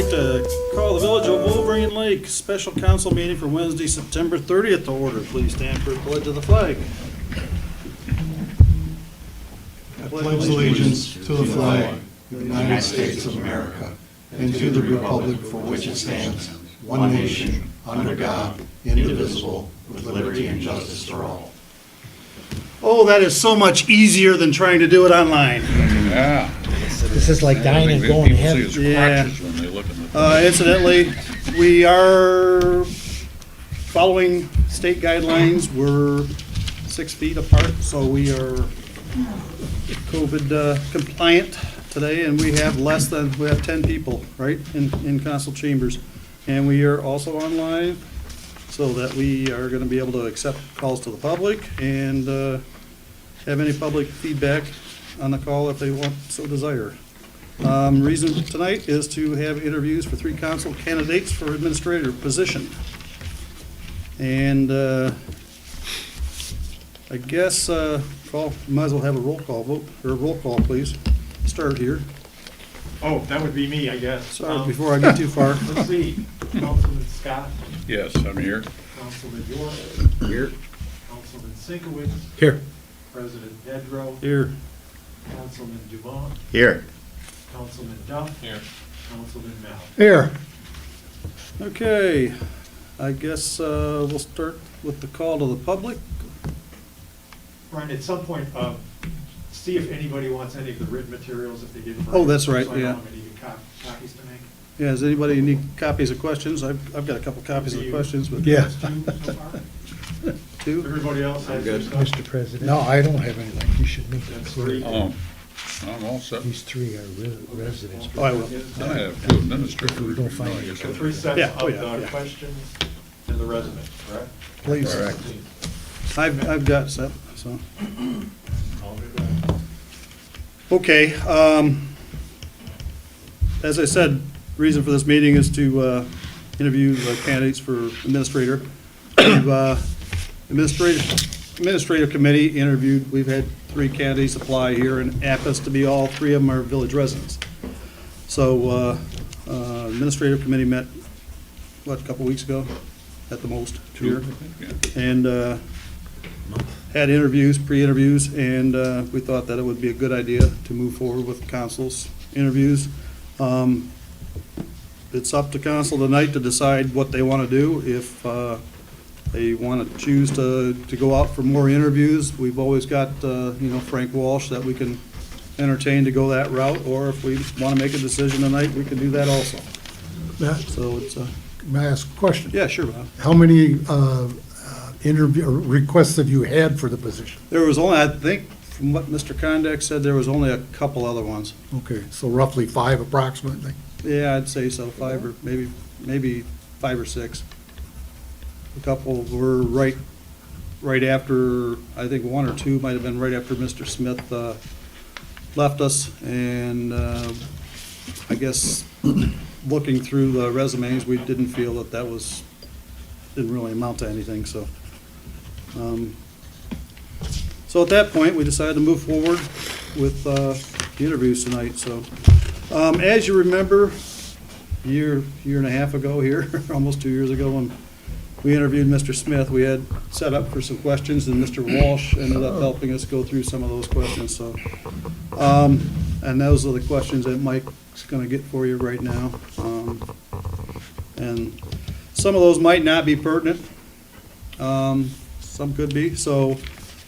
like to call the Village of Wolverine Lake Special Council meeting for Wednesday, September 30th to order. Please stand for the pledge of the flag. I pledge allegiance to the flag of the United States of America and to the republic for which it stands, one nation, under God, indivisible, with liberty and justice for all. Oh, that is so much easier than trying to do it online. Yeah. This is like dying and going to heaven. People see his Yeah. crotches when they look in the. Incidentally, we are following state guidelines. We're 6 feet apart, so we are COVID compliant today, and we have 10 people, right, in council chambers. And we are also online, so that we are gonna be able to accept calls to the public and have any public feedback on the call if they want so desire. Reason tonight is to have interviews for 3 council candidates for administrator position. And I guess, might as well have a roll call vote, or a roll call, please. Start here. Oh, that would be me, I guess. Sorry, before I get too far. Let's see, Councilman Scott, Yes, I'm here. Councilman York, Here. Councilman Sinkowitz, Here. President Pedro, Here. Councilman Dumont, Here. Councilman Duff. Here. Councilman Mel. Here. Okay, I guess we'll start with the call to the public. Brian, at some point, see if anybody wants any of the written materials, if they didn't. Oh, that's right, So I know yeah. how many copies to make. Yeah, does anybody need copies of questions? I've got a couple copies of the questions, but. Yeah. 2 so far? 2? Everybody else has their stuff? Mr. President. No, I don't have anything. You should make that That's clear. 3. Oh, I'm all set. These 3 are residents. Oh, I will. I have 2 administrators. If we don't find I guess So I'll- 3 sets Yeah, oh, of yeah, yeah. questions and the resume, correct? Please. Correct. I've got set, so. All good. Okay, as I said, reason for this meeting is to interview the candidates for administrator. Administrative committee interviewed, we've had 3 candidates apply here, and happens to be all 3 of them are village residents. So, administrative committee met, a couple weeks ago, at the most, here. And had interviews, pre-interviews, and we thought that it would be a good idea to move forward with council's interviews. It's up to council tonight to decide what they want to do. If they want to choose to go out for more interviews, we've always got, Frank Walsh that we can entertain to go that route, or if we want to make a decision tonight, we can do that also. So it's, May I ask a question? yeah, sure, Bob. How many interview, or requests have you had for the position? There was only, I think, from what Mr. Kondak said, there was only a couple other ones. Okay, so roughly 5 approximately? Yeah, I'd say so, 5 or maybe 5 or 6. A couple were right after, I think 1 or 2 might have been right after Mr. Smith left us, and I guess looking through the resumes, we didn't feel that didn't really amount to anything, so. So at that point, we decided to move forward with the interviews tonight, so. As you remember, year and a half ago here, almost 2 years ago, when we interviewed Mr. Smith, we had set up for some questions, and Mr. Walsh ended up helping us go through some of those questions, so. And those are the questions that Mike's gonna get for you right now. And some of those might not be pertinent. Some could be, so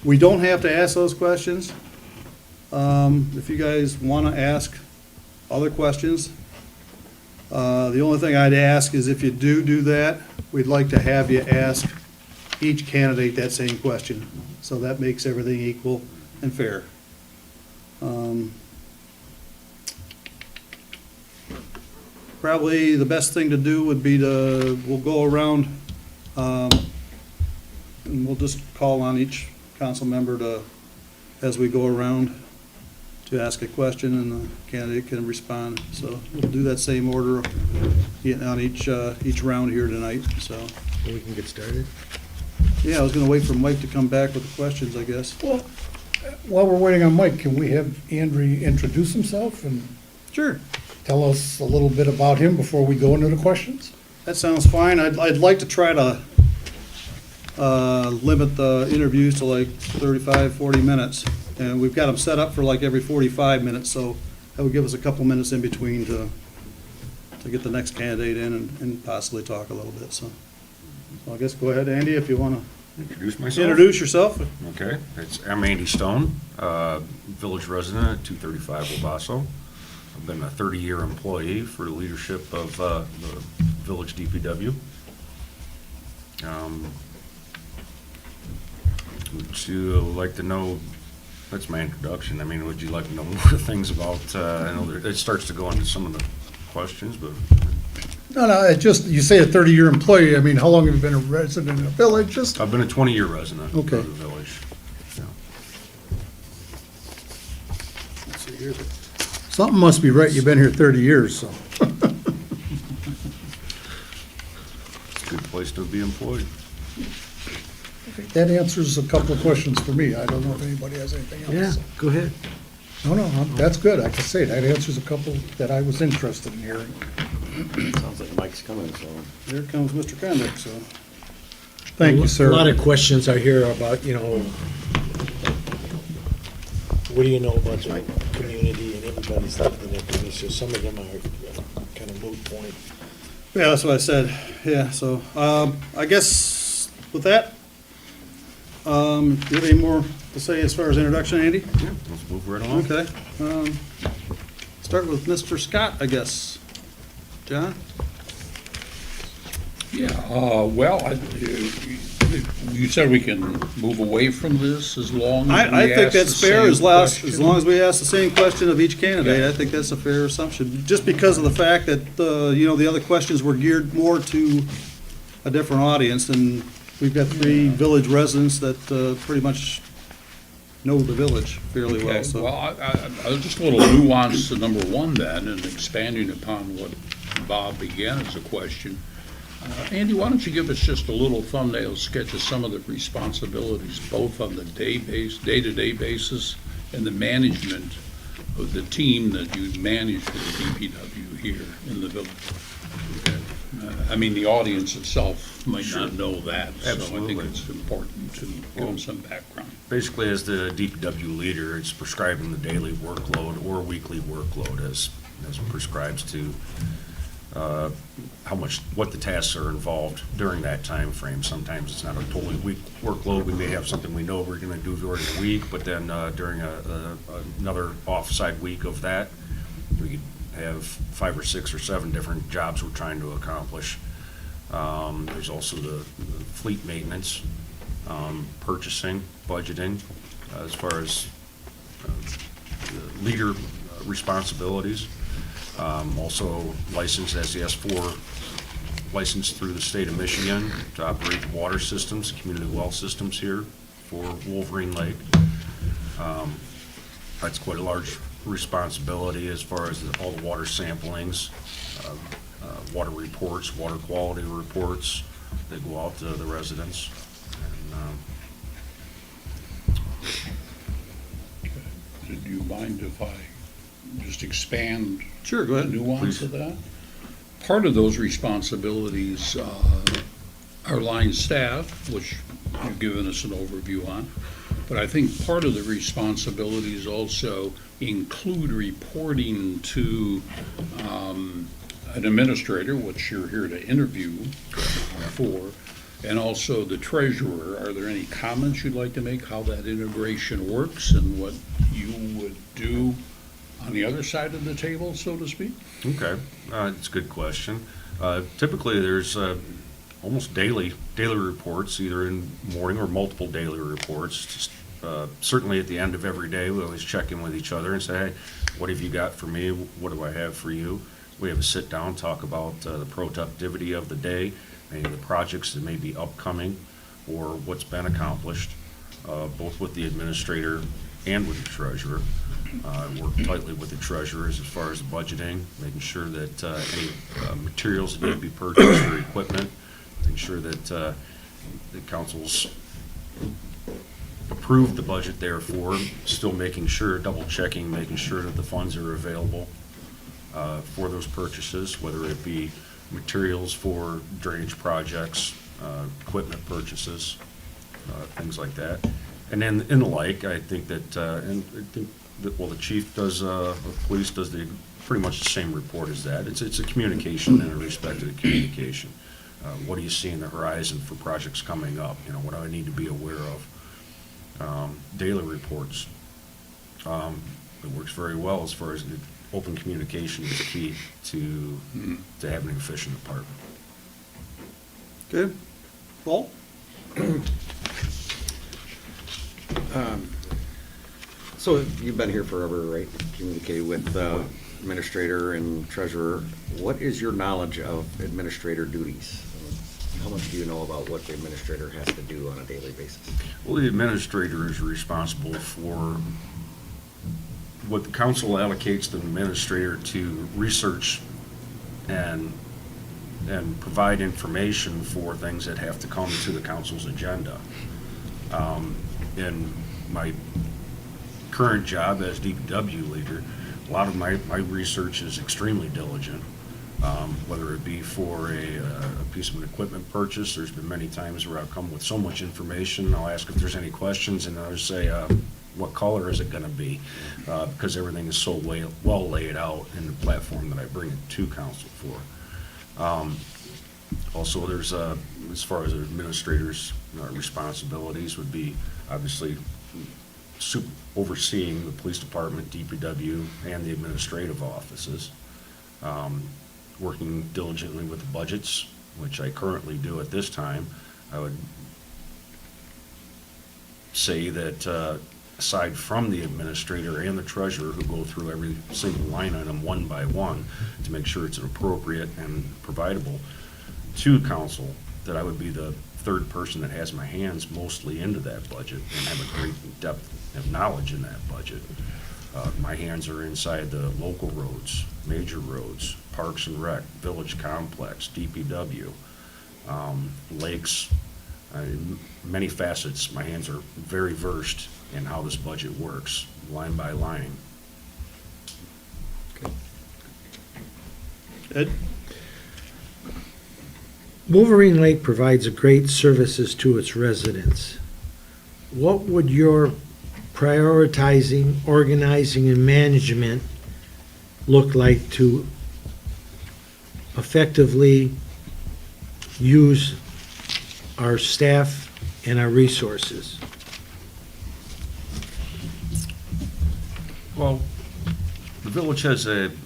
we don't have to ask those questions. If you guys wanna ask other questions, the only thing I'd ask is if you do that, we'd like to have you ask each candidate that same question. So that makes everything equal and fair. Probably the best thing to do would be we'll go around, and we'll just call on each council member as we go around, to ask a question, and the candidate can respond. So we'll do that same order on each round here tonight, so. We can get started. Yeah, I was gonna wait for Mike to come back with the questions, I guess. Well, while we're waiting on Mike, can we have Andrew introduce himself and Sure. tell us a little bit about him before we go into the questions? That sounds fine. I'd like to try to limit the interviews to like 35, 40 minutes. And we've got them set up for like every 45 minutes, so that would give us a couple minutes in between to get the next candidate in and possibly talk a little bit, so. I guess go ahead, Andy, if you want Introduce to myself. introduce yourself. Okay, I'm Andy Stone, village resident at 235 Wabasso. I've been a 30-year employee for the leadership of the village DPW. Would you like to know, that's my introduction, I mean, would you like to know more things about, I know it starts to go into some of the questions, but No, it just, you say a 30-year employee, I mean, how long have you been a resident in the village? Just, I've been a 20-year resident of Okay. the village. Yeah. Let's see, here's it. something must be right, you've been here 30 years, so. It's a good place to be employed. That answers a couple of questions for me. I don't know if anybody has anything else. go ahead. No, that's good. Like I say, that answers a couple that I was interested in hearing. Sounds like Mike's coming, so. Here comes Mr. Kendrick, so. Thank you, sir. A lot of questions I hear about, you know, what do you know about the community, and everybody's lived in their community, so some of them are kind of moot point. Yeah, that's what I said. Yeah, so, I guess with that, do you have any more to say as far as introduction, Andy? Yeah, let's move right along. Okay. Start with Mr. Scott, I guess. John? Yeah, well, you said we can move away from this as long as I we think ask the that's fair, same as question? long as we ask the same question of each candidate. Yeah. I think that's a fair assumption, just because of the fact that, you know, the other questions were geared more to a different audience, and we've got three village residents that pretty much know the village fairly well, Okay, so. well, I was just a little nuance to number one then, and expanding upon what Bob began as a question. Andy, why don't you give us just a little thumbnail sketch of some of the responsibilities, both on the day-to-day basis, and the management of the team that you manage for the DPW here in the village? I mean, the audience itself might not know that, so I Absolutely. think it's important to give them some background. Basically, as the DPW leader, it's prescribing the daily workload or weekly workload as prescribes to what the tasks are involved during that time frame. Sometimes it's not a totally week workload. We may have something we know we're gonna do during the week, but then during another offside week of that, we could have 5 or 6 or 7 different jobs we're trying to accomplish. There's also the fleet maintenance, purchasing, budgeting, as far as the leader responsibilities. Also licensed as the S4, licensed through the state of Michigan to operate the water systems, community well systems here for Wolverine Lake. That's quite a large responsibility as far as all the water samplings, water reports, water quality reports that go out to the residents. And, Do you mind if I just expand Sure, go the ahead. nuance Please. of that? Part of those responsibilities are line staff, which you've given us an overview on. But I think part of the responsibilities also include reporting to an administrator, which you're here to interview for, and also the treasurer. Are there any comments you'd like to make, how that integration works and what you would do on the other side of the table, so to speak? Okay, it's a good question. Typically, there's almost daily reports, either in morning or multiple daily reports. Just, certainly at the end of every day, we always check in with each other and say, hey, what have you got for me? What do I have for you? We have a sit down, talk about the productivity of the day, maybe the projects that may be upcoming, or what's been accomplished, both with the administrator and with the treasurer. Work tightly with the treasurers as far as the budgeting, making sure that any materials that need to be purchased or equipment, making sure that the council's approved the budget therefore, still making sure, double checking, making sure that the funds are available. for those purchases, whether it be materials for drainage projects, equipment purchases, things like that. And then, and the like, I think that, and I think that, well, the chief does, the police does pretty much the same report as that. It's a communication and a respect to the communication. What do you see in the horizon for projects coming up? You know, what do I need to be aware of? Daily reports. It works very well as far as the open communication is key to having an efficient department. Okay. Paul? So you've been here forever, right? Communicated with administrator and treasurer. What is your knowledge of administrator duties? How much do you know about what the administrator has to do on a daily basis? Well, the administrator is responsible for what the council allocates the administrator to research and provide information for things that have to come to the council's agenda. In my current job as DPW leader, a lot of my research is extremely diligent. Whether it be for a piece of an equipment purchase, there's been many times where I've come with so much information, I'll ask if there's any questions, and I'll say, what color is it gonna be? Because everything is so well laid out in the platform that I bring it to council for. Also, there's, as far as administrators' responsibilities would be, obviously, overseeing the police department, DPW, and the administrative offices. Working diligently with the budgets, which I currently do at this time. I would say that aside from the administrator and the treasurer who go through every single line item one by one to make sure it's appropriate and providable to council, that I would be the third person that has my hands mostly into that budget and have a great depth of knowledge in that budget. My hands are inside the local roads, major roads, Parks and Rec, Village Complex, DPW, lakes, many facets. My hands are very versed in how this budget works, line by line. Ed? Wolverine Lake provides great services to its residents. What would your prioritizing, organizing, and management look like to effectively use our staff and our resources? Well, the village has an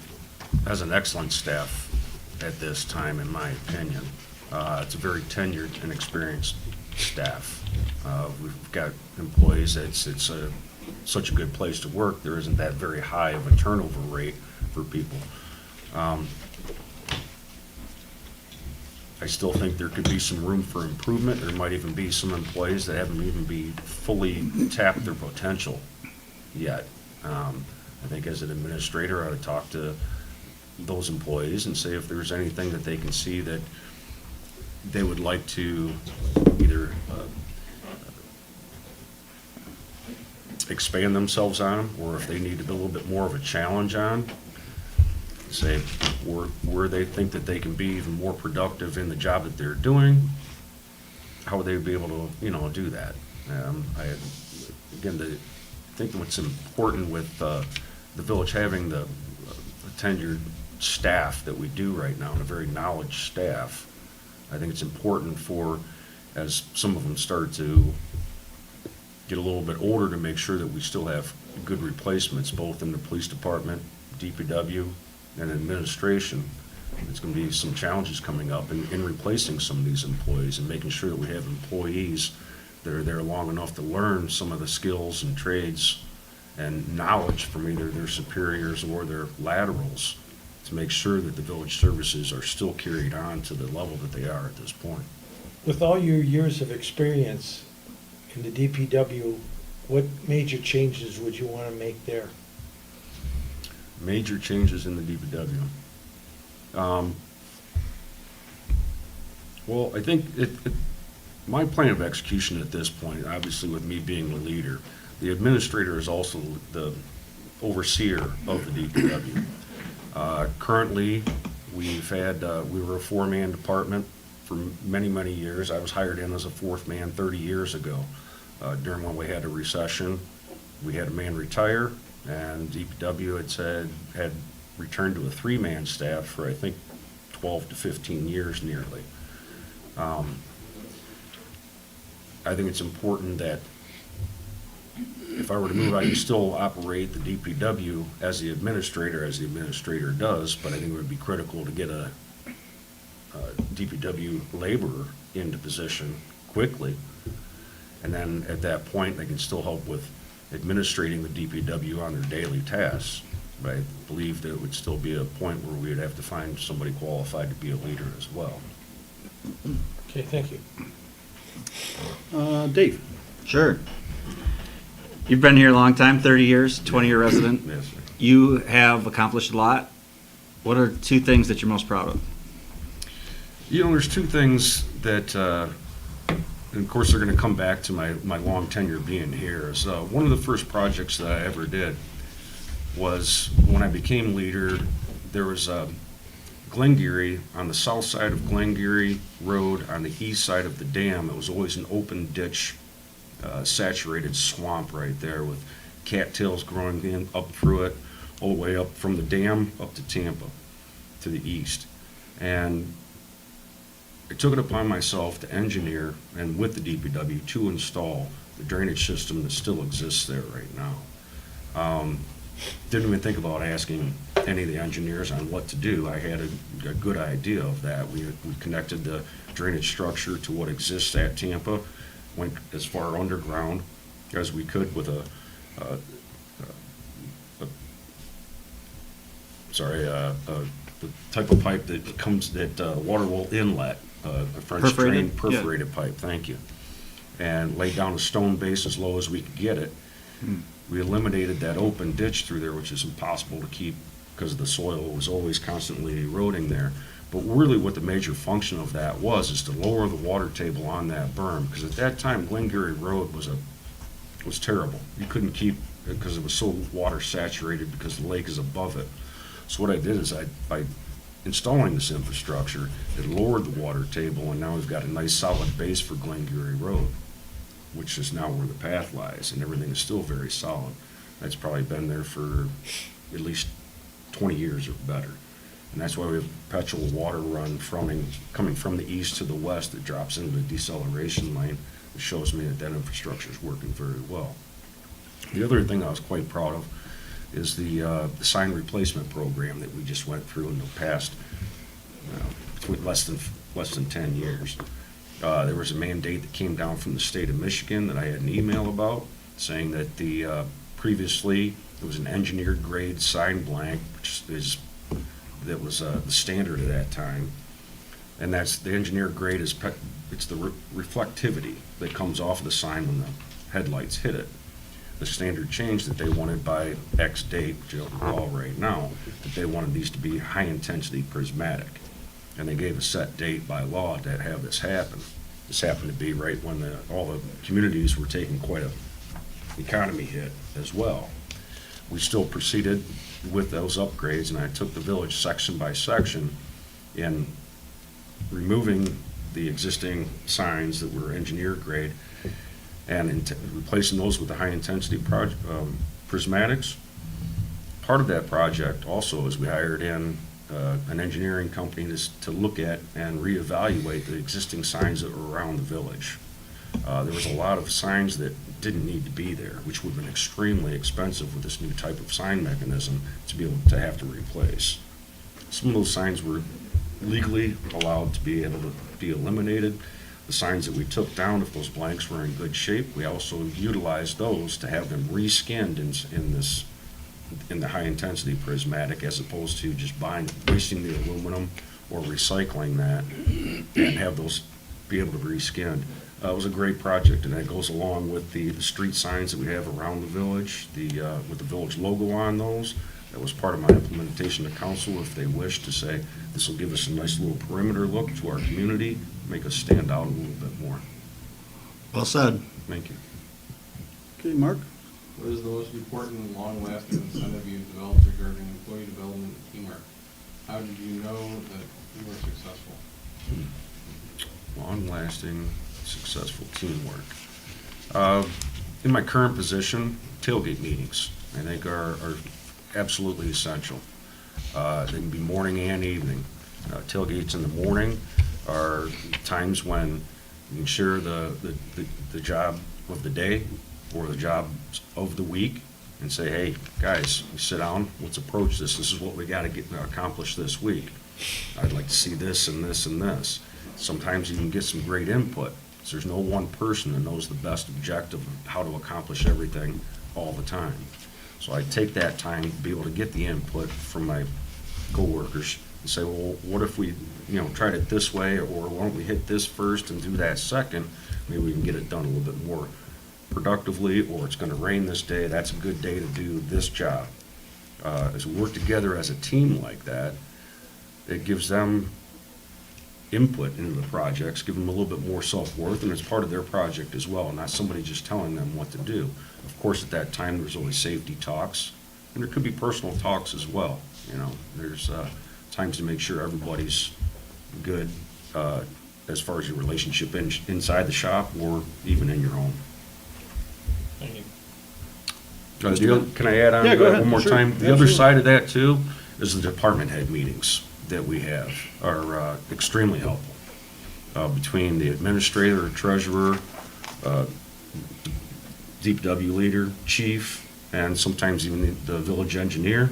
excellent staff at this time, in my opinion. It's a very tenured and experienced staff. We've got employees, it's such a good place to work, there isn't that very high of a turnover rate for people. I still think there could be some room for improvement. There might even be some employees that haven't even fully tapped their potential yet. I think as an administrator, I would talk to those employees and say if there's anything that they can see that they would like to either expand themselves on, or if they need a little bit more of a challenge on, say where they think that they can be even more productive in the job that they're doing, how would they be able to, do that? I think what's important with the village having the tenured staff that we do right now, and a very knowledge staff, I think it's important for, as some of them start to get a little bit older, to make sure that we still have good replacements, both in the police department, DPW, and administration. There's going to be some challenges coming up in replacing some of these employees and making sure that we have employees that are there long enough to learn some of the skills and trades and knowledge from either their superiors or their laterals, to make sure that the village services are still carried on to the level that they are at this point. With all your years of experience in the DPW, what major changes would you want to make there? Major changes in the DPW. Well, I think my plan of execution at this point, obviously with me being the leader, the administrator is also the overseer of the DPW. Currently, we've had, we were a four-man department for many, many years. I was hired in as a fourth man 30 years ago. During when we had a recession, we had a man retire, and DPW had returned to a three-man staff for, I think, 12 to 15 years nearly. I think it's important that if I were to move, I could still operate the DPW as the administrator does, but I think it would be critical to get a DPW laborer into position quickly. And then at that point, they can still help with administrating the DPW on their daily tasks. But I believe that it would still be a point where we would have to find somebody qualified to be a leader as well. Okay, thank you. Dave? Sure. You've been here a long time, 30 years, 20-year resident. Yes, sir. You have accomplished a lot. What are two things that you're most proud of? You know, there's two things that, and of course, they're going to come back to my long tenure being here. So one of the first projects that I ever did was when I became leader, there was a Glengarry, on the south side of Glengarry Road, on the east side of the dam. It was always an open ditch, saturated swamp right there with cattails growing in up through it, all the way up from the dam up to Tampa to the east. And I took it upon myself to engineer and with the DPW to install the drainage system that still exists there right now. Didn't even think about asking any of the engineers on what to do. I had a good idea of that. We connected the drainage structure to what exists at Tampa, went as far underground as we could with the type of pipe that comes, that water will inlet, a French drain Perforated? perforated pipe, thank you. And laid down a stone base as low as we could get it. We eliminated that open ditch through there, which is impossible to keep because the soil was always constantly eroding there. But really what the major function of that was is to lower the water table on that berm, because at that time Glengarry Road was terrible. You couldn't keep, because it was so water saturated because the lake is above it. So what I did is by installing this infrastructure, it lowered the water table, and now we've got a nice solid base for Glengarry Road, which is now where the path lies, and everything is still very solid. That's probably been there for at least 20 years or better. And that's why we have a perpetual water run coming from the east to the west that drops into the deceleration lane. It shows me that infrastructure is working very well. The other thing I was quite proud of is the sign replacement program that we just went through in the past, between less than 10 years. There was a mandate that came down from the state of Michigan that I had an email about, saying that previously it was an engineered grade sign blank, that was the standard at that time. And that's, the engineered grade it's the reflectivity that comes off of the sign when the headlights hit it. The standard change that they wanted by X date, which I don't recall right now, that they wanted these to be high-intensity prismatic. And they gave a set date by law to have this happen. This happened to be right when all the communities were taking quite a economy hit as well. We still proceeded with those upgrades, and I took the village section by section in removing the existing signs that were engineered grade and replacing those with the high-intensity prismatics. Part of that project also is we hired in an engineering company to look at and reevaluate the existing signs that were around the village. There was a lot of signs that didn't need to be there, which would have been extremely expensive with this new type of sign mechanism to be able to have to replace. Some of those signs were legally allowed to be able to be eliminated. The signs that we took down, if those blanks were in good shape, we also utilized those to have them reskinned in the high-intensity prismatic, as opposed to just wasting the aluminum or recycling that and have those be able to be reskinned. It was a great project, and that goes along with the street signs that we have around the village, with the village logo on those. That was part of my implementation to council, if they wish to say, this will give us a nice little perimeter look to our community, make us stand out a little bit more. Well said. Thank you. Okay, Mark? What is the most important and long-lasting incentive you've developed regarding employee development and teamwork? How did you know that you were successful? Long-lasting, successful teamwork. In my current position, tailgate meetings, I think are absolutely essential. They can be morning and evening. Tailgates in the morning are times when you can share the job of the day or the job of the week and say, hey, guys, we sit down, let's approach this. This is what we got to get accomplished this week. I'd like to see this and this and this. Sometimes you can get some great input. So there's no one person that knows the best objective of how to accomplish everything all the time. So I take that time to be able to get the input from my coworkers and say, well, what if we, tried it this way, or why don't we hit this first and do that second? Maybe we can get it done a little bit more productively, or it's going to rain this day. That's a good day to do this job. As we work together as a team like that, it gives them input into the projects, give them a little bit more self-worth, and it's part of their project as well, not somebody just telling them what to do. Of course, at that time, there's always safety talks, and there could be personal talks as well. There's times to make sure everybody's good as far as your relationship inside the shop or even in your home. Thank you. Can I add on Yeah, to go that ahead. one more Sure. time? The Absolutely. other side of that too is the department head meetings that we have are extremely helpful. Between the administrator, treasurer, DPW leader, chief, and sometimes even the village engineer,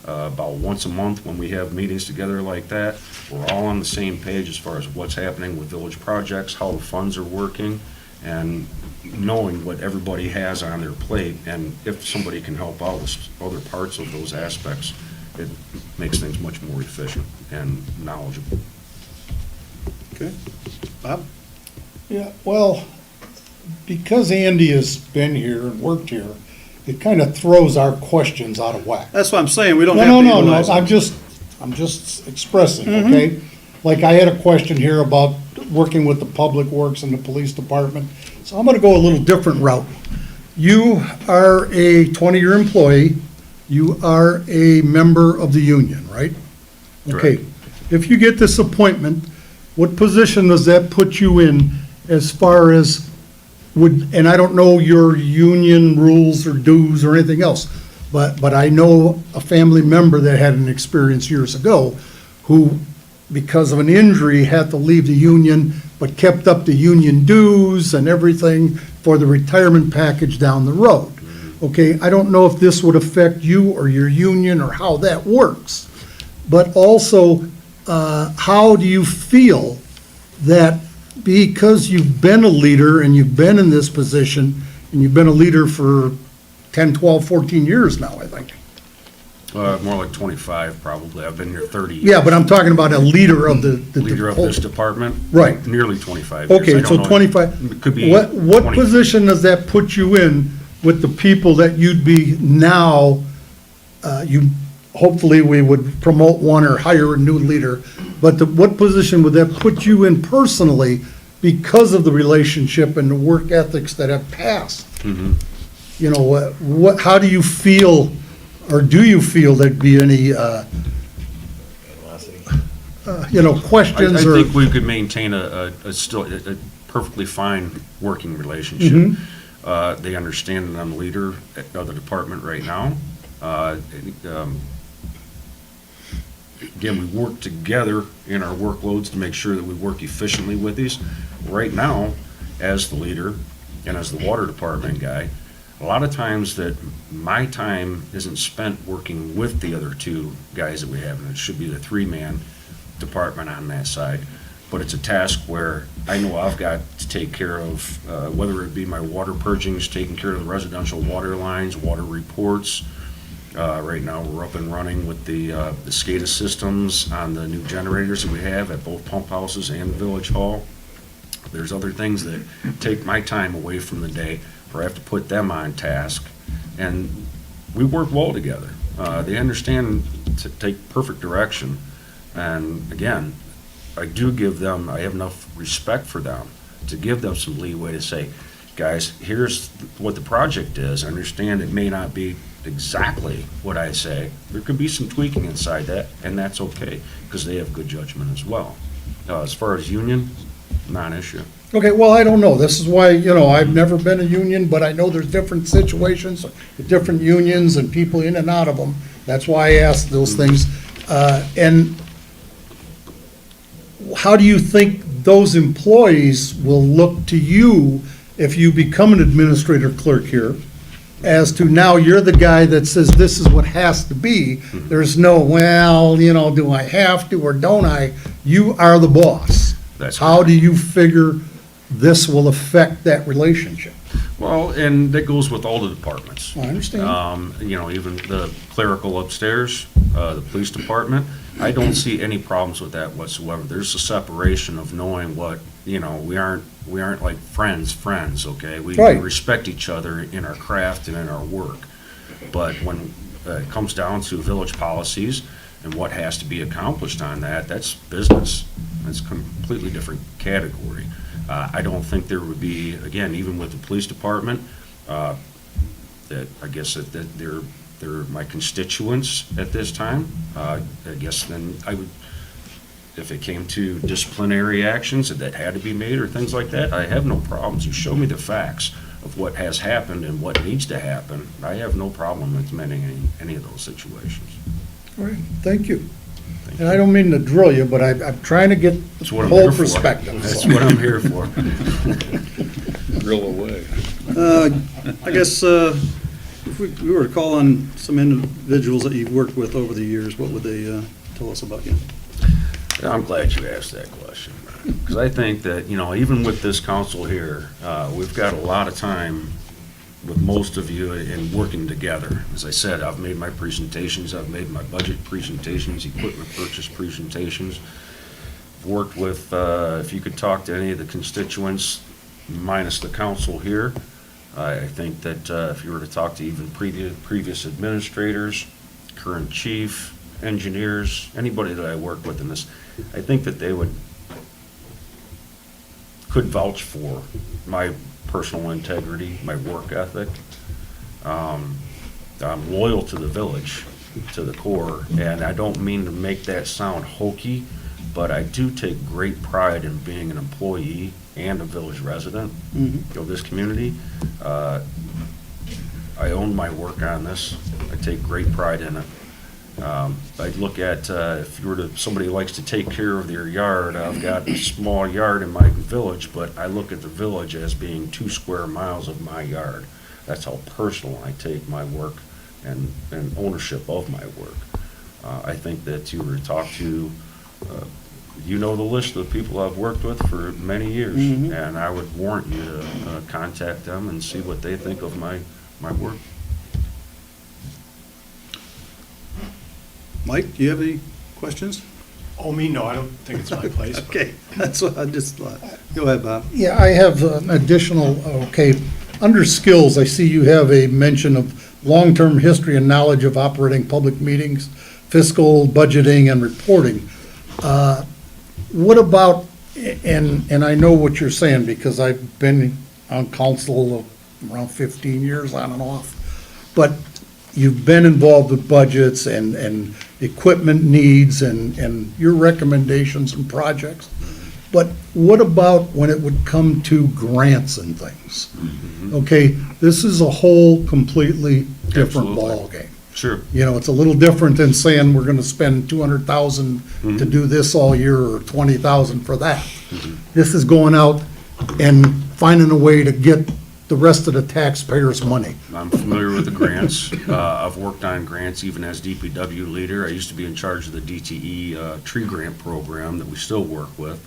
about once a month when we have meetings together like that, we're all on the same page as far as what's happening with village projects, how the funds are working, and knowing what everybody has on their plate, and if somebody can help out with other parts of those aspects, it makes things much more efficient and knowledgeable. Okay. Bob? Yeah, well, because Andy has been here and worked here, it kind of throws our questions out of whack. That's what I'm saying, we don't No, have to no, no, utilize no, it. I'm just expressing, okay? Like I had a question here about working with the Public Works and the Police Department, so I'm gonna go a little different route. You are a 20-year employee, you are a member of the union, right? Okay, Correct. if you get this appointment, what position does that put you in as far as and I don't know your union rules or dues or anything else, but I know a family member that had an experience years ago who, because of an injury, had to leave the union, but kept up the union dues and everything for the retirement package down the road. Okay, I don't know if this would affect you or your union or how that works, but also, how do you feel that because you've been a leader and you've been in this position, and you've been a leader for 10, 12, 14 years now, I think. More like 25 probably. I've been here 30 years. Yeah, but I'm talking about a leader of the. Leader of this department? Right. Nearly 25 years. I Okay, don't so know. 25. It could be What 20. position does that put you in with the people that you'd be now, hopefully we would promote one or hire a new leader, but what position would that put you in personally because of the relationship and the work ethics that have passed? Mm-hmm. How do you feel, or do you feel there'd be any, questions I or? think we could maintain a perfectly fine working relationship. Mm-hmm. They understand that I'm the leader of the department right now. Again, we work together in our workloads to make sure that we work efficiently with these. Right now, as the leader and as the water department guy, a lot of times that my time isn't spent working with the other two guys that we have, and it should be the three-man department on that side. But it's a task where I know I've got to take care of, whether it be my water purgings, taking care of the residential water lines, water reports. Right now, we're up and running with the SCADA systems on the new generators that we have at both pump houses and the village hall. There's other things that take my time away from the day, where I have to put them on task, and we work well together. They understand to take perfect direction, and again, I have enough respect for them to give them some leeway to say, guys, here's what the project is. I understand it may not be exactly what I say. There could be some tweaking inside that, and that's okay, because they have good judgment as well. As far as union, non-issue. Okay, well, I don't know. This is why, I've never been a union, but I know there's different situations, with different unions and people in and out of them. That's why I asked those things. And how do you think those employees will look to you if you become an administrator clerk here, as to now you're the guy that says this is what has to be? There's no, well, do I have to or don't I? You are the boss. That's How correct. do you figure this will affect that relationship? Well, and that goes with all the departments. I understand. Even the clerical upstairs, the police department, I don't see any problems with that whatsoever. There's a separation of knowing what, we aren't like friends, okay? We Right. respect each other in our craft and in our work. But when it comes down to village policies and what has to be accomplished on that, that's business. It's a completely different category. I don't think there would be, again, even with the police department, that I guess that they're my constituents at this time. I guess then I would, if it came to disciplinary actions that had to be made or things like that, I have no problems. You show me the facts of what has happened and what needs to happen. I have no problem implementing any of those situations. All right, thank you. And I don't mean to drill you, but I'm trying to get That's what I'm whole here for. perspective. That's so. what I'm here for. Drill away. I guess, if we were to call on some individuals that you've worked with over the years, what would they tell us about you? I'm glad you asked that question, because I think that, even with this council here, we've got a lot of time with most of you in working together. As I said, I've made my presentations, I've made my budget presentations, equipment purchase presentations. Worked with, if you could talk to any of the constituents, minus the council here, I think that if you were to talk to even previous administrators, current chief, engineers, anybody that I work with in this, I think that they could vouch for my personal integrity, my work ethic. I'm loyal to the village, to the core, and I don't mean to make that sound hokey, but I do take great pride in being an employee and a village resident of this community. I own my work on this. I take great pride in it. I look at, if you were to, somebody likes to take care of their yard, I've got a small yard in my village, but I look at the village as being 2 square miles of my yard. That's how personal I take my work and ownership of my work. I think that you were to talk to, the list of people I've worked with for many years, and I would warrant you to contact them and see what they think of my work. Mike, do you have any questions? Oh, me, no, I don't think it's my place. but- Okay, that's what I just thought. Go ahead, Bob. Yeah, I have an additional, under skills, I see you have a mention of long-term history and knowledge of operating public meetings, fiscal, budgeting, and reporting. What about, and I know what you're saying, because I've been on council around 15 years on and off, but you've been involved with budgets and equipment needs and your recommendations and projects. But what about when it would come to grants and things? Okay, this is a whole completely different Absolutely. ballgame. Sure. It's a little different than saying we're gonna spend 200,000 to do this all year or 20,000 for that. This is going out and finding a way to get the rest of the taxpayers' money. I'm familiar with the grants. I've worked on grants even as DPW leader. I used to be in charge of the DTE tree grant program that we still work with.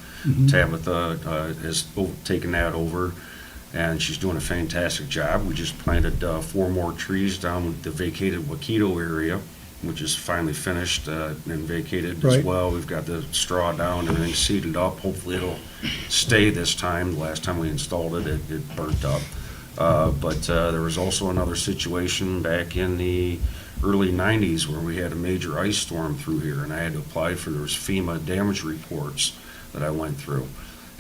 Tabitha has taken that over, and she's doing a fantastic job. We just planted 4 more trees down with the vacated Wakedo area, which is finally finished and vacated as Right. well. We've got the straw down, everything seeded up. Hopefully it'll stay this time. The last time we installed it, it burnt up. But there was also another situation back in the early 90s where we had a major ice storm through here, and I had to apply for those FEMA damage reports that I went through.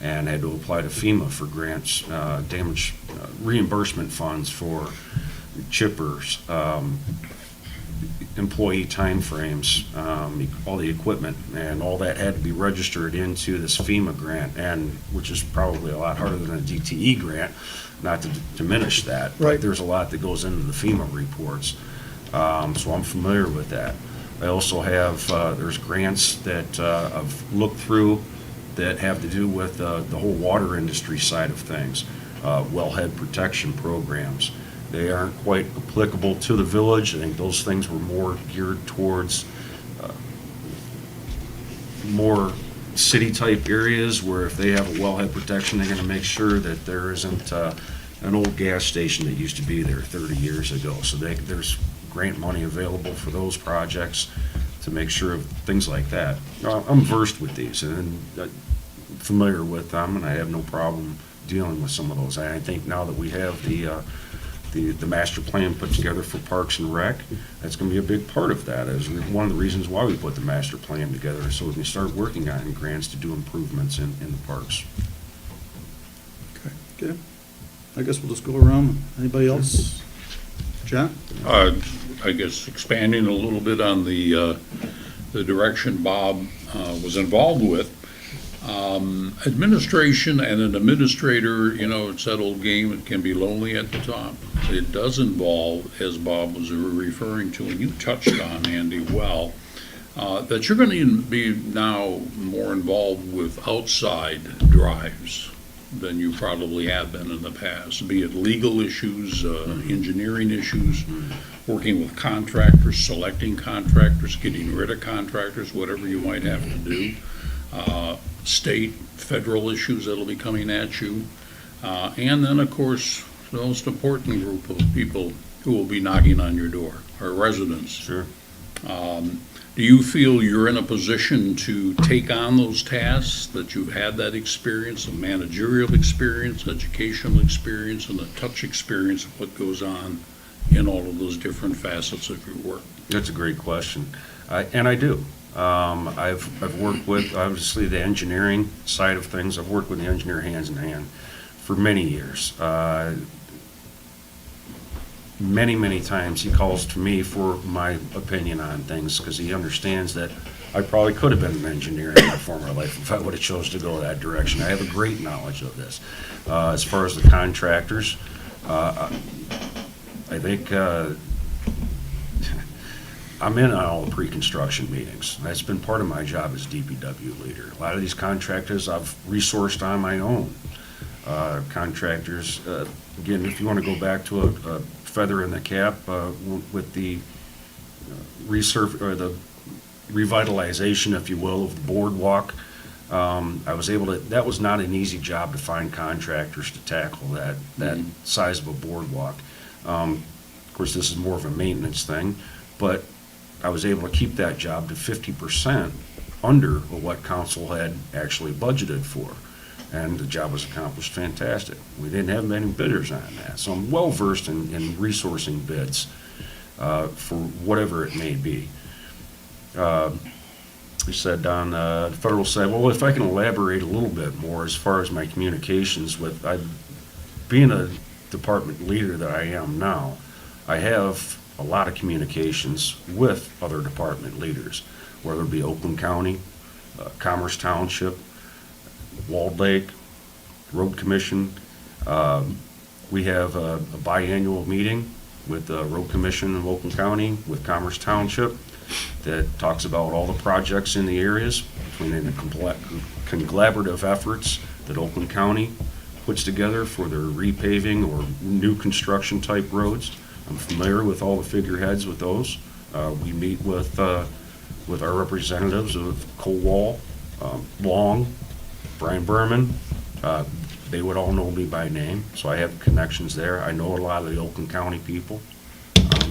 and had to apply to FEMA for grants, damage reimbursement funds for chippers, employee timeframes, all the equipment, and all that had to be registered into this FEMA grant, and which is probably a lot harder than a DTE grant, not to diminish that. Right. But there's a lot that goes into the FEMA reports, so I'm familiar with that. I also have, there's grants that I've looked through that have to do with the whole water industry side of things, wellhead protection programs. They aren't quite applicable to the village. I think those things were more geared towards more city-type areas where if they have a wellhead protection, they're going to make sure that there isn't an old gas station that used to be there 30 years ago. So there's grant money available for those projects to make sure of things like that. I'm versed with these and familiar with them, and I have no problem dealing with some of those. I think now that we have the master plan put together for Parks and Rec, that's going to be a big part of that. Is one of the reasons why we put the master plan together, so we can start working on grants to do improvements in the parks. Okay. I guess we'll just go around. Anybody else? John? I guess expanding a little bit on the direction Bob was involved with. Administration and an administrator, it's that old game, it can be lonely at the top. It does involve, as Bob was referring to, and you touched on, Andy, well, that you're going to be now more involved with outside drives than you probably have been in the past, be it legal issues, engineering issues, working with contractors, selecting contractors, getting rid of contractors, whatever you might have to do. State, federal issues that'll be coming at you. And then, of course, the most important group of people who will be knocking on your door, our residents. Sure. Do you feel you're in a position to take on those tasks, that you've had that experience, a managerial experience, educational experience, and a touch experience of what goes on in all of those different facets of your work? That's a great question, and I do. I've worked with, obviously, the engineering side of things. I've worked with the engineer hands in hand for many years. Many times he calls to me for my opinion on things because he understands that I probably could have been an engineer in my former life if I would have chose to go that direction. I have a great knowledge of this. As far as the contractors, I think I'm in on all the pre-construction meetings. That's been part of my job as DPW leader. A lot of these contractors I've resourced on my own. Contractors, again, if you want to go back to a feather in the cap with the the revitalization, if you will, of the boardwalk, I was able to. That was not an easy job to find contractors to tackle that size of a boardwalk. Of course, this is more of a maintenance thing, but I was able to keep that job to 50% under what council had actually budgeted for. And the job was accomplished fantastic. We didn't have many bidders on that. So I'm well versed in resourcing bids for whatever it may be. You said on the federal side, well, if I can elaborate a little bit more as far as my communications with, being a department leader that I am now, I have a lot of communications with other department leaders, whether it be Oakland County, Commerce Township, Walled Lake, Road Commission. We have a biannual meeting with the Road Commission in Oakland County, with Commerce Township, that talks about all the projects in the areas, between the collaborative efforts that Oakland County puts together for their repaving or new construction type roads. I'm familiar with all the figureheads with those. We meet with our representatives of Colwall, Long, Brian Berman. They would all know me by name, so I have connections there. I know a lot of the Oakland County people.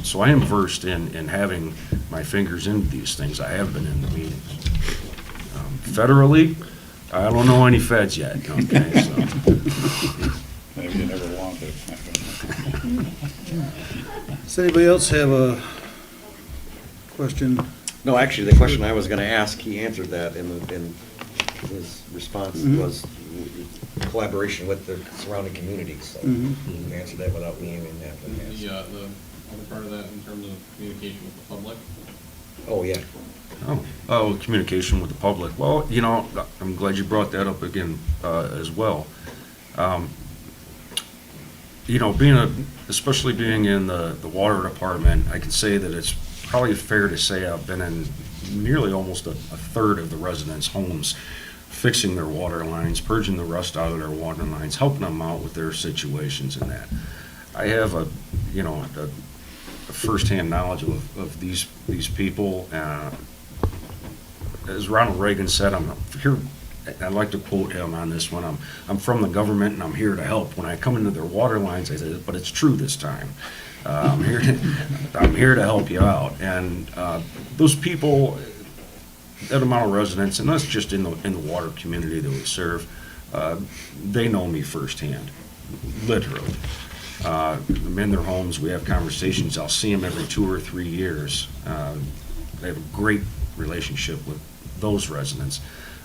So I am versed in having my fingers into these things. I have been in the meetings. Federally, I don't know any feds yet, okay, so. Maybe you never wanted. Does anybody else have a question? No, actually, the question I was gonna ask, he answered that in his response was collaboration with the surrounding communities, so Mhm. you can answer that without me even having to The, ask. the other part of that in terms of communication with the public, Oh, yeah. Oh, communication with the public. Well, you know, I'm glad you brought that up again, as well. You know, especially being in the water department, I can say that it's probably fair to say I've been in nearly almost a third of the residents' homes, fixing their water lines, purging the rust out of their water lines, helping them out with their situations and that. I have a firsthand knowledge of these people. As Ronald Reagan said, I'm here. I'd like to quote him on this one. I'm from the government and I'm here to help. When I come into their water lines, I say, but it's true this time. I'm here to help you out. And those people, that amount of residents, and that's just in the water community that we serve, they know me firsthand, literally. I'm in their homes. We have conversations. I'll see them every 2 or 3 years. I have a great relationship with those residents.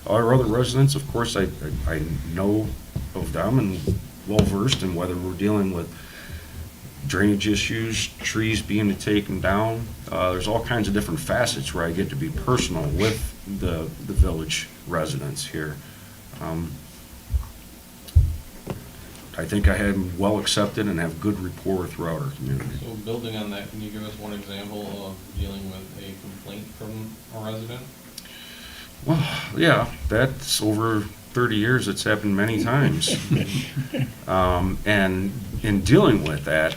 Our other residents, of course, I know of them and well-versed in whether we're dealing with drainage issues, trees being taken down. There's all kinds of different facets where I get to be personal with the village residents here. I think I had well accepted and have good rapport throughout our community. so building on that, can you give us one example of dealing with a complaint from a resident? Well, yeah, that's over 30 years. It's happened many times. And in dealing with that,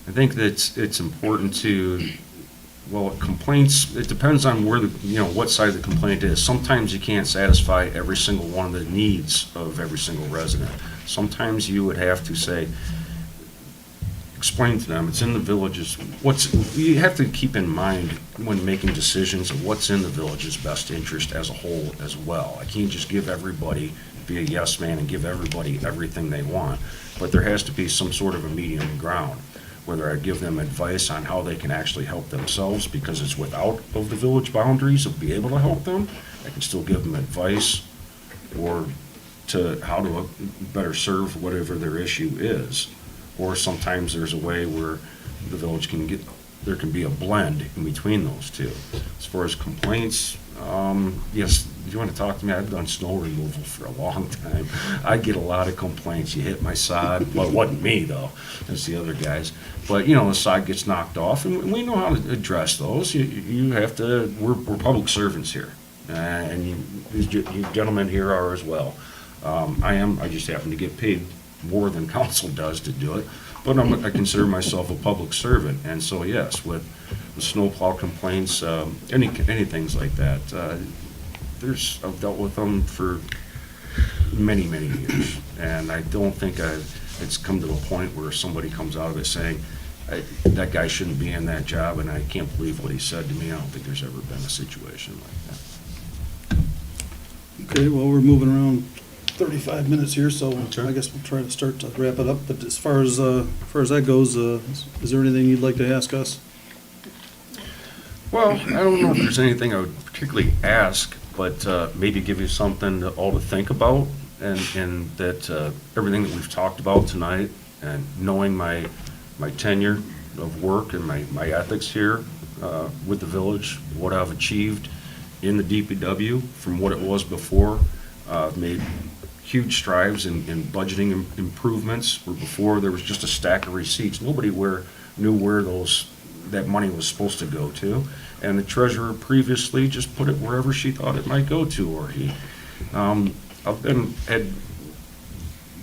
I think that it's important to, well, complaints, it depends on where what side the complaint is. Sometimes you can't satisfy every single one of the needs of every single resident. Sometimes you would have to say, explain to them, it's in the village's, you have to keep in mind when making decisions of what's in the village's best interest as a whole as well. I can't just give everybody, be a yes man and give everybody everything they want, but there has to be some sort of a medium ground, whether I give them advice on how they can actually help themselves because it's without of the village boundaries of be able to help them. I can still give them advice or to how to better serve whatever their issue is. Or sometimes there's a way where the village there can be a blend in between those two. As far as complaints, yes, if you want to talk to me, I've done snow removal for a long time. I get a lot of complaints. You hit my sod. Well, it wasn't me, though. It's the other guys. But, the sod gets knocked off, and we know how to address those. You have to, we're public servants here. And you gentlemen here are as well. I just happen to get paid more than council does to do it, but I consider myself a public servant, and so yes, with snowplow complaints, any things like that, I've dealt with them for many years, and I don't think it's come to a point where somebody comes out of it saying, that guy shouldn't be in that job, and I can't believe what he said to me. I don't think there's ever been a situation like that. Okay, well, we're moving around 35 minutes here, so Okay. I guess we'll try to start to wrap it up. But as far as that goes, is there anything you'd like to ask us? Well, I don't know if there's anything I would particularly ask, but maybe give you something all to think about, and that everything that we've talked about tonight, and knowing my tenure of work and my ethics here with the village, what I've achieved in the DPW from what it was before. I've made huge strides in budgeting improvements, where before there was just a stack of receipts. Nobody knew where that money was supposed to go to, and the treasurer previously just put it wherever she thought it might go to, or he. I've had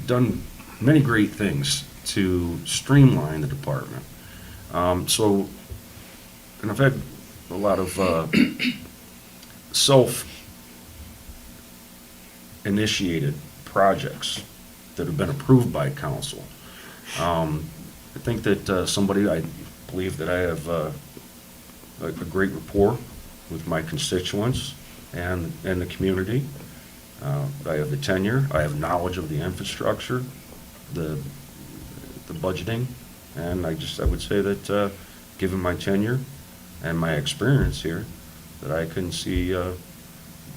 done many great things to streamline the department. And I've had a lot of self-initiated projects that have been approved by council. I think that I believe that I have a great rapport with my constituents and the community. I have the tenure, I have knowledge of the infrastructure, the budgeting, and I would say that given my tenure and my experience here, that I can see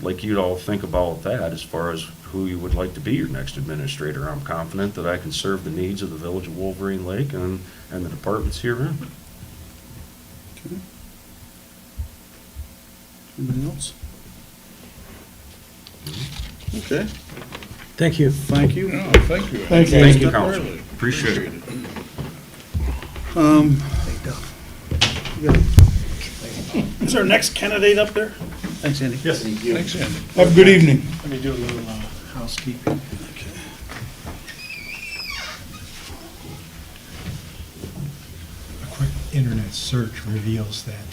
like you'd all think about that as far as who you would like to be your next administrator. I'm confident that I can serve the needs of the village of Wolverine Lake and the departments herein. Okay. Anybody else? Okay, Thank you. thank you. No, thank you. Thank you, Council. Appreciate it. We got- Is our next candidate up there? Thanks, Andy. Yes. Thanks, Andy. Have a good evening. Let me do a little housekeeping. A quick internet search reveals that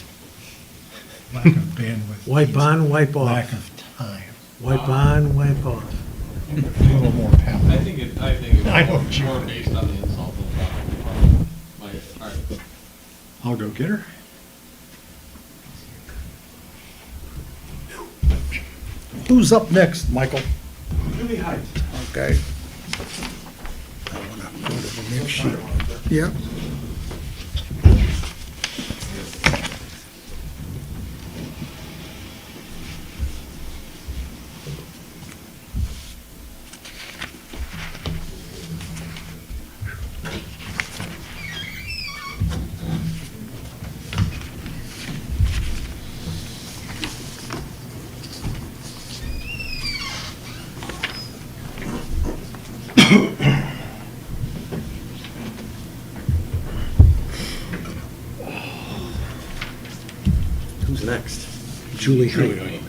lack of bandwidth. Wipe means on, wipe Lack off. of time. Wipe on, wipe off. A little more palatable. I think it's I know what you more mean. based on the insult than my, all right. I'll go get her. Who's up next, Michael? Julie Height. Okay. I want to go to the next sheet. Yeah. Who's next? Julie Height.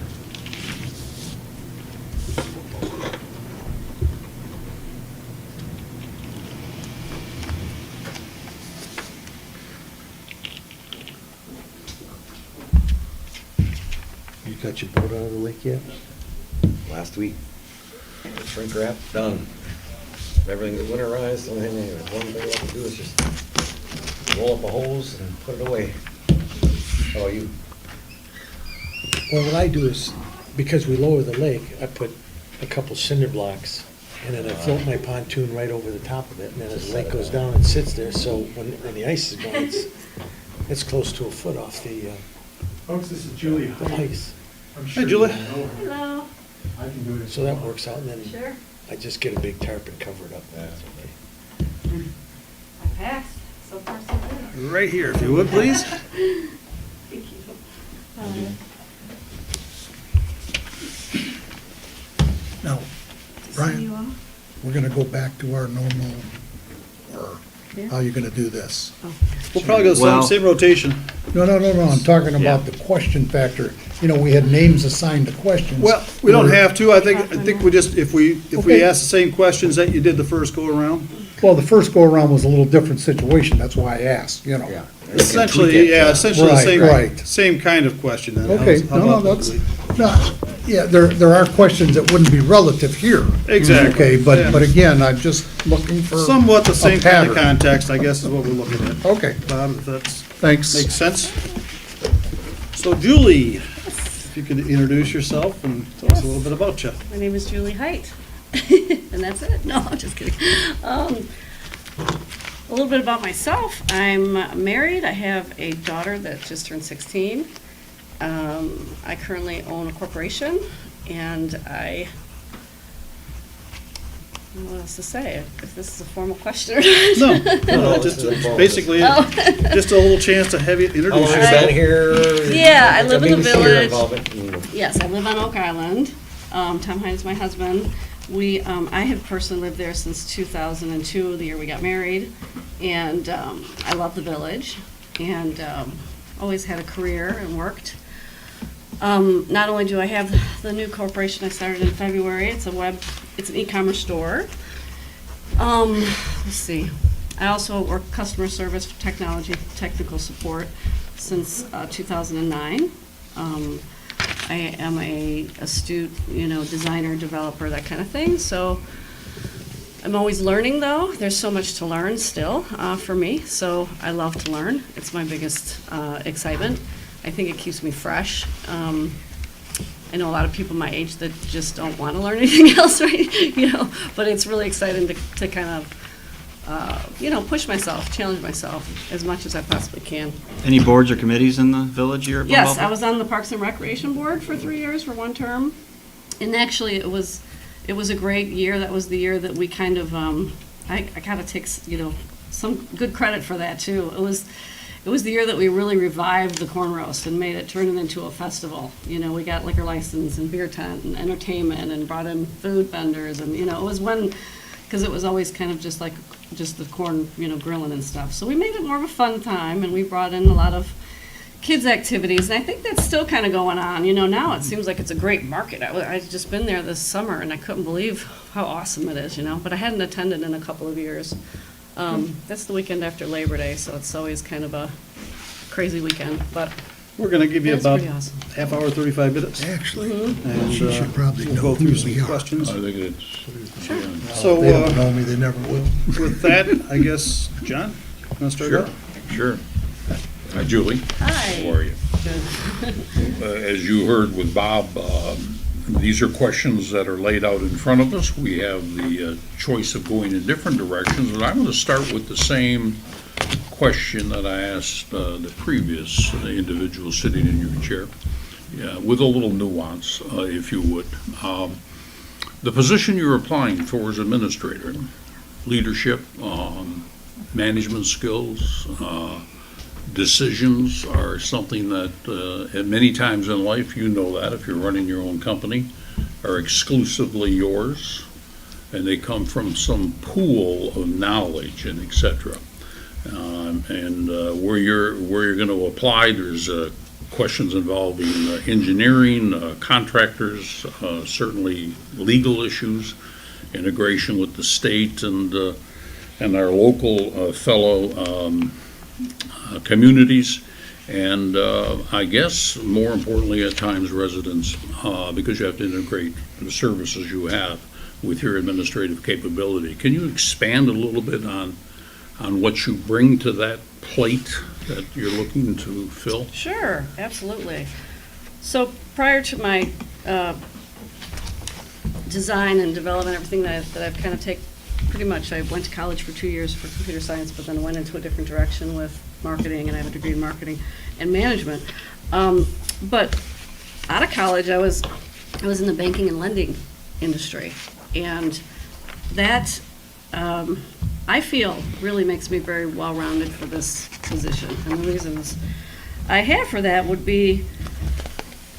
You got your boat out of the lake yet? Last week. Shrink wrap, done. Everything's winterized, the only thing, one thing I have to do is just roll up a hose and put it away. How about you? Well, what I do is, because we lower the lake, I put a couple cinder blocks, and then I float my pontoon right over the top of it, and then as the lake goes down, it sits there, so when the ice is gone, it's close to a foot off the Folks, this is Julie Height. ice. I'm sure Hey, Julie. you know her. Hello. I can do it. if So you that want. works out, and then Sure. I just get a big tarp and cover it up. That's okay. I passed. So far, so good. Right here, if you would, please. Thank you. Now, See Brian, you all. we're going to go back to our normal, or how are you going to do this? We'll probably go Well- same rotation. No, I'm talking about the question factor. You know, we had names assigned to questions. Well, we don't Or- have to, I think we just, if we Okay. ask the same questions that you did the first go-around. Well, the first go-around was a little different situation, that's why I asked, you know. Yeah. Essentially, yeah, essentially the Right, same, right. same kind of question then. Okay, How no, about that's, that? no, yeah, there are questions that wouldn't be relative here. Exactly. Okay, Yeah. but again, I'm just looking for. Somewhat the a same kind of pattern. context, I guess, is what we're looking at. Okay, Bob, if that's, thanks. makes sense? So Julie, if you could introduce yourself and tell us a little bit about you. My name is Julie Height. And that's it? No, I'm just kidding. A little bit about myself. I'm married. I have a daughter that just turned 16. I currently own a corporation, and I don't know what else to say, if this is a formal question or not. No, just this is informative. basically, Oh. just a little chance to have you How introduce long have you yourself. been here? Yeah, I live in the mean to see your village. involvement in- Yes, I live on Oak Island. Tom Hines is my husband. I have personally lived there since 2002, the year we got married. And I love the village and always had a career and worked. Not only do I have the new corporation I started in February, it's an e-commerce store. Let's see. I also work customer service, technology, technical support since 2009. I am a astute, designer, developer, that kind of thing. So I'm always learning, though. There's so much to learn still for me. So I love to learn. It's my biggest excitement. I think it keeps me fresh. I know a lot of people my age that just don't want to learn anything else, right? But it's really exciting to kind of, push myself, challenge myself as much as I possibly can. Any boards or committees in the village you're involved Yes, with? I was on the Parks and Recreation Board for 3 years for one term. And actually, it was a great year. That was the year that we kind of, I gotta take, some good credit for that too. It was the year that we really revived the corn roast and turned it into a festival. We got liquor license and beer tent and entertainment and brought in food vendors, and, it was one, because it was always kind of just the corn, grilling and stuff. So we made it more of a fun time, and we brought in a lot of kids' activities, and I think that's still kind of going on. Now it seems like it's a great market. I've just been there this summer, and I couldn't believe how awesome it is, but I hadn't attended in a couple of years. That's the weekend after Labor Day, so it's always kind of a crazy weekend, but We're going to give you That's about pretty awesome. half hour, 35 minutes. Actually, And she should probably we'll know go through who some we are. questions. I think it's, So They don't know me, they never will. with that, I guess, John, want to start Sure, out? sure. Hi, Julie. Hi. How are you? As you heard with Bob, these are questions that are laid out in front of us. We have the choice of going in different directions, but I'm going to start with the same question that I asked the previous individual sitting in your chair, with a little nuance, if you would. The position you're applying for as administrator, leadership, management skills, decisions are something that at many times in life, you know that if you're running your own company, are exclusively yours, and they come from some pool of knowledge and et cetera. Where you're going to apply, there's questions involving engineering, contractors, certainly legal issues, integration with the state and our local fellow communities, and I guess more importantly at times residents, because you have to integrate the services you have with your administrative capability. Can you expand a little bit on what you bring to that plate that you're looking to fill? Sure, absolutely. So prior to my design and development, everything that I've kind of taken, pretty much I went to college for 2 years for computer science, but then went into a different direction with marketing, and I have a degree in marketing and management. But out of college, I was in the banking and lending industry, and that I feel really makes me very well-rounded for this position. And the reasons I have for that would be,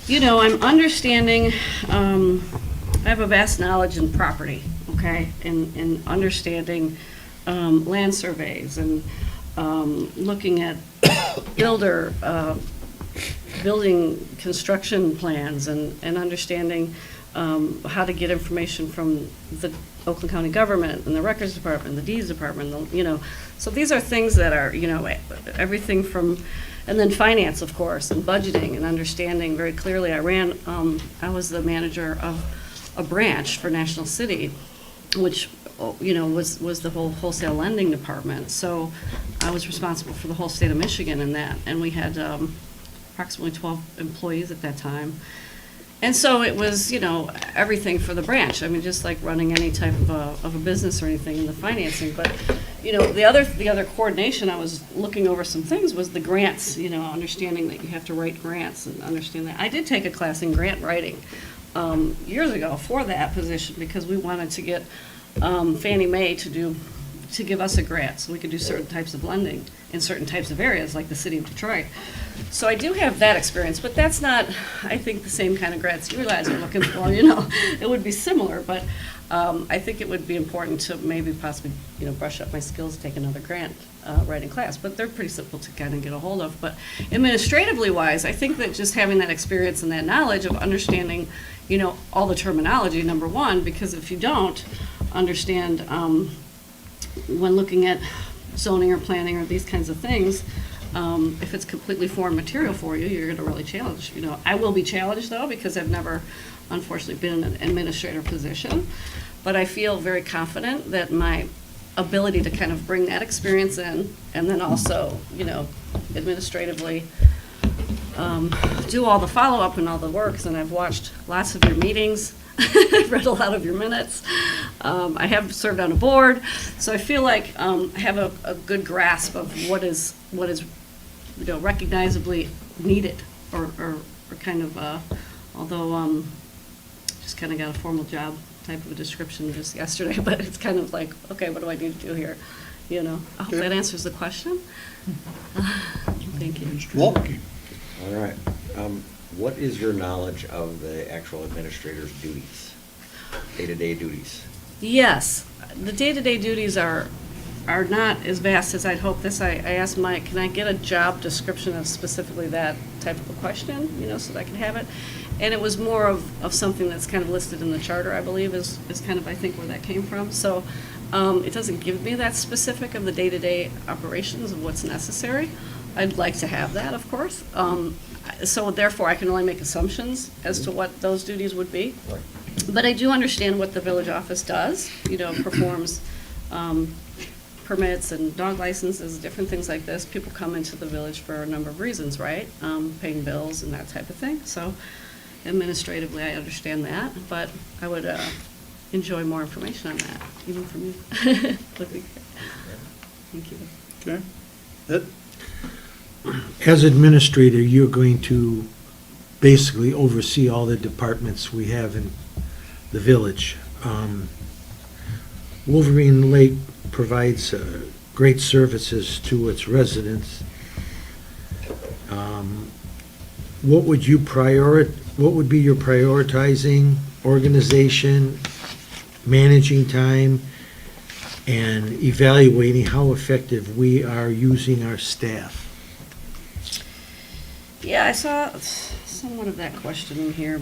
I'm understanding, I have a vast knowledge in property, okay, and understanding land surveys and looking at building construction plans and understanding how to get information from the Oakland County government and the records department, the deeds department, so these are things that are, everything from, and then finance, of course, and budgeting and understanding very clearly. I was the manager of a branch for National City, which, was the whole wholesale lending department. So I was responsible for the whole state of Michigan in that, and we had approximately 12 employees at that time. And so it was, everything for the branch. I mean, just like running any type of a business or anything in the financing. But, the other coordination, I was looking over some things, was the grants, understanding that you have to write grants and understand that. I did take a class in grant writing years ago for that position, because we wanted to get Fannie Mae to give us a grant so we could do certain types of lending in certain types of areas, like the city of Detroit. So I do have that experience, but that's not, I think, the same kind of grants you guys are looking for. It would be similar, but I think it would be important to maybe possibly, brush up my skills, take another grant writing class. But they're pretty simple to kind of get a hold of. But administratively wise, I think that just having that experience and that knowledge of understanding, all the terminology, number one, because if you don't understand when looking at zoning or planning or these kinds of things, if it's completely foreign material for you, you're going to really challenge. I will be challenged, though, because I've never, unfortunately, been in an administrator position. But I feel very confident that my ability to kind of bring that experience in, and then also, administratively do all the follow-up and all the works. And I've watched lots of your meetings. I've read a lot of your minutes. I have served on a board, so I feel like I have a good grasp of what is recognizably needed, or kind of, although just kind of got a formal job type of a description just yesterday, but it's kind of like, okay, what do I need to do here? You know, I hope Okay. that answers the question. Thank you. Walt? All right. What is your knowledge of the actual administrator's duties, day-to-day duties? Yes, the day-to-day duties are not as vast as I'd hoped. I asked Mike, can I get a job description of specifically that type of a question, you know, so that I can have it? And it was more of something that's kind of listed in the charter, I believe, is kind of, I think, where that came from. So it doesn't give me that specific of the day-to-day operations of what's necessary. I'd like to have that, of course. So therefore, I can only make assumptions as to what those duties would be. Right. But I do understand what the village office does, you know, performs permits and dog licenses, different things like this. People come into the village for a number of reasons, right? Paying bills and that type of thing. So administratively, I understand that, but I would enjoy more information on that, even from you. Would be great. Thank you. Okay. Ed? As administrator, you're going to basically oversee all the departments we have in the village. Wolverine Lake provides great services to its residents. What would you what would be your prioritizing, organization, managing time, and evaluating how effective we are using our staff? Yeah, I saw somewhat of that question in here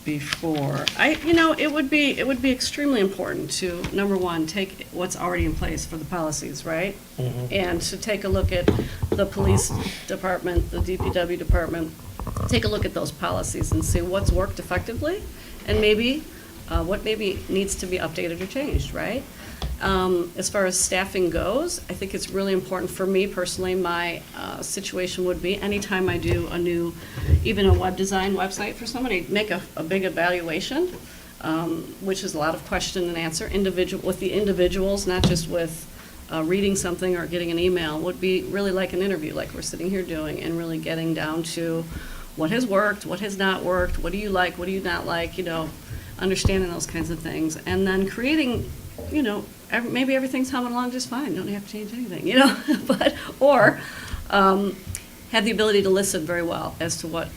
before. It would be extremely important to, number one, take what's already in place for the policies, right? And to take a look at the police department, the DPW department, take a look at those policies and see what's worked effectively and maybe what maybe needs to be updated or changed, right? As far as staffing goes, I think it's really important for me personally. My situation would be anytime I do even a web design website for somebody, make a big evaluation, which is a lot of question and answer, with the individuals, not just with reading something or getting an email, would be really like an interview, like we're sitting here doing, and really getting down to what has worked, what has not worked, what do you like, what do you not like, understanding those kinds of things, and then creating, maybe everything's humming along just fine, don't have to change anything, or have the ability to listen very well as to what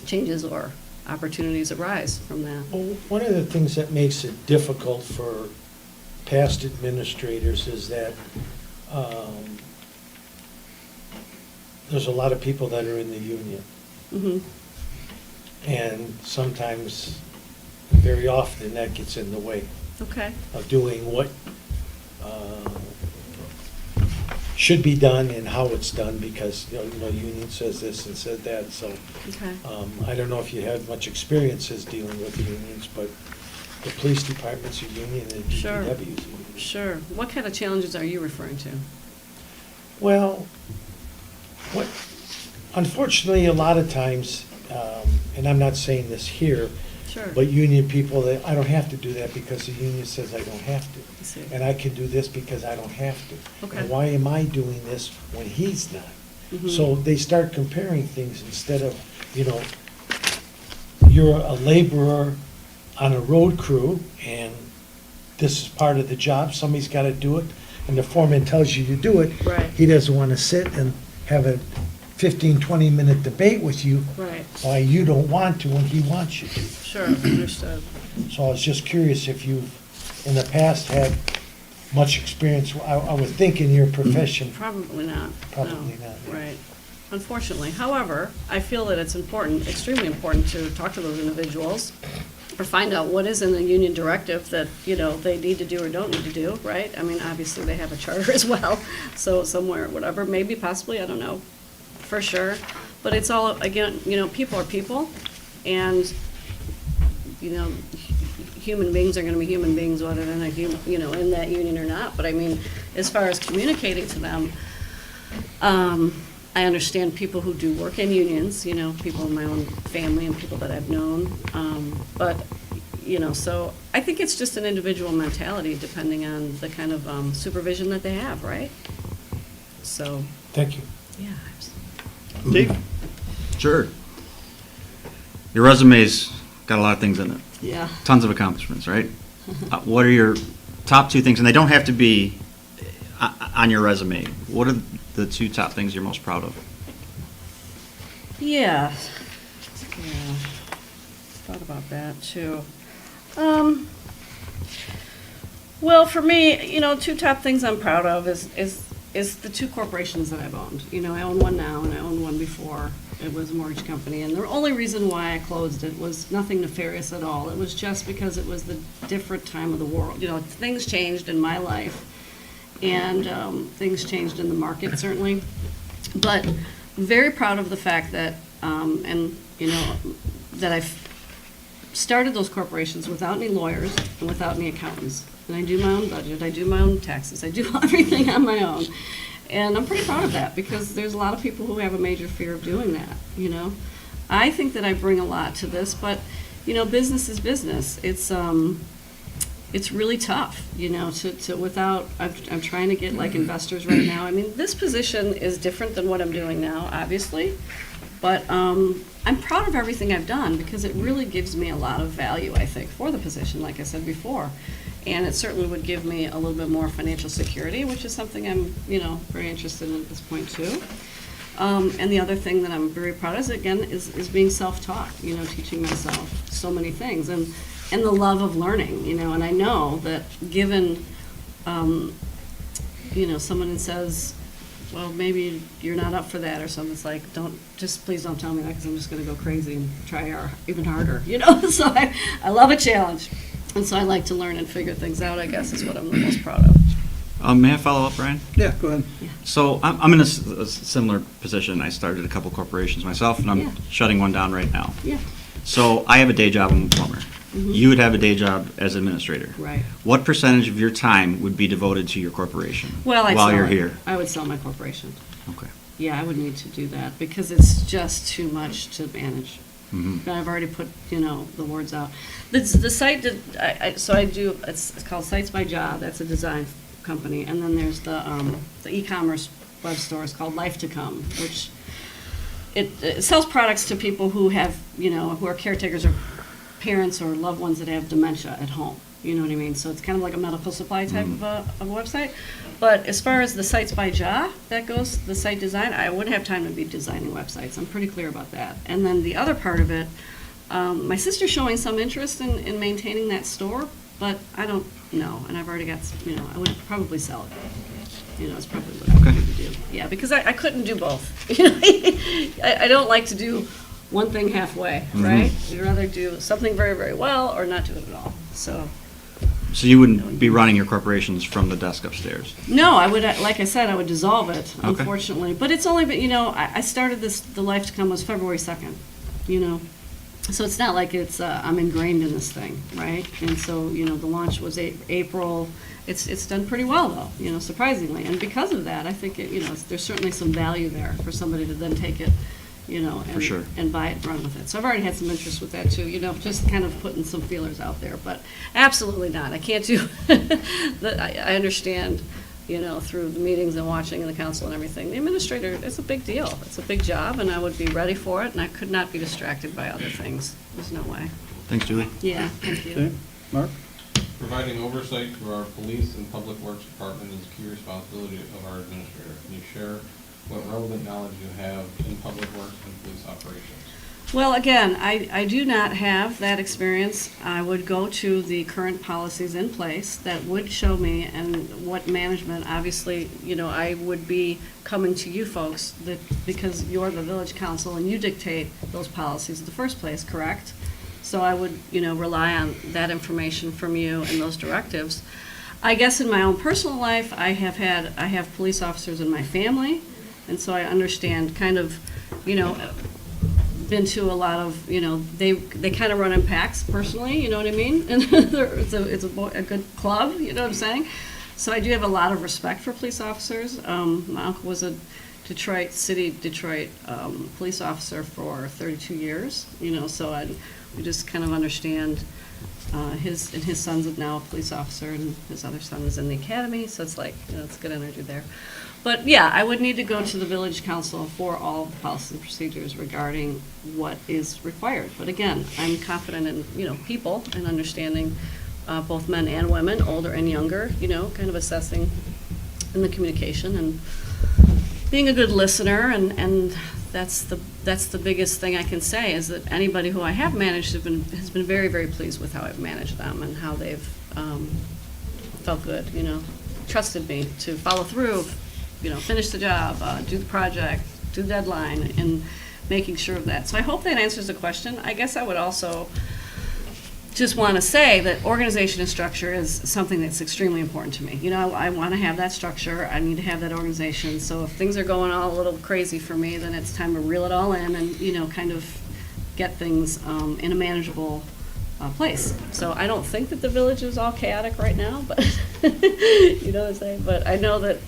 changes or opportunities arise from that. Well, one of the things that makes it difficult for past administrators is that there's a lot of people that are in the union. Mhm. And sometimes, very often, that gets in the way Okay, of doing what should be done and how it's done, because, union says this and said that, so okay. I don't know if you have much experiences dealing with unions, but the police department's a union and Sure. DPW's a union. Sure. What kind of challenges are you referring to? Well, unfortunately, a lot of times, and I'm not saying this here, Sure. but union people, I don't have to do that because the union says I don't have to. I see. And I can do this because I don't have to. Okay. And why am I doing this when he's not? Mhm. So they start comparing things instead of, you're a laborer on a road crew, and this is part of the job, somebody's got to do it, and the foreman tells you to do it. Right. He doesn't want to sit and have a 15, 20-minute debate with you Right. why you don't want to when he wants you to. Sure, understood. So I was just curious if you've, in the past, had much experience. I would think in your profession, Probably not. Probably No. not. Right. Unfortunately. However, I feel that it's important, extremely important to talk to those individuals or find out what is in the union directive that, they need to do or don't need to do, right? I mean, obviously, they have a charter as well, so somewhere, whatever, maybe, possibly, I don't know, for sure. But it's all, again, people are people, and, human beings are gonna be human beings, whether they're in that union or not. But I mean, as far as communicating to them, I understand people who do work in unions, people in my own family and people that I've known. But, so I think it's just an individual mentality depending on the kind of supervision that they have, right? So, thank you. yeah. Dave? Sure. Your resume's got a lot of things in it. Yeah. Tons of accomplishments, right? What are your top 2 things? And they don't have to be on your resume. What are the 2 top things you're most proud of? Yeah. Yeah. Thought about that too. Well, for me, 2 top things I'm proud of is the 2 corporations that I've owned. I own one now and I owned one before. It was a mortgage company, and the only reason why I closed it was nothing nefarious at all. It was just because it was the different time of the world. Things changed in my life, and things changed in the market, certainly. But very proud of the fact that, that I've started those corporations without any lawyers and without any accountants. And I do my own budget, I do my own taxes, I do everything on my own. And I'm pretty proud of that, because there's a lot of people who have a major fear of doing that, I think that I bring a lot to this, but, business is business. It's really tough, I'm trying to get like investors right now. I mean, this position is different than what I'm doing now, obviously, but I'm proud of everything I've done, because it really gives me a lot of value, I think, for the position, like I said before. And it certainly would give me a little bit more financial security, which is something I'm, very interested in at this point too. And the other thing that I'm very proud of is being self-taught, teaching myself so many things, and the love of learning, and I know that given, someone says, well, maybe you're not up for that or something, it's like, please don't tell me that, because I'm just going to go crazy and try even harder, So I love a challenge. And so I like to learn and figure things out, I guess, is what I'm the most proud of. May I follow up, Brian? Yeah, go ahead. So I'm in a similar position. I started a couple corporations myself, and I'm Yeah. shutting one down right now. Yeah. So I have a day job, I'm a plumber. Mhm. You would have a day job as administrator. Right. What percentage of your time would be devoted to your corporation Well, while you're here? I would sell my corporation. Okay. Yeah, I would need to do that, because it's just too much to manage. Mhm. I've already put, the words out. The site, it's called Sites by Job, that's a design company, and then there's the e-commerce web store is called Life to Come, which it sells products to people who have, who are caretakers or parents or loved ones that have dementia at home. You know what I mean? So it's kind of like a medical supply type of a website. But as far as the Sites by Ja that goes, the site design, I wouldn't have time to be designing websites. I'm pretty clear about that. And then the other part of it, my sister's showing some interest in maintaining that store, but I don't know. And I've already got, I would probably sell it. It's probably what I would do. Yeah, because I couldn't do both. I don't like to do one thing halfway, right? You'd rather do something very, very well or not do it at all. So you wouldn't be running your corporations from the desk upstairs? No, I would, like I said, I would dissolve it, Okay. unfortunately. But it's only been, I started the Life to Come was February 2nd, So it's not like I'm ingrained in this thing, right? And so, the launch was April. It's done pretty well, though, surprisingly. And because of that, I think, there's certainly some value there for somebody to then take it, and, For sure. and buy it and run with it. So I've already had some interest with that, too, just kind of putting some feelers out there. But absolutely not. I can't do, I understand, through the meetings and watching and the council and everything. The administrator, it's a big deal. It's a big job, and I would be ready for it, and I could not be distracted by other things. There's no way. Thanks, Julie. Yeah, thank you. Okay, Mark? Providing oversight to our police and public works department is a key responsibility of our administrator. Can you share what relevant knowledge you have in public works and police operations? Well, again, I do not have that experience. I would go to the current policies in place that would show me and what management, obviously, I would be coming to you folks because you're the village council and you dictate those policies in the first place, correct? So I would, rely on that information from you and those directives. I guess in my own personal life, I have police officers in my family, and so I understand kind of, been to a lot of, they kind of run in packs personally, you know what I mean? And it's a good club, you know what I'm saying? So I do have a lot of respect for police officers. My uncle was a Detroit police officer for 32 years, so we just kind of understand his son's now a police officer, and his other son is in the academy, so it's like, it's good energy there. But yeah, I would need to go to the village council for all the policies and procedures regarding what is required. But again, I'm confident in, people and understanding both men and women, older and younger, kind of assessing in the communication and being a good listener, and that's the biggest thing I can say, is that anybody who I have managed has been very, very pleased with how I've managed them and how they've felt good, trusted me to follow through, finish the job, do the project, do the deadline, and making sure of that. So I hope that answers the question. I guess I would also just want to say that organization and structure is something that's extremely important to me. I want to have that structure. I need to have that organization. So if things are going all a little crazy for me, then it's time to reel it all in and, kind of get things in a manageable place. So I don't think that the village is all chaotic right now, but you know what I'm saying? But I know that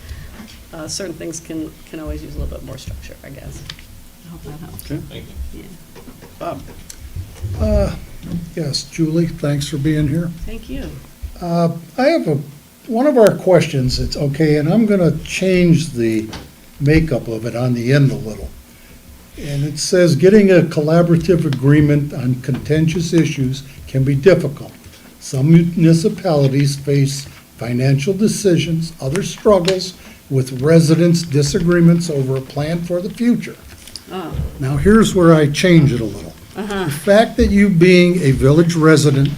certain things can always use a little bit more structure, I guess. I hope that helps. Okay. Thank you. Yeah. Bob? Yes, Julie, thanks for being here. Thank you. I have one of our questions, it's okay, and I'm going to change the makeup of it on the end a little. And it says, getting a collaborative agreement on contentious issues can be difficult. Some municipalities face financial decisions, others struggles with residents' disagreements over a plan for the future. Oh, Now, here's where I change it a little. The fact that you being a village resident,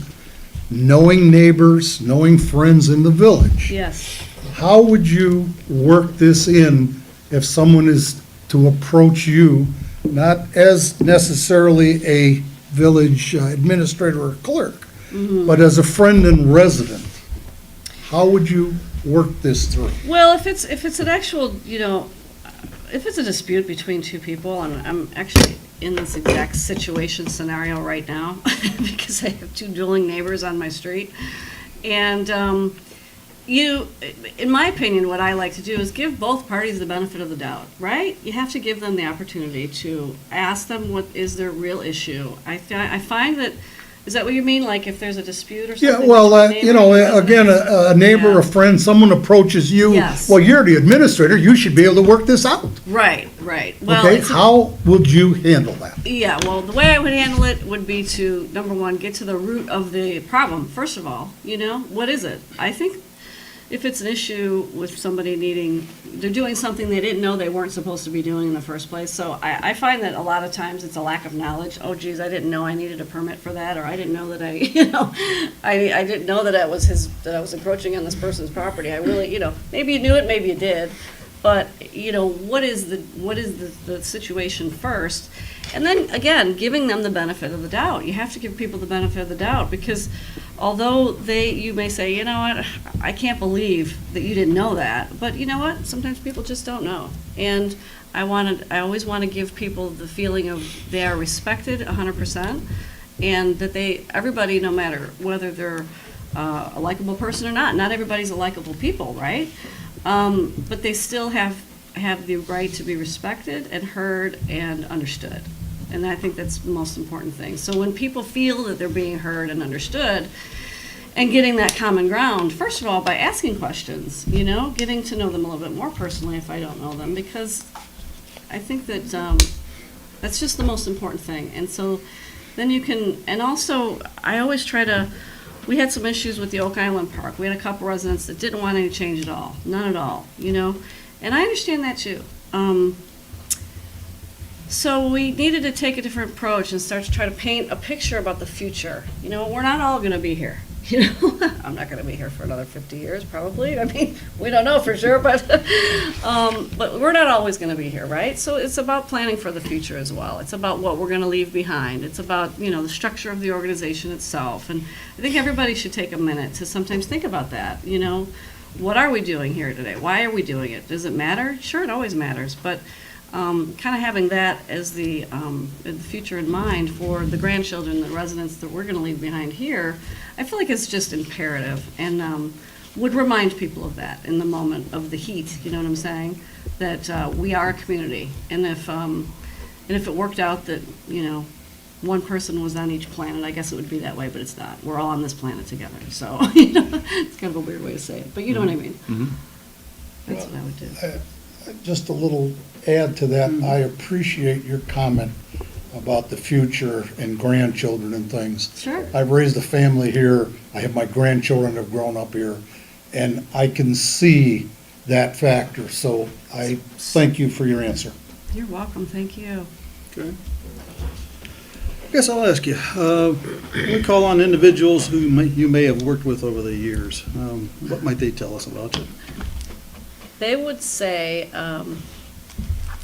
knowing neighbors, knowing friends in the village, yes. how would you work this in if someone is to approach you, not as necessarily a village administrator or clerk, but as a friend and resident? How would you work this through? Well, if it's an actual, if it's a dispute between two people, and I'm actually in this exact scenario right now, because I have two dueling neighbors on my street, and in my opinion, what I like to do is give both parties the benefit of the doubt, right? You have to give them the opportunity to ask them what is their real issue. I find that, is that what you mean? Like if there's a dispute or something? Yeah, well, between neighbors and again, residents? a neighbor, Yeah. a friend, someone approaches you. Yes. Well, you're the administrator, you should be able to work this out. Right. Well, Okay, it's a- how would you handle that? Yeah, well, the way I would handle it would be to, number one, get to the root of the problem, first of all. What is it? I think if it's an issue with somebody they're doing something they didn't know they weren't supposed to be doing in the first place. So I find that a lot of times it's a lack of knowledge. Oh, geez, I didn't know I needed a permit for that, or I didn't know that I didn't know that I was encroaching on this person's property. I really, maybe you knew it, maybe you did. But, what is the situation first? And then, again, giving them the benefit of the doubt. You have to give people the benefit of the doubt, because although you may say, you know what, I can't believe that you didn't know that. But you know what? Sometimes people just don't know. And I always want to give people the feeling of they are respected 100%, and that everybody, no matter whether they're a likable person or not everybody's a likable people, right? But they still have the right to be respected and heard and understood. And I think that's the most important thing. So when people feel that they're being heard and understood, and getting that common ground, first of all, by asking questions, getting to know them a little bit more personally if I don't know them, because I think that that's just the most important thing. And so then you can, and also I always we had some issues with the Oak Island Park. We had a couple residents that didn't want any change at all, none at all, and I understand that too. So we needed to take a different approach and start to try to paint a picture about the future. We're not all going to be here. I'm not going to be here for another 50 years, probably. I mean, we don't know for sure, but we're not always going to be here, right? So it's about planning for the future as well. It's about what we're going to leave behind. It's about, the structure of the organization itself. And I think everybody should take a minute to sometimes think about that. What are we doing here today? Why are we doing it? Does it matter? Sure, it always matters, but kind of having that as the future in mind for the grandchildren, the residents that we're going to leave behind here, I feel like it's just imperative, and would remind people of that in the moment of the heat. You know what I'm saying? That we are a community, and if it worked out that one person was on each planet, I guess it would be that way, but it's not. We're all on this planet together, so, you know, it's kind of a weird way to say it, but you know what I mean? That's what I would do. Just a little add to that, I appreciate your comment about the future and grandchildren and things. Sure. I've raised a family here, I have my grandchildren have grown up here, and I can see that factor, so I thank you for your answer. You're welcome, thank you. Okay. I guess I'll ask you, we call on individuals who you may have worked with over the years. What might they tell us about you? They would say,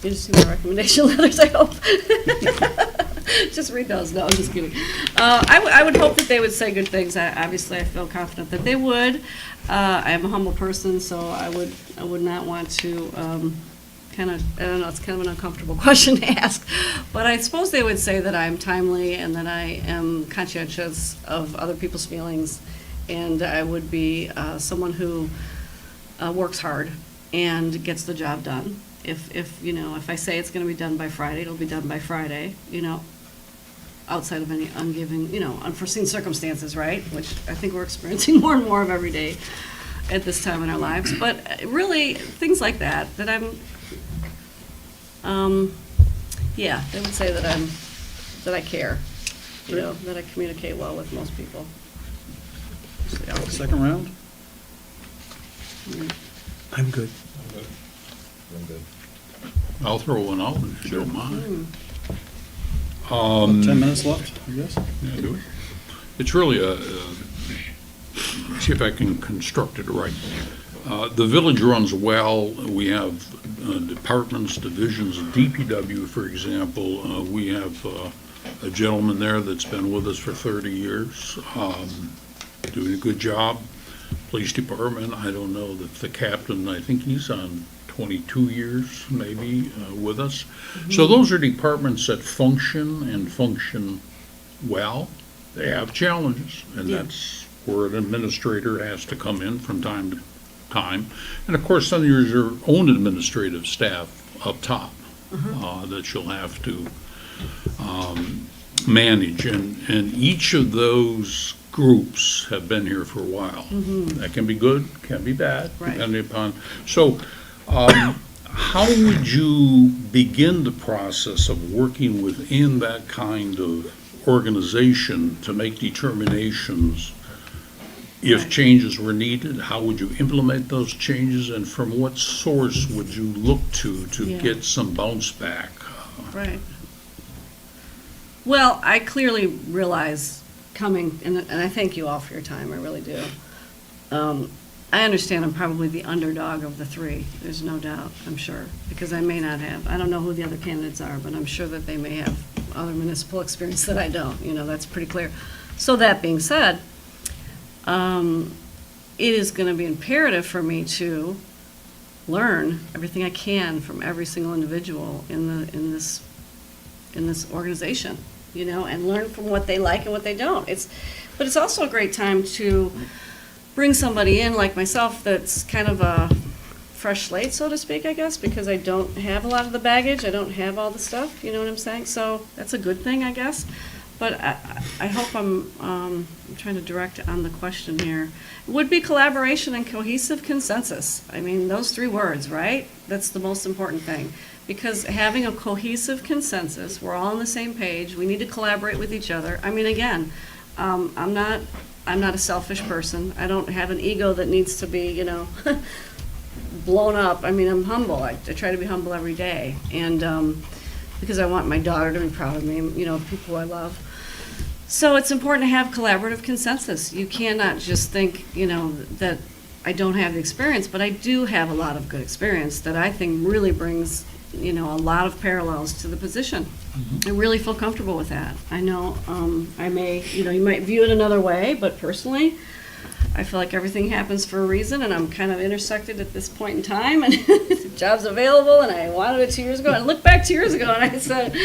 you just see my recommendation letters, I hope. Just read those, no, I'm just kidding. I would hope that they would say good things. Obviously, I feel confident that they would. I am a humble person, so I would not want to kind of, I don't know, it's kind of an uncomfortable question to ask. But I suppose they would say that I'm timely and that I am conscientious of other people's feelings. And I would be someone who works hard and gets the job done. If you know, if I say it's going to be done by Friday, it'll be done by Friday, you know, outside of any unforeseen circumstances, right? Which I think we're experiencing more and more of every day at this time in our lives. But really, things like that yeah, they would say that I care, you know, that I communicate well with most people. Second round? I'm good. I'll throw one out if you don't mind. 10 minutes left, I guess. Yeah, do it. It's really see if I can construct it right. The village runs well. We have departments, divisions, DPW, for example. We have a gentleman there that's been with us for 30 years, doing a good job. Police department, I don't know that the captain, I think he's on 22 years maybe with us. So those are departments that function and function well. They have challenges, and that's where an administrator has to come in from time to time. And of course, then there's your own administrative staff up top that you'll have to manage. And each of those groups have been here for a while. That can be good, can be bad, Right. depending upon. So how would you begin the process of working within that kind of organization to make determinations if Right. changes were needed? How would you implement those changes, and from what source would you look to Yeah. get some bounce back? Right. Well, I clearly realize coming, and I thank you all for your time, I really do. I understand I'm probably the underdog of the three, there's no doubt, I'm sure, because I may not have, I don't know who the other candidates are, but I'm sure that they may have other municipal experience that I don't, you know, that's pretty clear. So that being said, it is going to be imperative for me to learn everything I can from every single individual in this organization, you know, and learn from what they like and what they don't. But it's also a great time to bring somebody in like myself that's kind of a fresh slate, so to speak, I guess, because I don't have a lot of the baggage, I don't have all the stuff, you know what I'm saying? So that's a good thing, I guess. But I hope I'm trying to direct on the question here. It would be collaboration and cohesive consensus. I mean, those three words, right? That's the most important thing. Because having a cohesive consensus, we're all on the same page, we need to collaborate with each other. I mean, again, I'm not a selfish person. I don't have an ego that needs to be, you know, blown up. I mean, I'm humble. I try to be humble every day. And because I want my daughter to be proud of me, you know, people I love. So it's important to have collaborative consensus. You cannot just think, you know, that I don't have the experience, but I do have a lot of good experience that I think really brings, you know, a lot of parallels to the position. I really feel comfortable with that. I know I may, you know, you might view it another way, but personally, I feel like everything happens for a reason, and I'm kind of intersected at this point in time, and the job's available, and I wanted it 2 years ago. And I looked back 2 years ago, and I said,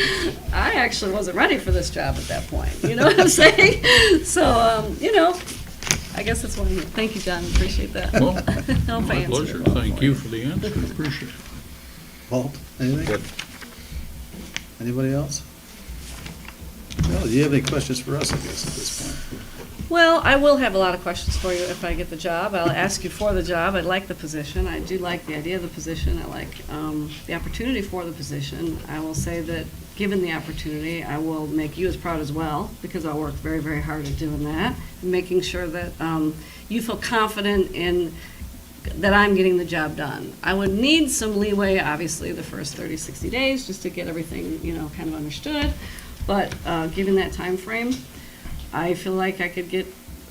I actually wasn't ready for this job at that point. You know what I'm saying? So, you know, I guess that's why I'm here. Thank you, John. Appreciate that. Well, I hope I my answered pleasure. it well Thank for you for the answer. Appreciate it. Walt, anything? Good. Anybody else? Well, do you have any questions for us, I guess, at this point? Well, I will have a lot of questions for you if I get the job. I'll ask you for the job. I like the position. I do like the idea of the position. I like the opportunity for the position. I will say that, given the opportunity, I will make you as proud as well, because I'll work very, very hard at doing that, and making sure that you feel confident in that I'm getting the job done. I would need some leeway, obviously, the first 30, 60 days, just to get everything, kind of understood. But given that time frame, I feel like I could do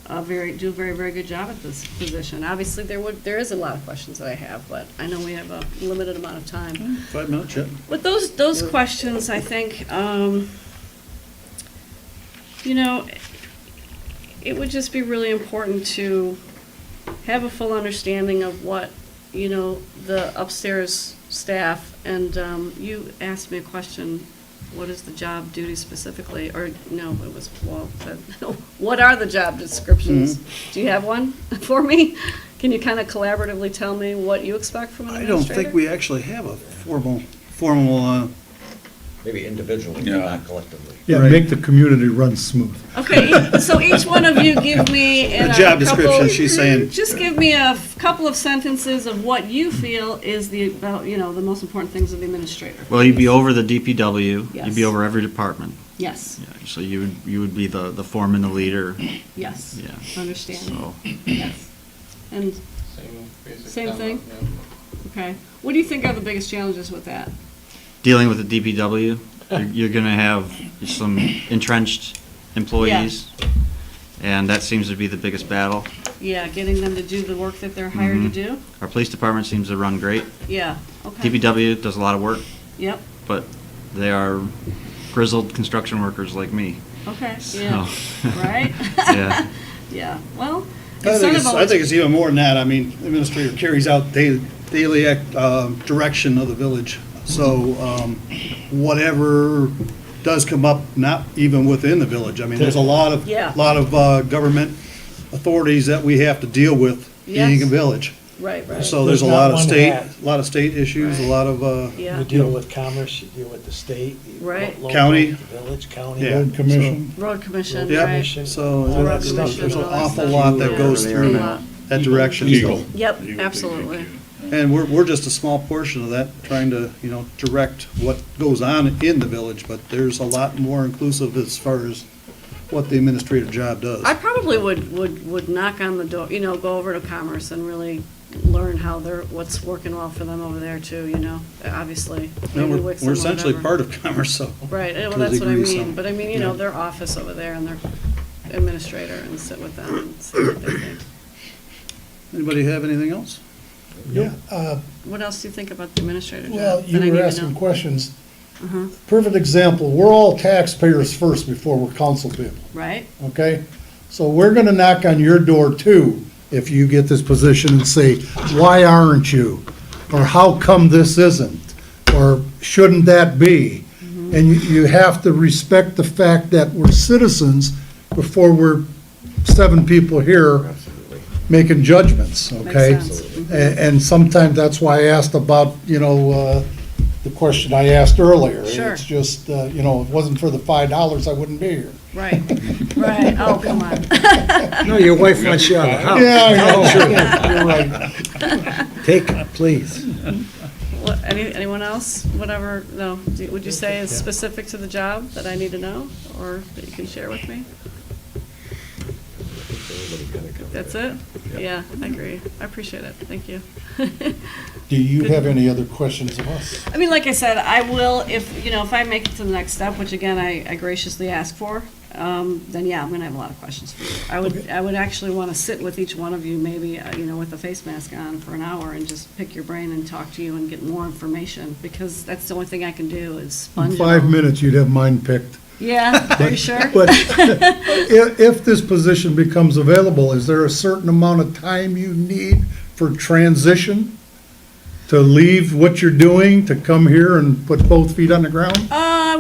a very, very good job at this position. Obviously, there is a lot of questions that I have, but I know we have a limited amount of time. 5 minutes, yeah. With those questions, I think, it would just be really important to have a full understanding of what, the upstairs staff, and you asked me a question, what is the job duty specifically? Or, no, it was, what are the job descriptions? Do you have one for me? Can you kind of collaboratively tell me what you expect from an I don't administrator? think we actually have a formal, Maybe individually, but not collectively. Yeah, make the community run smooth. Okay, so each one of you give me in a a job couple- description, she's saying. Just give me a couple of sentences of what you feel is the most important things of the administrator. Well, you'd be over the DPW, Yes. you'd be over every department. Yes, Yeah, so you would be the foreman, the leader, yes, yeah. understand, So, yes. And, Same basic. Same combo, thing? yeah. okay, what do you think are the biggest challenges with that? dealing with the DPW, you're gonna have some entrenched employees, and that seems to be the biggest battle. Yeah, getting them to do the work that they're hired to do? Our police department seems to run great. Yeah, okay. DPW does a lot of work, Yep, but they are grizzled construction workers like me. okay, yeah, So, right? yeah. Yeah, well, I instead of think it's even more than that. I mean, the administrator carries out daily direction of the village. So whatever does come up, not even within the village. I mean, there's a lot of, Yeah. government authorities that we have to deal with being Yes. a village. right, right. So there's a There's lot not of one state, hat. a lot of state issues, a lot of, Yeah. You deal with commerce, you deal with the state. Right. local, County. the village, county. Yeah. Road commission. Road commission, Yep. right. so Road there's commission there's an and all that awful stuff. lot that Yeah. goes through that direction. So- Yep, absolutely. And we're just a small portion of that, trying to, direct what goes on in the village, but there's a lot more inclusive as far as what the administrative job does. I probably would knock on the door, go over to Commerce and really learn how what's working well for them over there too, obviously. No, maybe we're Wixom, essentially whatever. part of commerce, so. Right, well, to a that's what I degree, mean, so, but I mean, yeah. their office over there and their administrator and sit with them and see what they think. Anybody have anything else? Yeah, What else do you think about the administrator job? well, that you I need were to asking know? questions. Uh-huh. Perfect example, we're all taxpayers first before we're council people, Right, okay? So we're gonna knock on your door too, if you get this position and say, why aren't you? Or how come this isn't? Or shouldn't that be? And you have to respect the fact that we're citizens before we're 7 people here Absolutely. making judgments, okay? makes sense. And sometimes that's why I asked about, the question I asked earlier. Sure. It's just, if it wasn't for the $5, I wouldn't be here. Right, right, oh, come on. No, your wife wants you out of the house. Yeah, I know, you're right. Take it, please. Anyone else, whatever, no, would you say is specific to the job that I need to know, or that you can share with me? That's it? Yeah, I agree, I appreciate it, thank you. Do you have any other questions of us? I mean, like I said, I will, if I make it to the next step, which again, I graciously ask for, then yeah, I'm gonna have a lot of questions for you. I would actually wanna sit with each one of you, maybe, with a face mask on for an hour and just pick your brain and talk to you and get more information, because that's the only thing I can do is In sponge it 5 all. minutes, you'd have mine picked. Yeah, are you sure? But if this position becomes available, is there a certain amount of time you need for transition? To leave what you're doing, to come here and put both feet on the ground? I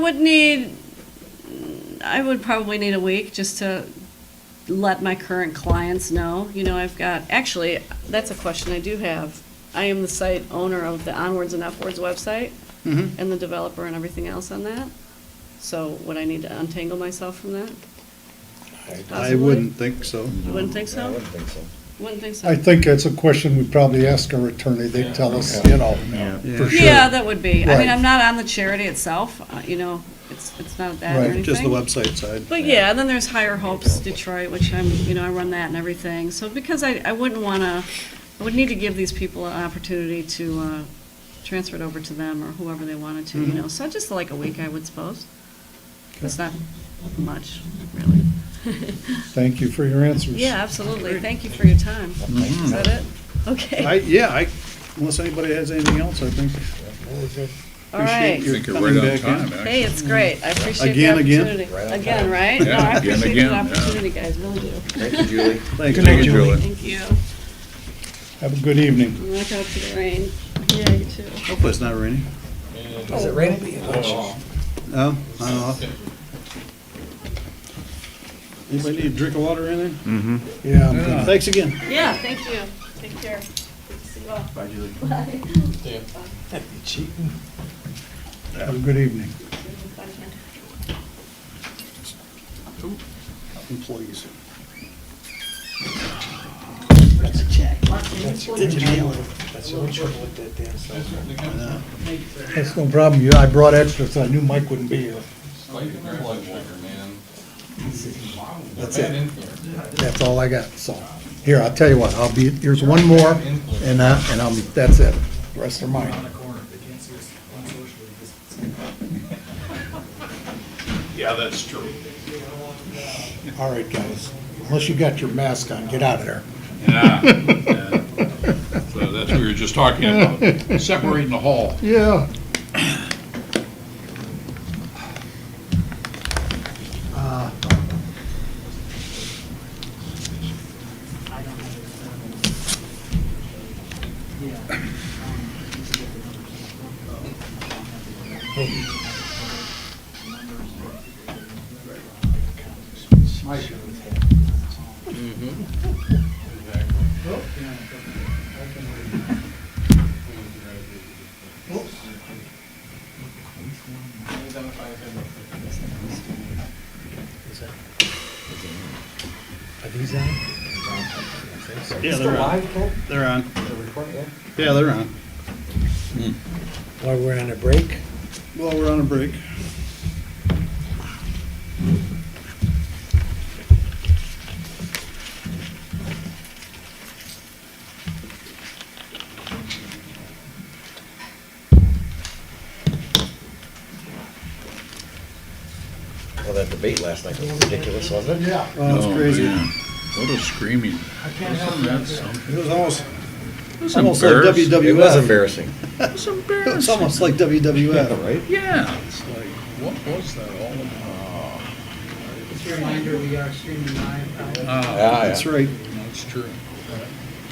would probably need a week just to let my current clients know. Actually, that's a question I do have. I am the site owner of the Onwards and Upwards website Mhm. and the developer and everything else on that. So would I need to untangle myself from that? I Possibly? wouldn't think so. You wouldn't think so? I wouldn't think so. Wouldn't think so? I think that's a question we'd probably ask our attorney. They'd tell us, you know, for sure. Yeah, that would be. I Right. mean, I'm not on the charity itself, you know, it's not that or Right, anything. Just the website side. But yeah, and then there's Higher Hopes Detroit, which I'm, you know, I run that and everything. So because I wouldn't want to, I would need to give these people an opportunity to transfer it over to them or whoever they wanted to, you know. So just like a week, I would suppose. It's not much, really. Thank you for your answers. Yeah, absolutely. Thank you for your time. Is that it? Okay. Unless anybody has anything else, I think. All right. Appreciate your Think you're coming right on back time, in. actually. Hey, it's great. I appreciate the Again, again? opportunity. Right on Again, time. right? No, Yeah, I again, appreciate the again, yeah. opportunity, guys, really do. Thank you, Julie. Thanks, Good night, Julie. Julie. Thank you. Have a good evening. Watch out for the rain. Yeah, you too. Hopefully it's not raining. Is it raining? No, I don't know. Anybody need a drink of water or anything? Yeah, I'm good. Thanks again. Yeah, thank you. Take care. Good to see you all. Bye, Julie. Bye. Have a good evening. Employees. That's no problem. I brought extra, so I knew Mike wouldn't be here. Fight the blood sugar, man. That's Bad it. influence. That's all I got, so. Here, I'll tell you what, here's one more, and that's it. The rest are mine. Yeah, that's true. All right, guys. Unless you got your mask on, get out of there. Yeah. So that's what we were just talking about, separating the hall. Yeah. Are these on? Yeah, they're on. They're on. Yeah, they're on. While we're on a break? Well, we're on a break. Well, that debate last night was ridiculous, wasn't it? Yeah. Oh, it's crazy. Yeah. What a screaming. It was almost It's almost like embarrassing. It was WWF. embarrassing. It's It was embarrassing. almost like WWF. Right? Yeah, it's like, what was that all about? Just a reminder, we are streaming live. Ah, That's right. that's true.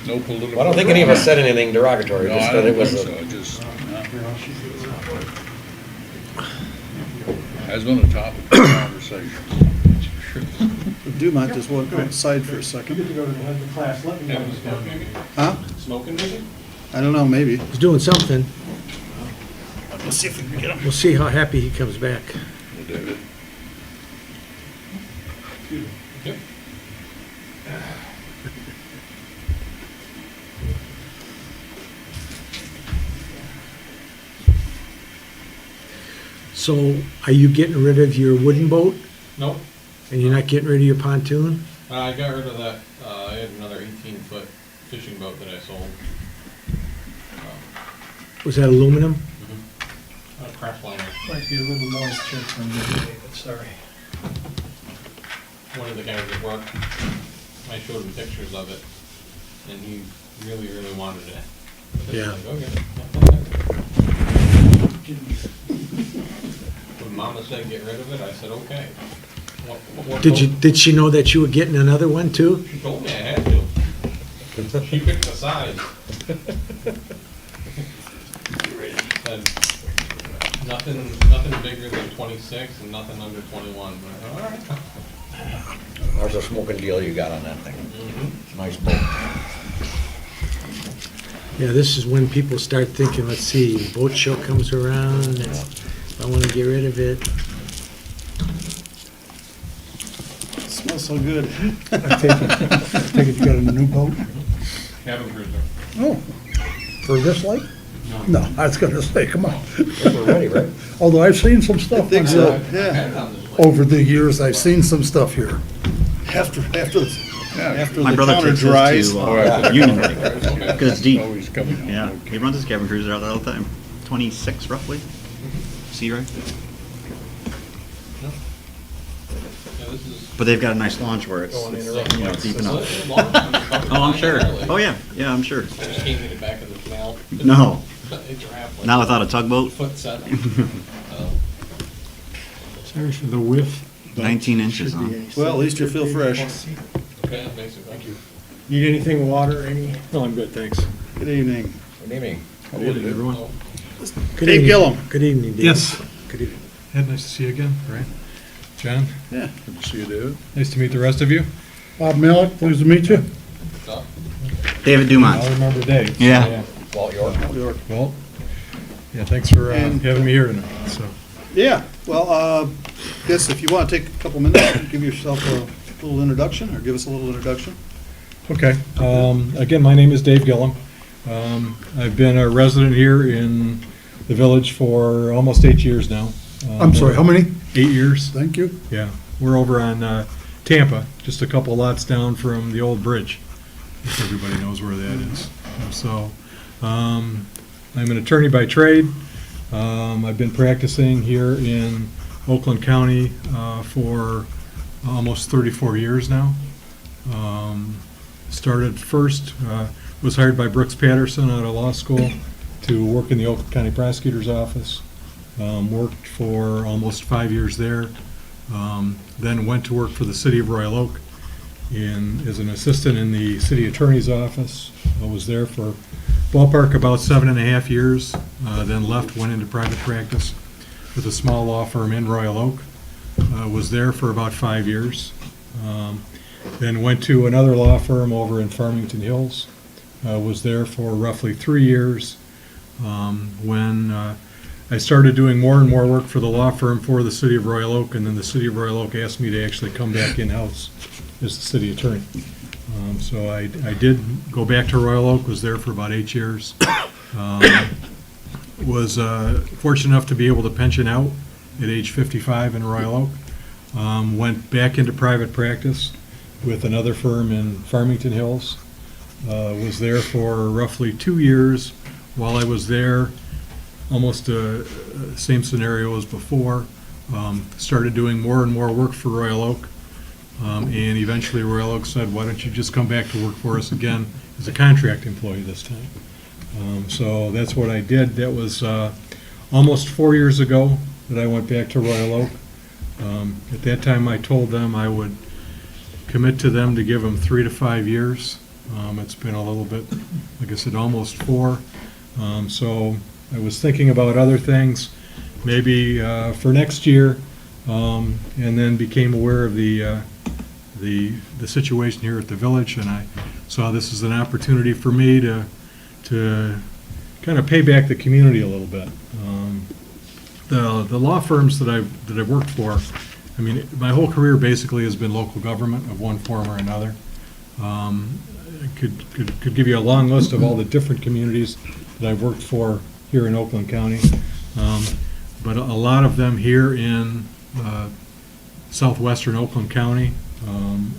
No political. Well, I don't think any of us said anything derogatory, No, just I that it don't was, think so, just, has been a topic of conversation. Dumont just went outside for a You second. get to go to the head of the class, let me know. Having smoking, Huh? smoking maybe? I don't know, maybe. He's doing something. Let's see if we can get him. We'll see how happy he comes back. David. Yep. So are you getting rid of your wooden boat Nope. and you're not getting rid of your pontoon? I got rid of that. I had another 18-foot fishing boat that I sold. Was that aluminum? A craft liner. Might be a little moisture from you, David, sorry. One of the guys at work, I showed him pictures of it, and he really, really wanted it. I Yeah. was like, okay. When Mama said get rid of it, I said, okay. What Did she know that you were getting another one too? She told me I had to. She picked the size. Said, nothing bigger than 26 and nothing under 21. All right. there's a smoking deal you got on that thing. Mhm. Nice boat. Yeah, this is when people start thinking, let's see, boat show comes around, if I want to get rid of it. so good. I take it you got a new boat? Cabin cruiser. Oh, for this lake? No, I was gonna say, come on. We're ready, right? Although I've seen some stuff on think so. here. Yeah. Had it on this lake. Over the years, I've seen some stuff here. After My the brother counter takes dries. his to Union Lake, Okay. because it's deep. Always coming out. Yeah, he runs his cabin cruiser out there all the time. 26 roughly. See, right? Yeah, this is. But they've got a nice launch where it's, you know, deep enough. It's a long time to cover Oh, I'm the sure. entire lake. Oh, yeah, yeah, I'm sure. I just can't get it back in the canal. No, It's wrapped like not without a tugboat. Foot seven. Sorry for the width. 19 inches, huh? Well, at least you feel fresh. Okay, basically. Thank you. Need anything, water, any? No, I'm good, thanks. Good evening. Good evening. Good evening, everyone. Good Dave evening. Gillum. Good evening, Dave. Yes. Good evening. Ed, nice to see you again, right? John, Yeah. Good to see you, David. nice to meet the rest of you. Bob Malik, pleased to meet you. What's up? David Dumont. I'll remember Dave. Yeah. Walt York. Well, yeah, thanks for And- having me here tonight, so. Yeah, well, guess if you want to take a couple minutes, give yourself a little introduction, or give us a little introduction. Okay, again, my name is Dave Gillum. I've been a resident here in the village for almost 8 years now. I'm sorry, how many? 8 years, Thank you. yeah. We're over on Tampa, just a couple lots down from the old bridge, if everybody knows where that is. So, I'm an attorney by trade. I've been practicing here in Oakland County for almost 34 years now. Started first, was hired by Brooks Patterson out of law school to work in the Oakland County Prosecutor's Office. Worked for almost 5 years there. Then went to work for the City of Royal Oak as an assistant in the City Attorney's Office. I was there for ballpark about 7.5 years, then left, went into private practice with a small law firm in Royal Oak. Was there for about 5 years. Then went to another law firm over in Farmington Hills. Was there for roughly 3 years. When I started doing more and more work for the law firm for the City of Royal Oak, and then the City of Royal Oak asked me to actually come back in-house as the city attorney. So I did go back to Royal Oak, was there for about 8 years. Was fortunate enough to be able to pension out at age 55 in Royal Oak. Went back into private practice with another firm in Farmington Hills. Was there for roughly 2 years. While I was there, almost same scenario as before. Started doing more and more work for Royal Oak. And eventually Royal Oak said, why don't you just come back to work for us again as a contract employee this time? So that's what I did. That was almost 4 years ago that I went back to Royal Oak. At that time, I told them I would commit to them to give them 3 to 5 years. It's been a little bit, like I said, almost 4. So I was thinking about other things, maybe for next year, and then became aware of the situation here at the village, and I saw this as an opportunity for me to kind of pay back the community a little bit. The law firms that I've worked for, I mean, my whole career basically has been local government of one form or another. I could give you a long list of all the different communities that I've worked for here in Oakland County, but a lot of them here in southwestern Oakland County.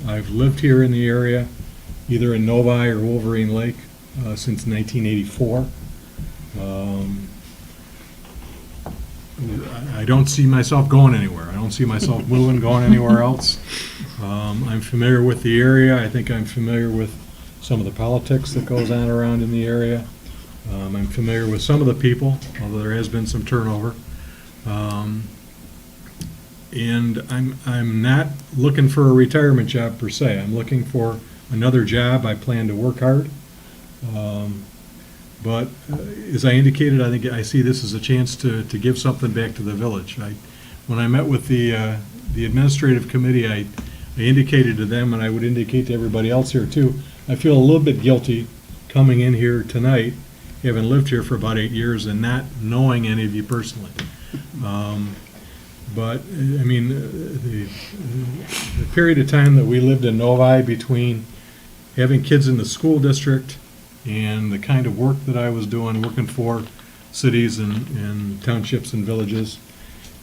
I've lived here in the area, either in Novi or Wolverine Lake, since 1984. I don't see myself going anywhere. I don't see myself moving, going anywhere else. I'm familiar with the area. I think I'm familiar with some of the politics that goes on around in the area. I'm familiar with some of the people, although there has been some turnover. And I'm not looking for a retirement job per se. I'm looking for another job. I plan to work hard. But as I indicated, I think I see this as a chance to give something back to the village. When I met with the administrative committee, I indicated to them, and I would indicate to everybody else here too, I feel a little bit guilty coming in here tonight, having lived here for about 8 years and not knowing any of you personally. But, I mean, the period of time that we lived in Novi between having kids in the school district and the kind of work that I was doing, working for cities and townships and villages,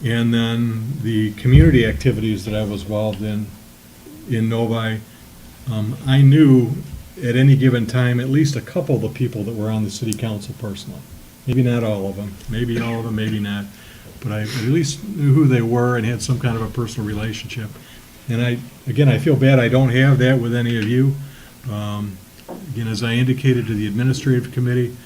and then the community activities that I was involved in Novi, I knew at any given time at least a couple of the people that were on the city council personally. Maybe not all of them, maybe all of them, maybe not. But I at least knew who they were and had some kind of a personal relationship. And I feel bad I don't have that with any of you. Again, as I indicated to the administrative committee,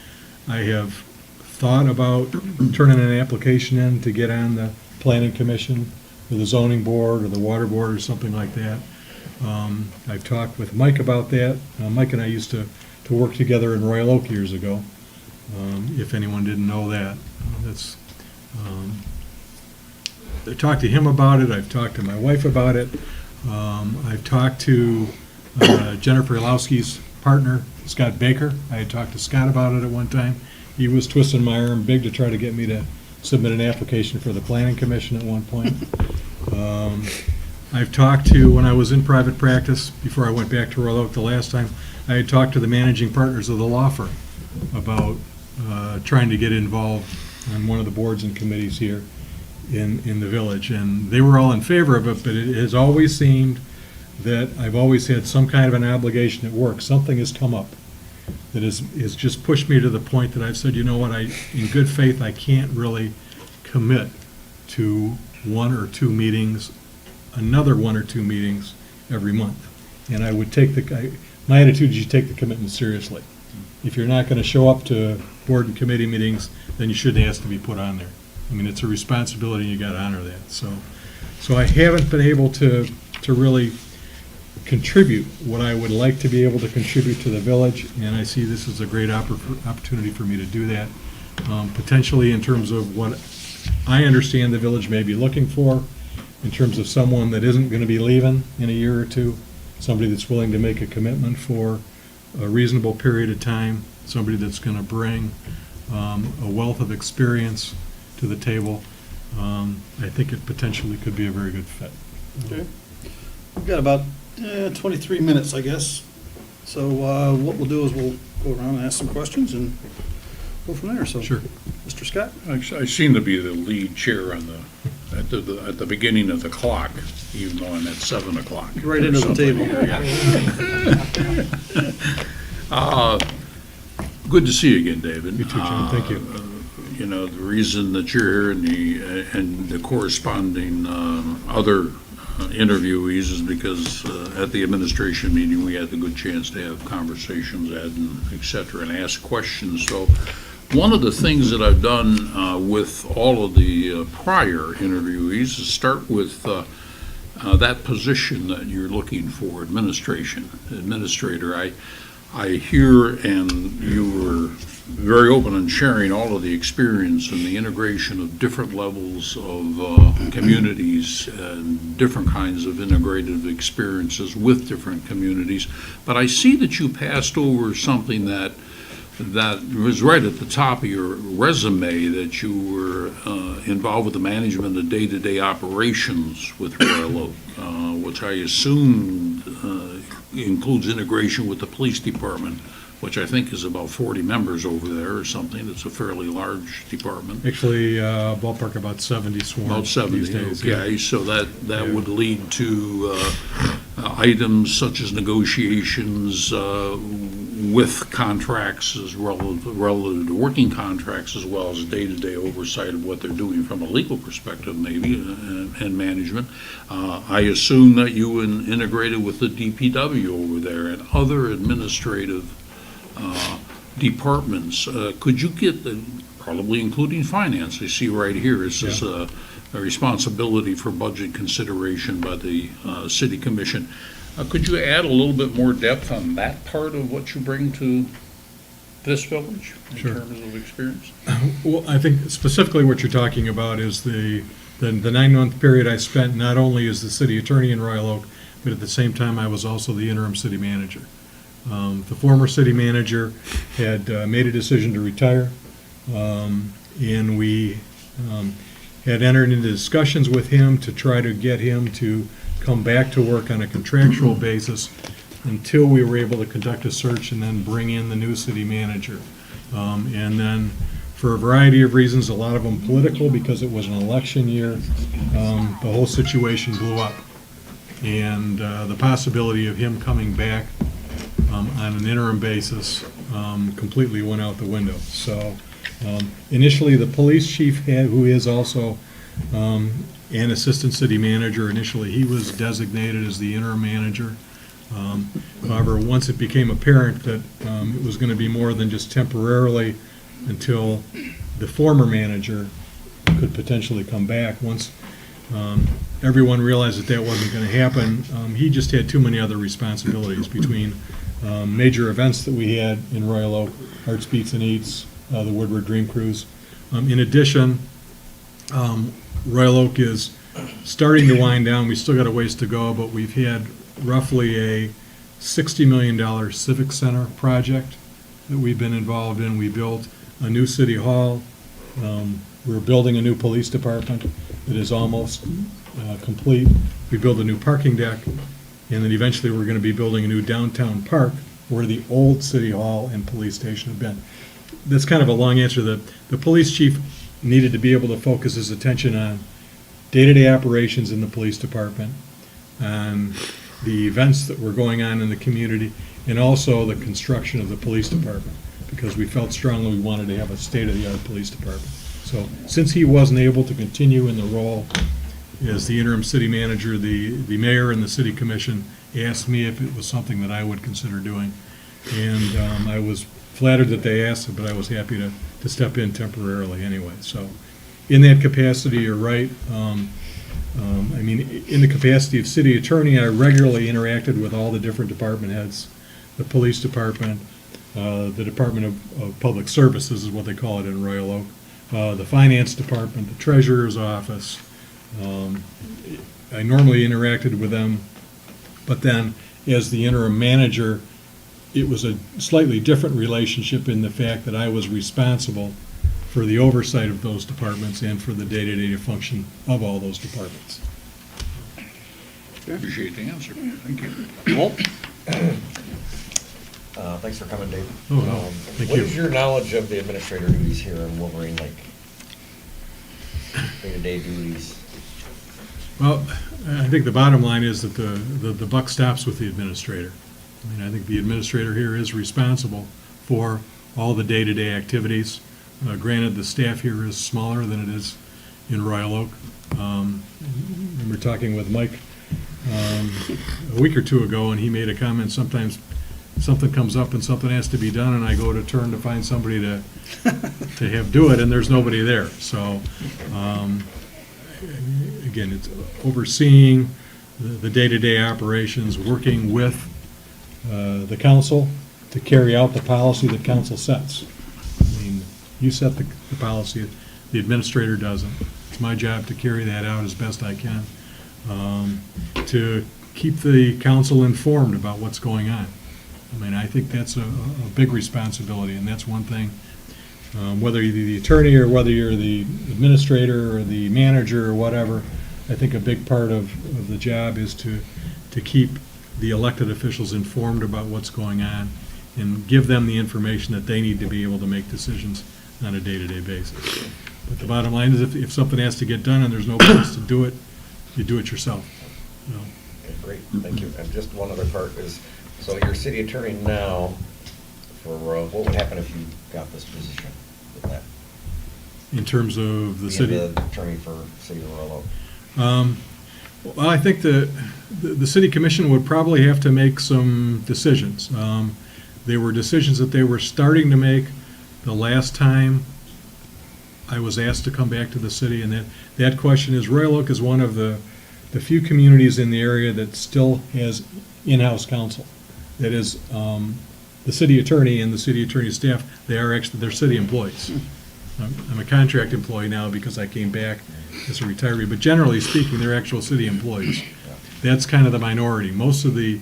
I have thought about turning an application in to get on the planning commission or the zoning board or the water board or something like that. I've talked with Mike about that. Mike and I used to work together in Royal Oak years ago, if anyone didn't know that. I talked to him about it. I've talked to my wife about it. I've talked to Jennifer Ilowski's partner, Scott Baker. I had talked to Scott about it at one time. He was twisting my arm big to try to get me to submit an application for the planning commission at one point. I've talked to, when I was in private practice, before I went back to Royal Oak the last time, I had talked to the managing partners of the law firm about trying to get involved on one of the boards and committees here in the village. And they were all in favor of it, but it has always seemed that I've always had some kind of an obligation at work. Something has come up that has just pushed me to the point that I've said, you know what, in good faith, I can't really commit to one or two meetings, another one or two meetings every month. And I would take my attitude is you take the commitment seriously. If you're not going to show up to board and committee meetings, then you shouldn't ask to be put on there. I mean, it's a responsibility, and you got to honor that. So I haven't been able to really contribute what I would like to be able to contribute to the village, and I see this as a great opportunity for me to do that, potentially in terms of what I understand the village may be looking for, in terms of someone that isn't going to be leaving in a year or two, somebody that's willing to make a commitment for a reasonable period of time, somebody that's going to bring a wealth of experience to the table. I think it potentially could be a very good fit. Okay. We've got about 23 minutes, I guess. So what we'll do is we'll go around and ask some questions and go from there. So, Sure. Mr. Scott? I seem to be the lead chair on at the beginning of the clock, even though I'm at 7 o'clock. Right into the table. Good to see you again, David. You too, Jim. Thank you. You know, the reason that you're here and the corresponding other interviewees is because at the administration meeting, we had the good chance to have conversations, Ed, and et cetera, and ask questions. So one of the things that I've done with all of the prior interviewees is start with that position that you're looking for, administrator. I hear, and you were very open in sharing all of the experience and the integration of different levels of communities and different kinds of integrative experiences with different communities. But I see that you passed over something that was right at the top of your resume, that you were involved with the management of day-to-day operations with Royal Oak, which I assumed includes integration with the police department, which I think is about 40 members over there or something. It's a fairly large department. Actually, ballpark about 70 sworn. About 70, these days, okay. yeah. So that would lead to items such as negotiations with contracts as relative to working contracts, as well as day-to-day oversight of what they're doing from a legal perspective, maybe, and management. I assume that you integrated with the DPW over there and other administrative departments. Could you get, probably including finance, I see right here, this is a responsibility for budget consideration by the city commission. Could you add a little bit more depth on that part of what you bring to this village in Sure. terms of experience? Well, I think specifically what you're talking about is the 9-month period I spent not only as the city attorney in Royal Oak, but at the same time I was also the interim city manager. The former city manager had made a decision to retire, and we had entered into discussions with him to try to get him to come back to work on a contractual basis until we were able to conduct a search and then bring in the new city manager. And then, for a variety of reasons, a lot of them political, because it was an election year, the whole situation blew up. And the possibility of him coming back on an interim basis completely went out the window. So initially, the police chief, who is also an assistant city manager, initially he was designated as the interim manager. However, once it became apparent that it was going to be more than just temporarily until the former manager could potentially come back, once everyone realized that that wasn't going to happen, he just had too many other responsibilities between major events that we had in Royal Oak, Arts, Beats and Eats, the Woodward Dream Cruise. In addition, Royal Oak is starting to wind down. We still got a ways to go, but we've had roughly a $60 million civic center project that we've been involved in. We built a new city hall. We're building a new police department that is almost complete. We built a new parking deck, and then eventually we're going to be building a new downtown park where the old city hall and police station have been. That's kind of a long answer. The police chief needed to be able to focus his attention on day-to-day operations in the police department, on the events that were going on in the community, and also the construction of the police department, because we felt strongly we wanted to have a state-of-the-art police department. So since he wasn't able to continue in the role as the interim city manager, the mayor and the city commission asked me if it was something that I would consider doing. And I was flattered that they asked, but I was happy to step in temporarily anyway. So in that capacity, you're right. I mean, in the capacity of city attorney, I regularly interacted with all the different department heads, the police department, the Department of Public Services is what they call it in Royal Oak, the finance department, the treasurer's office. I normally interacted with them, but then as the interim manager, it was a slightly different relationship in the fact that I was responsible for the oversight of those departments and for the day-to-day function of all those departments. Appreciate the answer. Thank you. Walt? Thanks for coming, Dave. Oh, no, thank What you. is your knowledge of the administrator duties here in Wolverine Lake? Day-to-day duties? Well, I think the bottom line is that the buck stops with the administrator. I mean, I think the administrator here is responsible for all the day-to-day activities. Granted, the staff here is smaller than it is in Royal Oak. I remember talking with Mike a week or two ago, and he made a comment, sometimes something comes up and something has to be done, and I go to turn to find somebody to have do it, and there's nobody there. So, again, it's overseeing the day-to-day operations, working with the council to carry out the policy that council sets. I mean, you set the policy, the administrator doesn't. It's my job to carry that out as best I can, to keep the council informed about what's going on. I mean, I think that's a big responsibility, and that's one thing, whether you're the attorney or whether you're the administrator or the manager or whatever, I think a big part of the job is to keep the elected officials informed about what's going on and give them the information that they need to be able to make decisions on a day-to-day basis. But the bottom line is if something has to get done and there's no place to do it, you do it yourself. You know? Okay, great, thank you. And just one other part is, so you're city attorney now, for, what would happen if you got this position with that? In terms of the Being city? the attorney for City of Royal Oak. Well, I think the city commission would probably have to make some decisions. They were decisions that they were starting to make the last time I was asked to come back to the city, and that question is, Royal Oak is one of the few communities in the area that still has in-house counsel. That is, the city attorney and the city attorney staff, they're city employees. I'm a contract employee now because I came back as a retiree, but generally speaking, they're actual city employees. That's kind of the minority. Most of the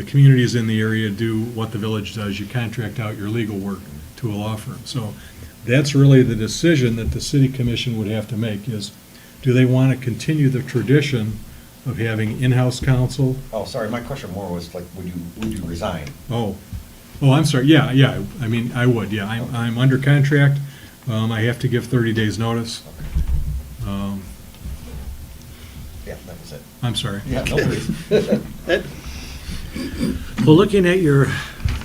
communities in the area do what the village does. You contract out your legal work to a law firm. So that's really the decision that the city commission would have to make, is do they want to continue the tradition of having in-house counsel? Oh, sorry, my question more was like, would you resign? Oh, I'm sorry, yeah, I mean, I would, yeah, I'm under contract, I have to give 30 days notice. Yeah, that was it. I'm sorry. Yeah, no worries. Well, looking at your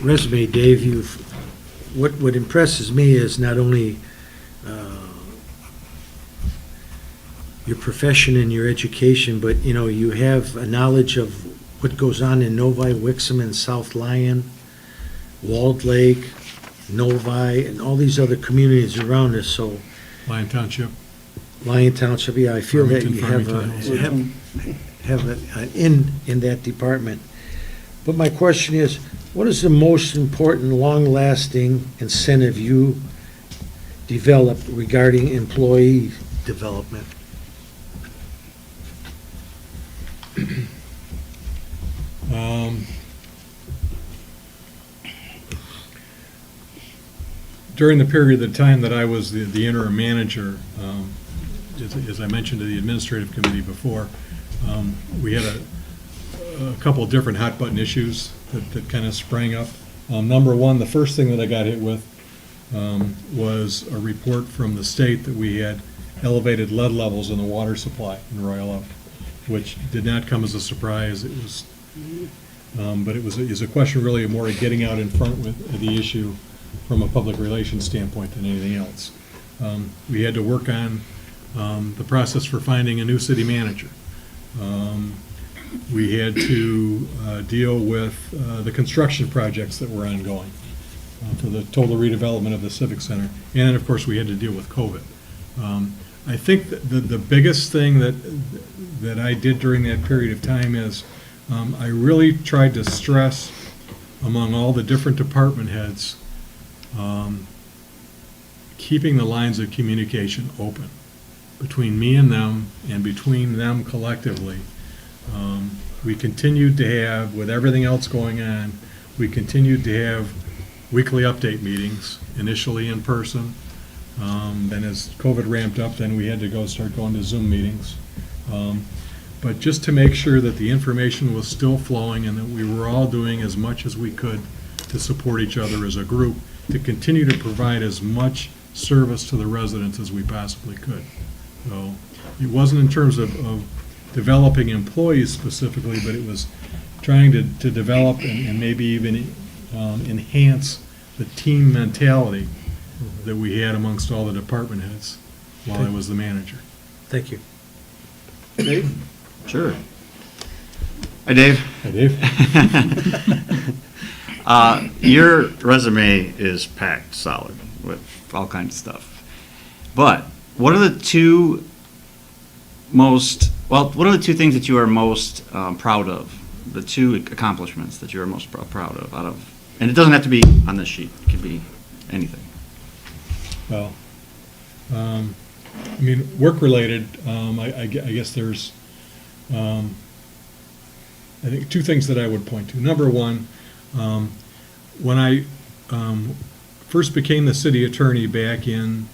resume, Dave, what impresses me is not only your profession and your education, but, you have a knowledge of what goes on in Novi, Wixom, and South Lyon, Walled Lake, Novi, and all these other communities around us, so Lyon Township. Lyon Township, yeah, I feel that you Farmington, have an in that department. But my question is, what is the most important, long-lasting incentive you developed regarding employee development? During the period of time that I was the interim manager, as I mentioned to the administrative committee before, we had a couple of different hot-button issues that kind of sprang up. Number one, the first thing that I got hit with was a report from the state that we had elevated lead levels in the water supply in Royal Oak, which did not come as a surprise. It was, but it was a question really more of getting out in front with the issue from a public relations standpoint than anything else. We had to work on the process for finding a new city manager. We had to deal with the construction projects that were ongoing for the total redevelopment of the Civic Center. And then, of course, we had to deal with COVID. I think that the biggest thing that I did during that period of time is I really tried to stress among all the different department heads keeping the lines of communication open between me and them and between them collectively. We continued to have, with everything else going on, we continued to have weekly update meetings, initially in person. Then as COVID ramped up, then we had to start going to Zoom meetings. But just to make sure that the information was still flowing and that we were all doing as much as we could to support each other as a group, to continue to provide as much service to the residents as we possibly could. So it wasn't in terms of developing employees specifically, but it was trying to develop and maybe even enhance the team mentality that we had amongst all the department heads while I was the manager. Thank you. Dave? Sure. Hi, Dave. Hi, Dave. Your resume is packed solid with all kinds of stuff. But what are the two things that you are most proud of? The two accomplishments that you are most proud of and it doesn't have to be on this sheet, it could be anything. Well, I mean, work-related, I guess there's, I think, two things that I would point to. Number one, when I first became the city attorney back in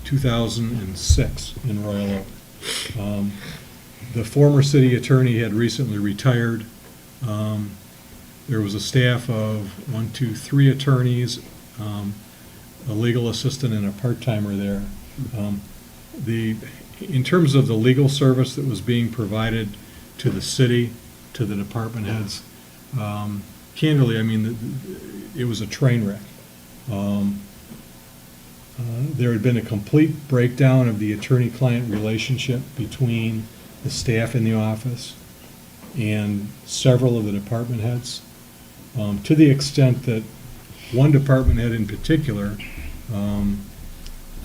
2006 in Royal Oak, the former city attorney had recently retired. There was a staff of 3 attorneys, a legal assistant and a part-timer there. In terms of the legal service that was being provided to the city, to the department heads, candidly, I mean, it was a train wreck. There had been a complete breakdown of the attorney-client relationship between the staff in the office and several of the department heads, to the extent that one department head in particular,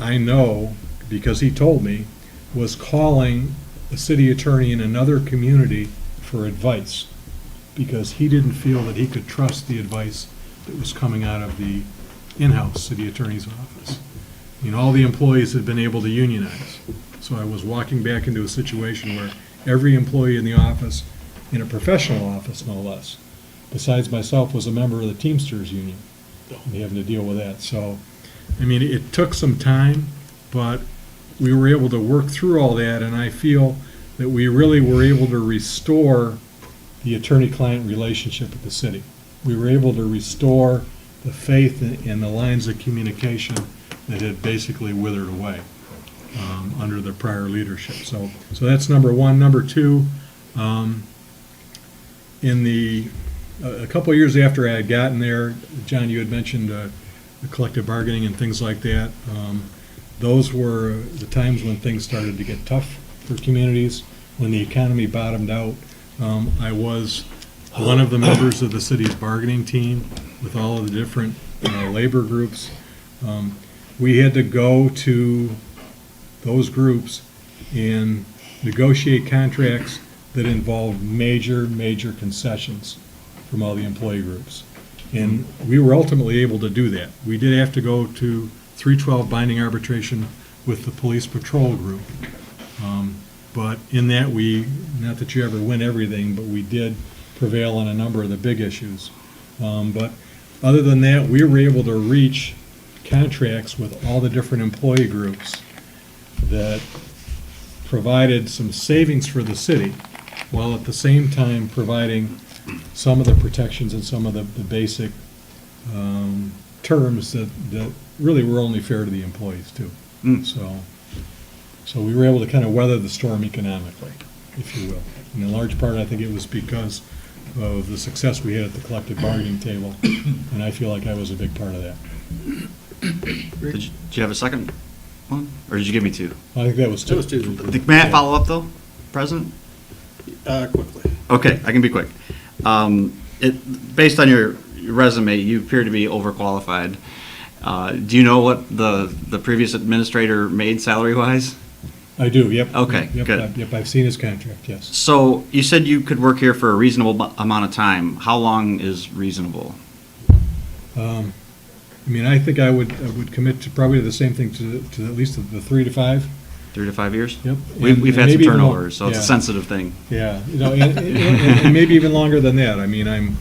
I know, because he told me, was calling a city attorney in another community for advice because he didn't feel that he could trust the advice that was coming out of the in-house city attorney's office. You know, all the employees had been able to unionize. So I was walking back into a situation where every employee in the office, in a professional office no less, besides myself, was a member of the Teamsters Union, and having to deal with that. So I mean, it took some time, but we were able to work through all that, and I feel that we really were able to restore the attorney-client relationship with the city. We were able to restore the faith in the lines of communication that had basically withered away under the prior leadership. So that's number one. Number two, a couple of years after I had gotten there, John, you had mentioned the collective bargaining and things like that. Those were the times when things started to get tough for communities, when the economy bottomed out. I was one of the members of the city's bargaining team with all of the different labor groups. We had to go to those groups and negotiate contracts that involved major concessions from all the employee groups. And we were ultimately able to do that. We did have to go to 312 binding arbitration with the police patrol group. But in that not that you ever win everything, but we did prevail on a number of the big issues. But other than that, we were able to reach contracts with all the different employee groups that provided some savings for the city, while at the same time providing some of the protections and some of the basic terms that really were only fair to the employees too. So we were able to kind of weather the storm economically, if you will. And in large part, I think it was because of the success we had at the collective bargaining table, and I feel like I was a big part of that. Did you have a second one, or did you give me two? I think that was two. May I follow up, though, President? Quickly. Okay, I can be quick. Based on your resume, you appear to be overqualified. Do you know what the previous administrator made salary-wise? I do, yep. Okay, Yep, good. Yep, I've seen his contract, yes. So you said you could work here for a reasonable amount of time. How long is reasonable? I mean, I think I would commit to probably the same thing to at least the 3 to 5. 3 to 5 years? Yep. We've had some maybe even turnover, so it's a yeah. sensitive thing. Yeah, and maybe even longer than that. I mean, I'm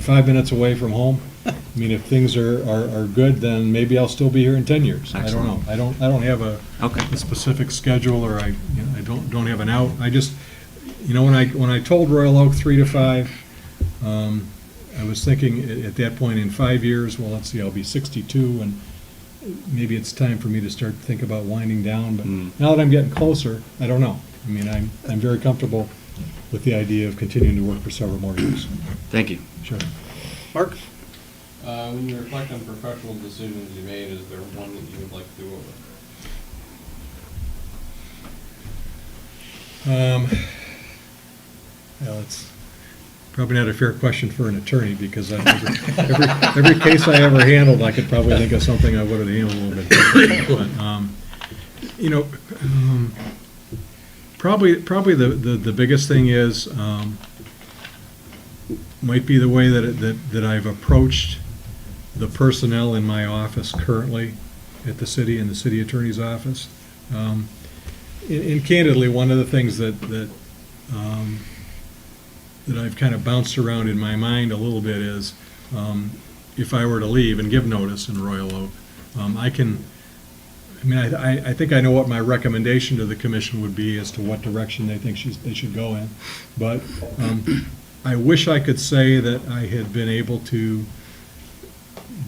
5 minutes away from home. I mean, if things are good, then maybe I'll still be here in 10 years. Excellent. I don't know. I don't have a specific schedule, or I don't have an out. I just, when I told Royal Oak 3 to 5, I was thinking at that point in 5 years, well, let's see, I'll be 62, and maybe it's time for me to start to think about winding down. But now that I'm getting closer, I don't know. I mean, I'm very comfortable with the idea of continuing to work for several more years. Thank you. Sure. Mark? When you reflect on professional decisions you made, is there one that you would like to do over? Well, it's probably not a fair question for an attorney, because every case I ever handled, I could probably think of something I would have handled a little bit differently. But, probably the biggest thing is, might be the way that I've approached the personnel in my office currently at the city, in the city attorney's office. And candidly, one of the things that I've kind of bounced around in my mind a little bit is, if I were to leave and give notice in Royal Oak, I think I know what my recommendation to the commission would be as to what direction they think they should go in. But I wish I could say that I had been able to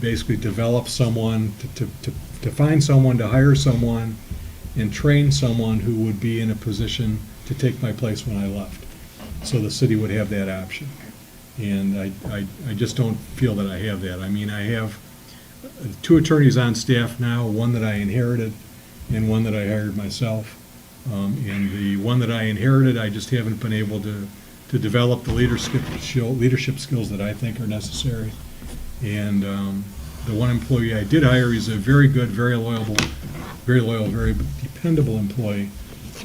basically develop someone, to find someone, to hire someone, and train someone who would be in a position to take my place when I left. So the city would have that option. And I just don't feel that I have that. I mean, I have 2 attorneys on staff now, one that I inherited and one that I hired myself. And the one that I inherited, I just haven't been able to develop the leadership skills that I think are necessary. And the one employee I did hire is a very good, very loyal, very dependable employee,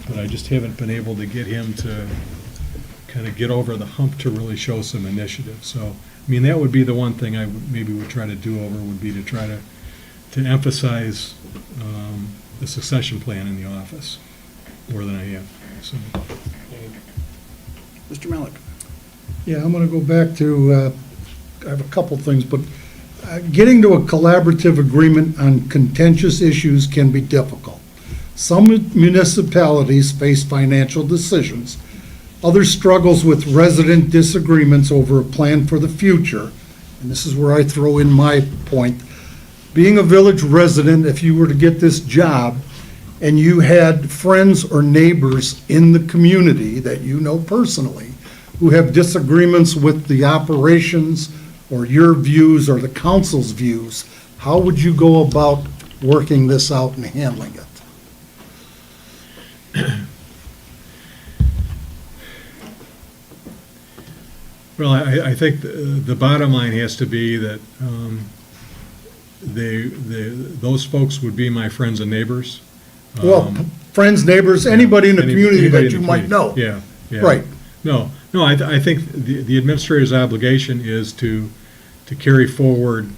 but I just haven't been able to get him to kind of get over the hump to really show some initiative. So, I mean, that would be the one thing I would try to do over, would be to try to emphasize the succession plan in the office more than I have. So. Mr. Malik? Yeah, I'm going to go back to, I have a couple things, but Getting to a collaborative agreement on contentious issues can be difficult. Some municipalities face financial decisions. Others struggles with resident disagreements over a plan for the future. And this is where I throw in my point. Being a village resident, if you were to get this job and you had friends or neighbors in the community that you know personally who have disagreements with the operations or your views or the council's views, how would you go about working this out and handling it? Well, I think the bottom line has to be that those folks would be my friends and neighbors. Well, friends, neighbors, anybody in the community Anybody that in you the might know. community. Yeah, yeah. Right. No, I think the administrator's obligation is to carry forward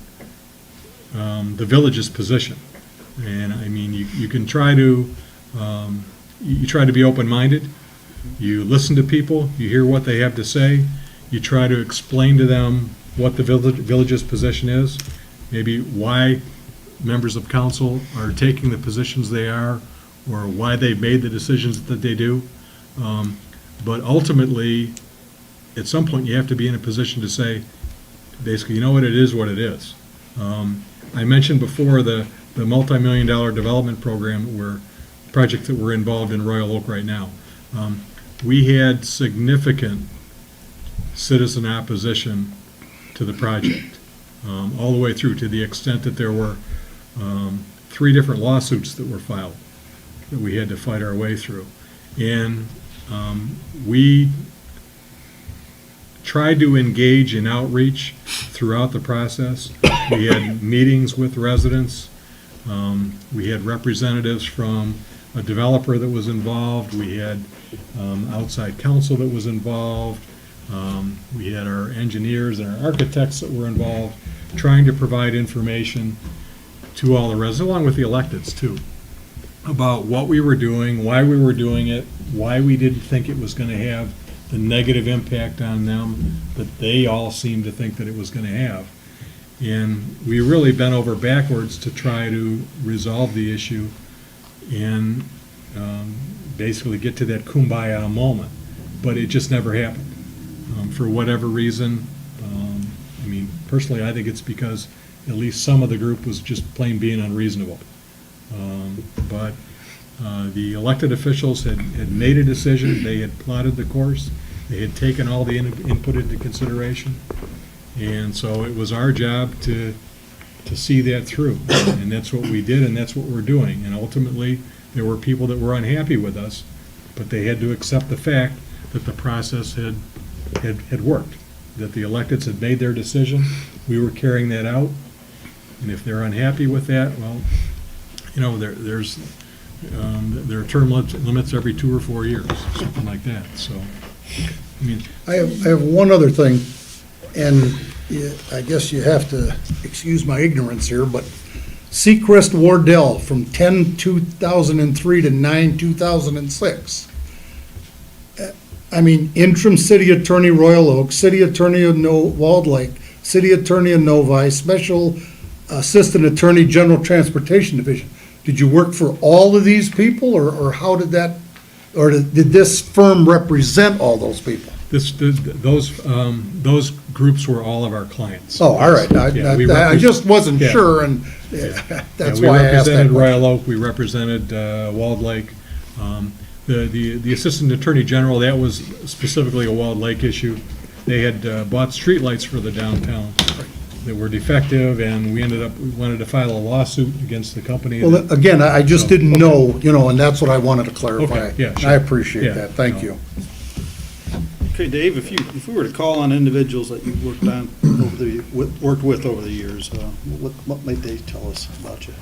the village's position. And I mean, you can try to, you try to be open-minded, you listen to people, you hear what they have to say, you try to explain to them what the village's position is, maybe why members of council are taking the positions they are, or why they made the decisions that they do. But ultimately, at some point, you have to be in a position to say, basically, you know what, it is what it is. I mentioned before the multi-million-dollar development program project that we're involved in Royal Oak right now. We had significant citizen opposition to the project, all the way through, to the extent that there were 3 different lawsuits that were filed that we had to fight our way through. And we tried to engage in outreach throughout the process. We had meetings with residents. We had representatives from a developer that was involved. We had outside counsel that was involved. We had our engineers and our architects that were involved, trying to provide information to all the residents, along with the electeds too, about what we were doing, why we were doing it, why we didn't think it was going to have the negative impact on them that they all seemed to think that it was going to have. And we really bent over backwards to try to resolve the issue and basically get to that kumbaya moment. But it just never happened. For whatever reason, I mean, personally, I think it's because at least some of the group was just plain being unreasonable. But the elected officials had made a decision, they had plotted the course, they had taken all the input into consideration, and so it was our job to see that through, and that's what we did, and that's what we're doing. And ultimately, there were people that were unhappy with us, but they had to accept the fact that the process had worked, that the electeds had made their decision, we were carrying that out, and if they're unhappy with that, well, you know, there are term limits every 2 or 4 years, something like that. So, I mean, I have one other thing, and I guess you have to excuse my ignorance here, but Seacrest Wardell from 10/2003 to 9/2006. I mean, interim city attorney Royal Oak, city attorney of Walled Lake, city attorney of Novi, special assistant attorney, general transportation division. Did you work for all of these people, or how did that, or did this firm represent all those people? Those groups were all of our clients. Oh, all right. I just wasn't Yeah. sure, and Yeah. that's We why I asked that represented question. Royal Oak, we represented Walled Lake. The Assistant Attorney General, that was specifically a Walled Lake issue. They had bought streetlights for the downtown that were defective, and we wanted to file a lawsuit against the company. Well, again, I just So, didn't okay. know, and that's what I wanted to clarify. Okay, yeah, And sure. I appreciate Yeah, that. Thank no. you. Okay, Dave, if we were to call on individuals that you've worked with over the years, what might they tell us about you?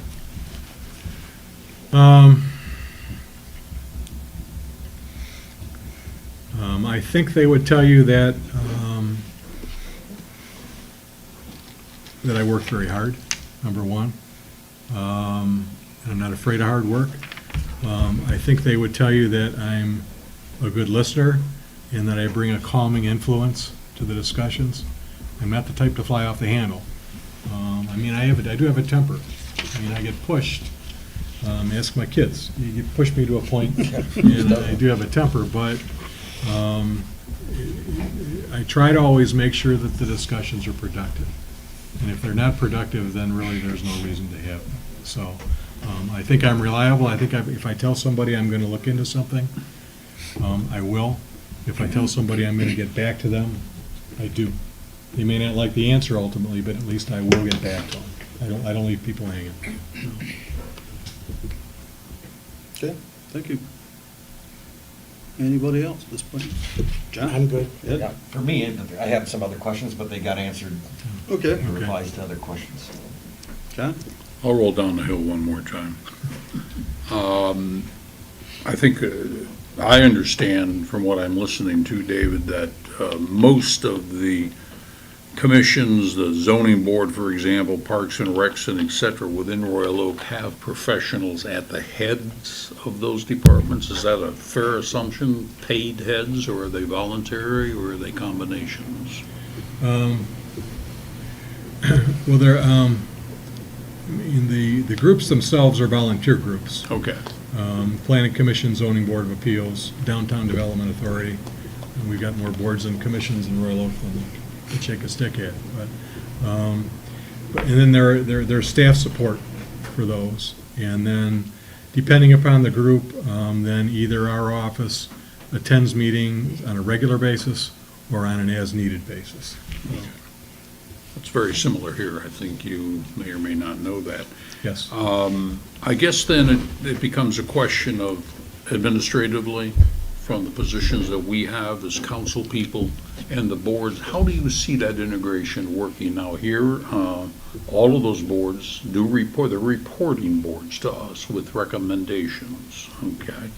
I think they would tell you that that I work very hard, number one. And I'm not afraid of hard work. I think they would tell you that I'm a good listener and that I bring a calming influence to the discussions. I'm not the type to fly off the handle. I mean, I do have a temper. I mean, I get pushed. Ask my kids. You push me to a point, and I do have a temper, but I try to always make sure that the discussions are productive. And if they're not productive, then really there's no reason to have them. So I think I'm reliable. I think if I tell somebody I'm going to look into something, I will. If I tell somebody I'm going to get back to them, I do. They may not like the answer ultimately, but at least I will get back to them. I don't leave people hanging. Okay, thank you. Anybody else at this point? John? I'm good. Ed? Yeah, for me, I have some other questions, but they got answered Okay. in replies to other questions. John? I'll roll down the hill one more time. I think, I understand from what I'm listening to, David, that most of the commissions, the zoning board, for example, Parks and Recs and et cetera, within Royal Oak have professionals at the heads of those departments. Is that a fair assumption? Paid heads, or are they voluntary, or are they combinations? Well, they're, I mean, the groups themselves are volunteer groups. Okay. Planning Commission, Zoning Board of Appeals, Downtown Development Authority, and we've got more boards and commissions in Royal Oak than to shake a stick at. And then there's staff support for those. And then, depending upon the group, then either our office attends meetings on a regular basis or on an as-needed basis. It's very similar here. I think you may or may not know that. Yes. I guess then it becomes a question of administratively, from the positions that we have as council people and the boards, how do you see that integration working now here? All of those boards do report, they're reporting boards to us with recommendations, okay?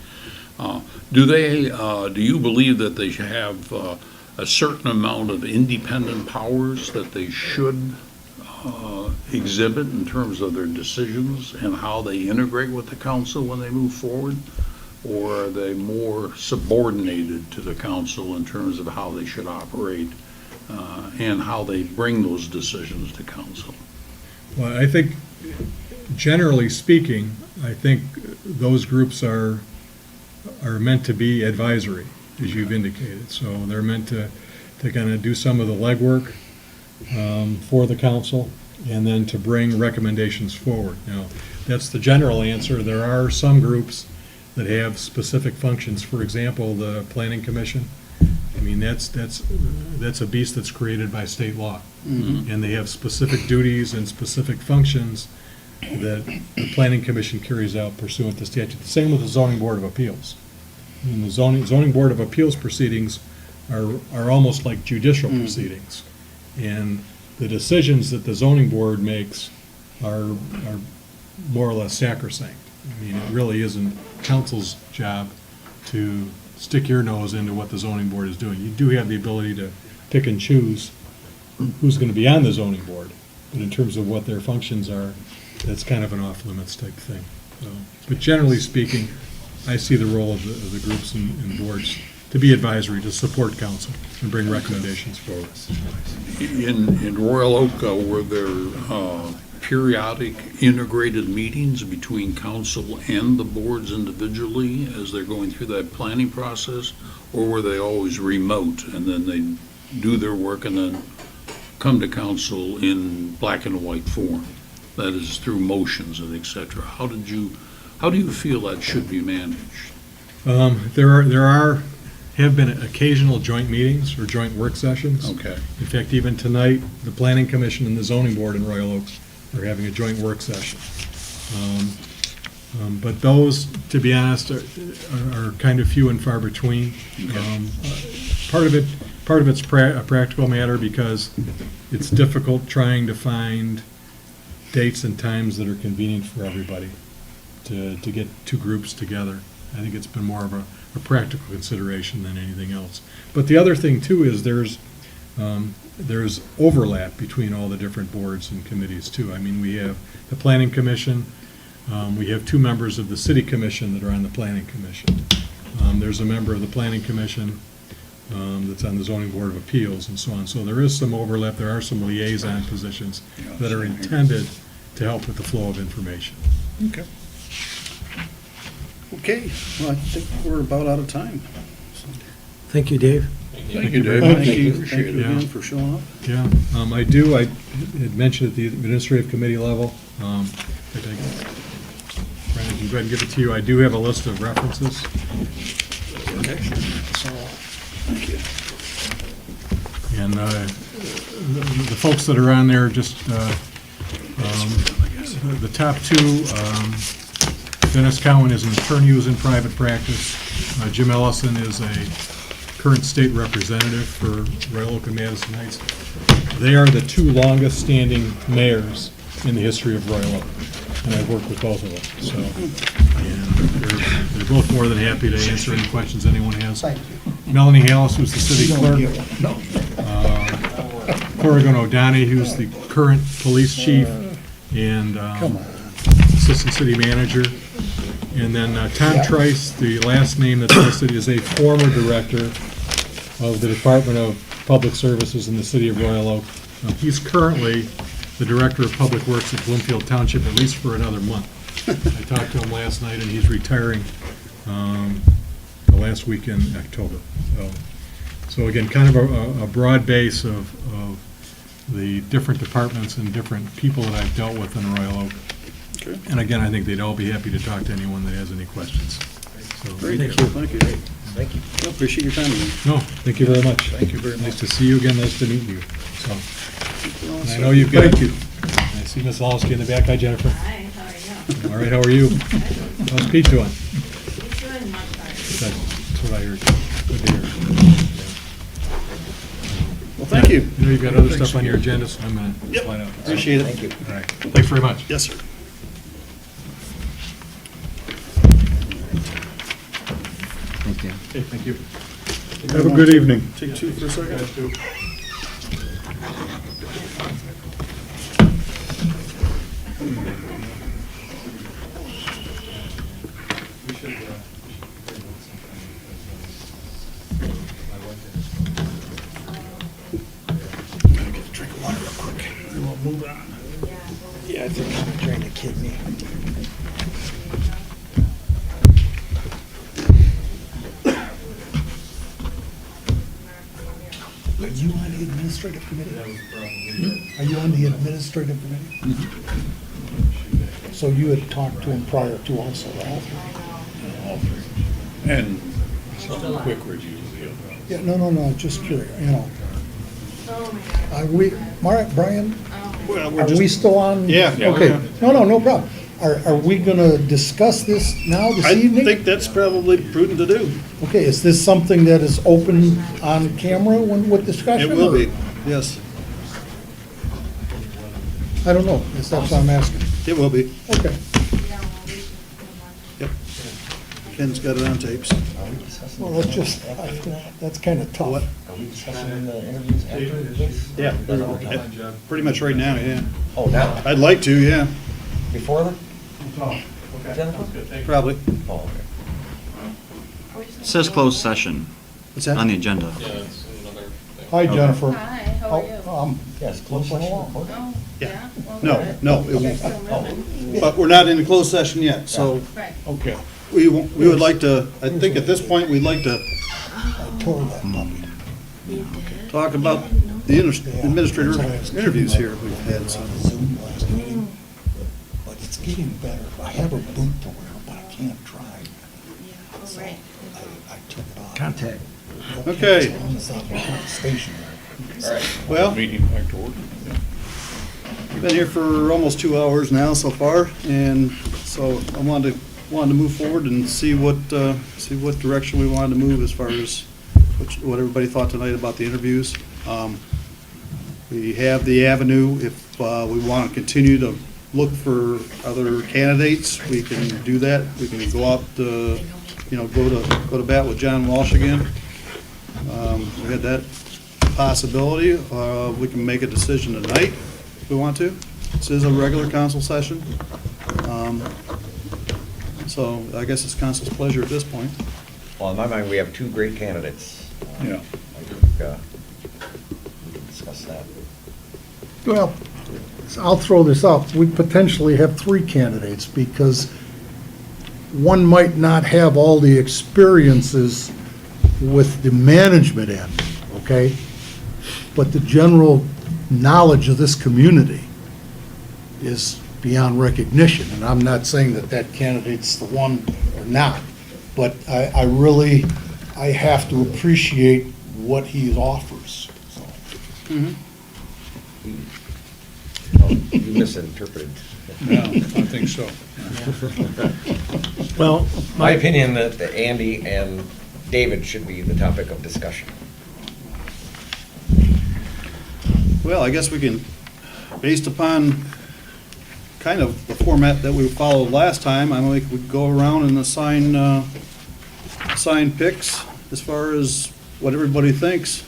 Do you believe that they have a certain amount of independent powers that they should exhibit in terms of their decisions and how they integrate with the council when they move forward? Or are they more subordinated to the council in terms of how they should operate and how they bring those decisions to council? Well, I think, generally speaking, I think those groups are meant to be advisory, as you've indicated. So they're meant to kind of do some of the legwork for the council and then to bring recommendations forward. Now, that's the general answer. There are some groups that have specific functions. For example, the Planning Commission. I mean, that's a beast that's created by state law. Mm-hmm. And they have specific duties and specific functions that the Planning Commission carries out pursuant to statute. The same with the Zoning Board of Appeals. I mean, the Zoning Board of Appeals proceedings are almost like judicial proceedings. And the decisions that the zoning board makes are more or less sacrosanct. I mean, it really isn't council's job to stick your nose into what the zoning board is doing. You do have the ability to pick and choose who's going to be on the zoning board, but in terms of what their functions are, that's kind of an off-limits type thing. So, but generally speaking, I see the role of the groups and boards to be advisory, to support council and bring recommendations forward. In Royal Oak, were there periodic integrated meetings between council and the boards individually as they're going through that planning process? Or were they always remote and then they do their work and then come to council in black and white form? That is through motions and et cetera. How do you feel that should be managed? There have been occasional joint meetings or joint work sessions. Okay. In fact, even tonight, the Planning Commission and the Zoning Board in Royal Oaks are having a joint work session. But those, to be honest, are kind of few and far between. Part of it's a practical matter because it's difficult trying to find dates and times that are convenient for everybody to get two groups together. I think it's been more of a practical consideration than anything else. But the other thing too is there's overlap between all the different boards and committees too. I mean, we have the Planning Commission, we have two members of the City Commission that are on the Planning Commission. There's a member of the Planning Commission that's on the zoning board of appeals and so on. So there is some overlap, there are some liaison positions that are intended to help with the flow of information. Okay. Okay, well, I think we're about out of time. Thank you, Dave. Thank you, Dave. Thank you Appreciate it. again Yeah. for showing up. Yeah, I had mentioned at the administrative committee level, Brandon, can go ahead and give it to you, I do have a list of references. Thank you. And the folks that are on there, just the top two, Dennis Cowan is an attorney who's in private practice. Jim Ellison is a current state representative for Royal Oak and Madison Heights. They are the two longest-standing mayors in the history of Royal Oak, and I've worked with both of them, so. And they're both more than happy to answer any questions anyone has. Thank you. Melanie Hallis, who's the city clerk. No. Corrigan O'Donnell, who's the current police chief and Come on. assistant city manager. And then Tom Trice, the last name that's listed, is a former director of the Department of Public Services in the city of Royal Oak. He's currently the director of Public Works at Bloomfield Township, at least for another month. I talked to him last night, and he's retiring the last week in October. So again, kind of a broad base of the different departments and different people that I've dealt with in Royal Oak. Okay. And again, I think they'd all be happy to talk to anyone that has any questions. So, Very good. Thank you. Thank you. Appreciate your time again. no, thank you very much. Thank you very much. Nice to see you again, nice to meet you. So, and I know you've got. Thank you. I see Miss Lowski in the back. Hi, Jennifer. Hi, how are you? All right, how are you? How's Pete doing? He's doing much better. That's what I heard. Good to hear. Well, thank you. I know you've got other stuff on your agenda, so I'm gonna slide out. Appreciate it. Thank you. All right, thanks very much. Yes, sir. Thank you. Okay, thank you. Have a good evening. Take two for a second. Drink of water real quick, and we'll move on. Yeah, I think I'm trying to kid me. Are you on the administrative committee? Are you on the administrative committee? So you had talked to him prior to also, right? And some quick review of the other. Yeah, no, just curious, you know. Are we, Brian, Well, are we still on? Yeah. Yeah. Okay, no problem. Are we gonna discuss this now this I evening? think that's probably prudent to do. Okay, is this something that is open on camera when, with discussion? It will or- be, yes, I don't know, that's what I'm asking. it will be. Okay. Yep. Ken's got it on tapes. Well, that's just, that's kind of tough. Yeah. Pretty much right now, yeah. Oh, now, I'd like to, yeah, before then? probably. Oh, okay. It says closed session What's that? on the agenda. Yeah, it's another thing. Hi, Jennifer. Hi, how are you? Yes, close along. Oh, Yeah. yeah? Well, No, good. no, it You're won't. still moving. But we're not in a closed session yet, so Right. Okay. we would like to, I think at this point, we'd like to I tore that puppy. talk about the administrator interviews here we've had, so. Zoom last meeting, but it's getting better. I have a boot to wear, but I can't drive. Oh, right. I took it off. Contact. Okay. Stationary. Well, Meeting back to order. been here for almost 2 hours now so far, and so I wanted to move forward and see what direction we wanted to move as far as what everybody thought tonight about the interviews. We have the avenue, if we want to continue to look for other candidates, we can do that. We can go out to, go to bat with John Walsh again. We had that possibility. We can make a decision tonight if we want to. This is a regular council session. So I guess it's council's pleasure at this point. Well, in my mind, we have two great candidates. Yeah. I think, we can discuss that. Well, I'll throw this out. We potentially have three candidates because one might not have all the experiences with the management end, okay? But the general knowledge of this community is beyond recognition. And I'm not saying that that candidate's the one or not, but I really have to appreciate what he offers, so. Oh, you misinterpreted. Yeah, I think so. Well, My opinion that Andy and David should be the topic of discussion. Well, I guess we can, based upon kind of the format that we followed last time, I think we go around and assign picks as far as what everybody thinks,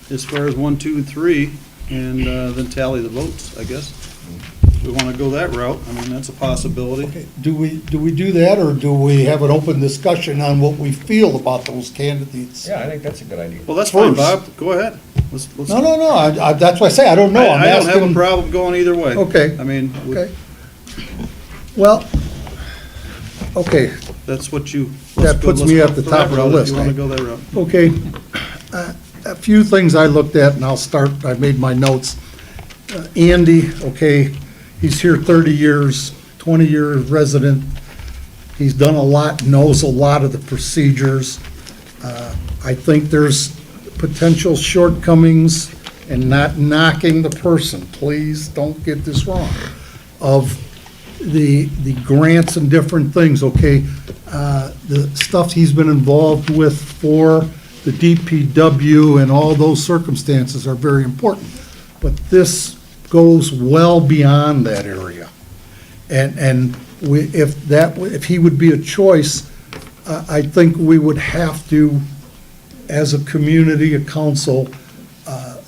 as far as 1, 2, and 3, and then tally the votes, I guess. If we want to go that route, I mean, that's a possibility. Okay, do we do that, or do we have an open discussion on what we feel about those candidates? Yeah, I think that's a good idea. Well, that's fine, First. Bob, go ahead. Let's- No, that's why I say, I don't know. I'm I don't have a asking- problem going either way. Okay. I mean, Okay. Well, okay, that's what you. That puts me at the top of the list, If you want eh? to go that route. okay. A few things I looked at, and I'll start, I made my notes. Andy, okay, he's here 30 years, 20-year resident. He's done a lot, knows a lot of the procedures. I think there's potential shortcomings, and not knocking the person, please don't get this wrong, of the grants and different things, okay? The stuff he's been involved with for the DPW and all those circumstances are very important. But this goes well beyond that area. And if he would be a choice, I think we would have to, as a community, a council,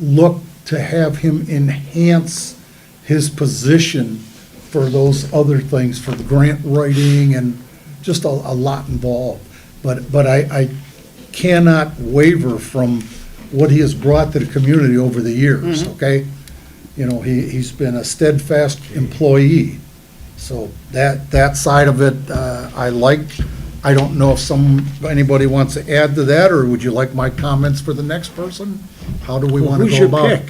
look to have him enhance his position for those other things, for the grant writing and just a lot involved. But I cannot waver from what he has brought to the community over the years, okay? You know, he's been a steadfast employee. So that side of it, I liked. I don't know if anybody wants to add to that, or would you like my comments for the next person? How do we want to who's go your about it?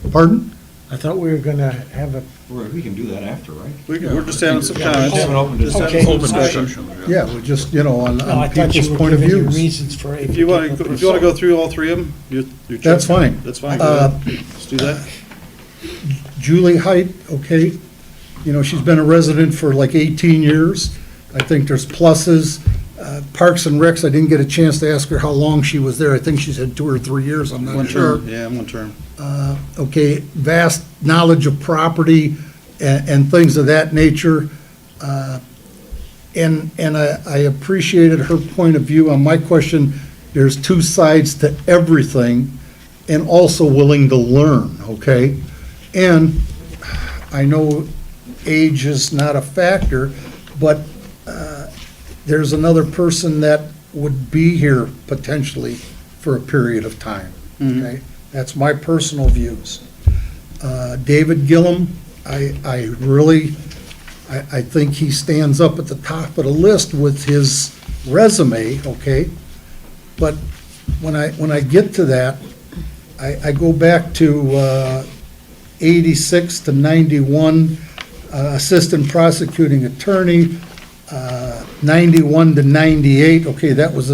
pick? Pardon? I thought we were gonna have a, We can do that after, right? We're just having some comments. Have an open Just having discussion. some Open discussion. discussion. Yeah, we just, on no, I thought people's you were point of giving your views. reasons for a If you want to, particular go through all three of them, your That's choice. fine. That's fine, go ahead. Let's do that. Julie Height, okay, she's been a resident for like 18 years. I think there's pluses. Parks and Recs, I didn't get a chance to ask her how long she was there. I think she said 2 or 3 years, I'm One not sure. term, yeah, one term. Okay, vast knowledge of property and things of that nature. And I appreciated her point of view on my question. There's two sides to everything, and also willing to learn, okay? And I know age is not a factor, but there's another person that would be here potentially for a period of time, okay? That's my personal views. David Gillum, I think he stands up at the top of the list with his resume, okay? But when I get to that, I go back to 86 to 91, assistant prosecuting attorney, 91 to 98, okay, that was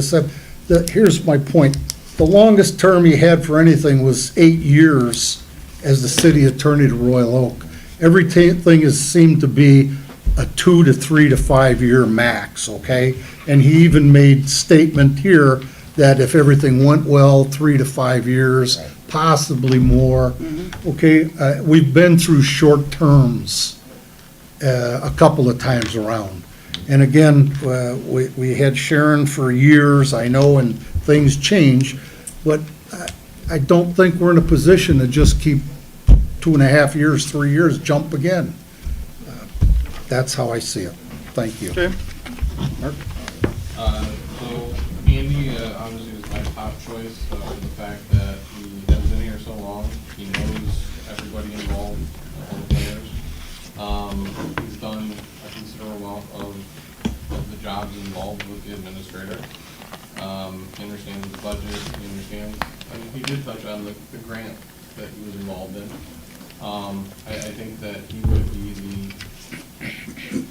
here's my point. The longest term he had for anything was 8 years as the city attorney to Royal Oak. Everything has seemed to be a 2 to 3 to 5 year max, okay? And he even made statement here that if everything went well, 3 to 5 years, possibly more. Okay, we've been through short terms a couple of times around. And again, we had Sharon for years, I know, and things change, but I don't think we're in a position to just keep 2.5 years, 3 years, jump again. That's how I see it. Thank you. Okay. Mark? So Andy obviously is my top choice, for the fact that he has been here so long, he knows everybody involved, all the players. He's done a considerable amount of the jobs involved with the administrator. He understands the budget, he understands, I mean, he did touch on the grant that he was involved in. I think that he would be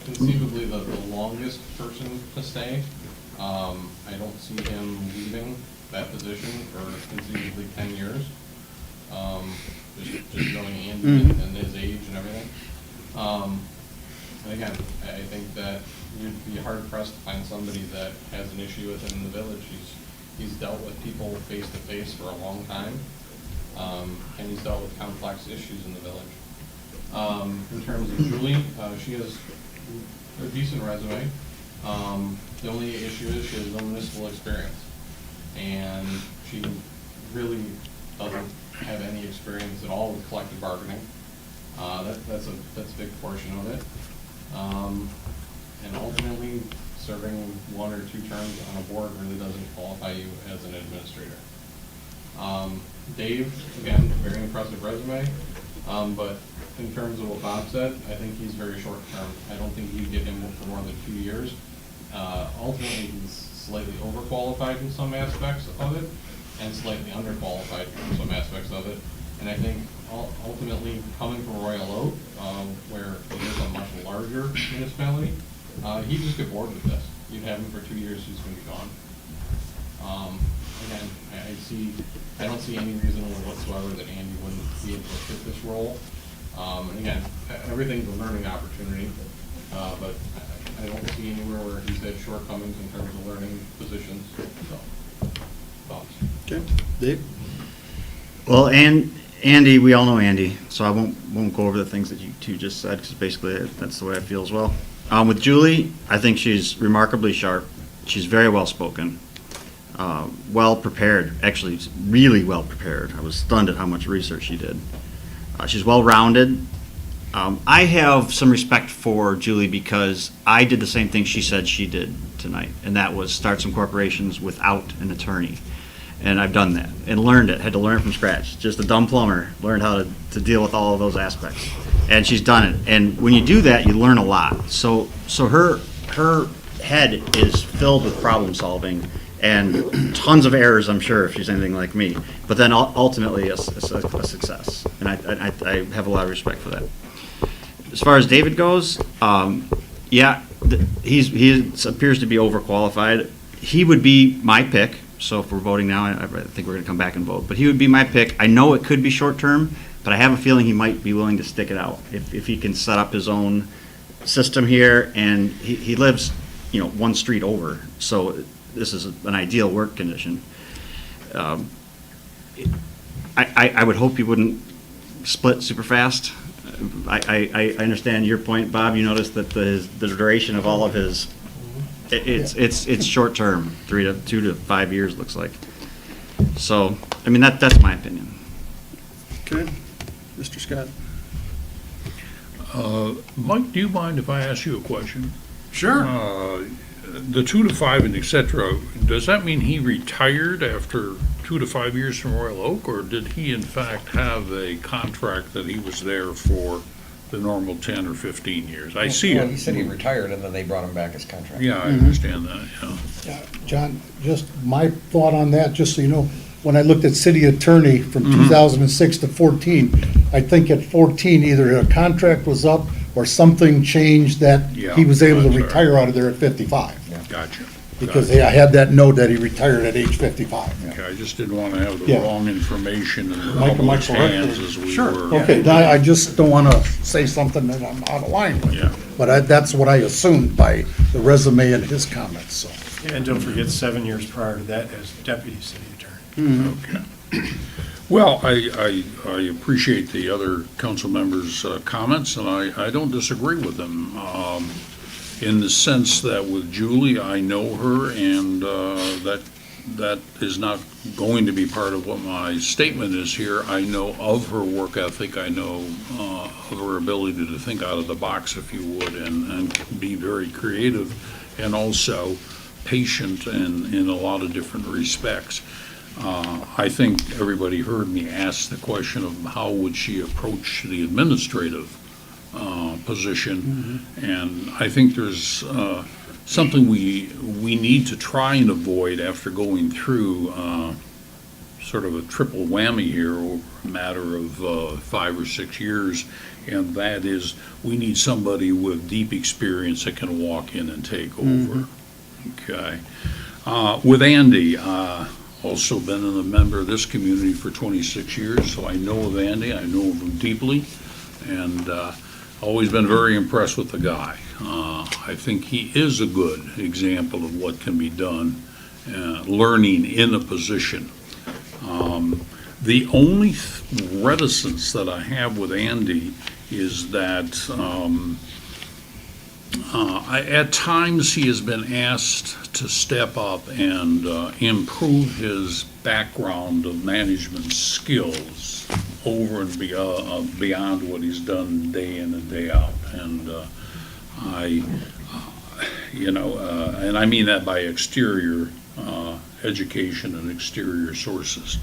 conceivably the longest person to stay. I don't see him leaving that position for conceivably 10 years. Just knowing Andy and his age and everything. And again, I think that you'd be hard pressed to find somebody that has an issue with him in the village. He's dealt with people face to face for a long time, and he's dealt with complex issues in the village. In terms of Julie, she has a decent resume. The only issue is she has no municipal experience, and she really doesn't have any experience at all with collective bargaining. That's a big portion of it. And ultimately, serving 1 or 2 terms on a board really doesn't qualify you as an administrator. Dave, again, very impressive resume, but in terms of what Bob said, I think he's very short term. I don't think you get him for more than 2 years. Ultimately, he's slightly overqualified in some aspects of it, and slightly underqualified in some aspects of it. And I think ultimately, coming from Royal Oak, where it is a much larger municipality, he'd just get bored with this. You'd have him for 2 years, he's going to be gone. Again, I don't see any reason whatsoever that Andy wouldn't be able to fit this role. And again, everything's a learning opportunity, but I don't see anywhere where he's had shortcomings in terms of learning positions. So, thoughts? Okay, Dave? Well, Andy, we all know Andy, so I won't go over the things that you two just said, because basically that's the way I feel as well. With Julie, I think she's remarkably sharp. She's very well spoken, well prepared, actually really well prepared. I was stunned at how much research she did. She's well rounded. I have some respect for Julie because I did the same thing she said she did tonight, and that was start some corporations without an attorney. And I've done that and learned it, had to learn from scratch. Just a dumb plumber, learned how to deal with all of those aspects. And she's done it. And when you do that, you learn a lot. So her head is filled with problem solving and tons of errors, I'm sure, if she's anything like me. But then ultimately a success. And I have a lot of respect for that. As far as David goes, yeah, he appears to be overqualified. He would be my pick. So if we're voting now, I think we're going to come back and vote. But he would be my pick. I know it could be short-term, but I have a feeling he might be willing to stick it out if he can set up his own system here. And he lives, 1 street over. So this is an ideal work condition. I would hope he wouldn't split super fast. I understand your point, Bob. You noticed that the duration of all of his... It's short term, 2 to 5 years looks like. So, I mean, that's my opinion. Okay, Mr. Scott? Mike, do you mind if I ask you a question? Sure. The 2 to 5 and et cetera, does that mean he retired after 2 to 5 years from Royal Oak, or did he in fact have a contract that he was there for the normal 10 or 15 years? I see Well, it. he said he retired and then they brought him back as contract. Yeah, I understand that, yeah. Yeah, John, just my thought on that, just so you know, when I looked at city attorney from 2006 to 14, I think at 14, either a contract was up or something changed that Yeah, he was able to that's right. retire out of there at 55. Gotcha. Because I had that note that he retired at age 55. Okay, I just didn't want to have the Yeah. wrong information in the Mike, am I public's correct? hands as we Sure. were. Okay, now, I just don't want to say something that I'm out of line with. Yeah. But that's what I assumed by the resume and his comments, so. And don't forget 7 years prior to that as deputy city attorney. Okay. Well, I appreciate the other council members' comments, and I don't disagree with them. In the sense that with Julie, I know her, and that is not going to be part of what my statement is here. I know of her work ethic. I know of her ability to think out of the box, if you would, and be very creative, and also patient in a lot of different respects. I think everybody heard me ask the question of how would she approach the administrative position, and I think there's something we need to try and avoid after going through sort of a triple whammy here over a matter of 5 or 6 years, and that is we need somebody with deep experience that can walk in and take over. Okay. With Andy, also been a member of this community for 26 years, so I know of Andy, I know of him deeply, and always been very impressed with the guy. I think he is a good example of what can be done, learning in a position. The only reticence that I have with Andy is that at times he has been asked to step up and improve his background of management skills over and beyond what he's done day in and day out. And and I mean that by exterior education and exterior sources.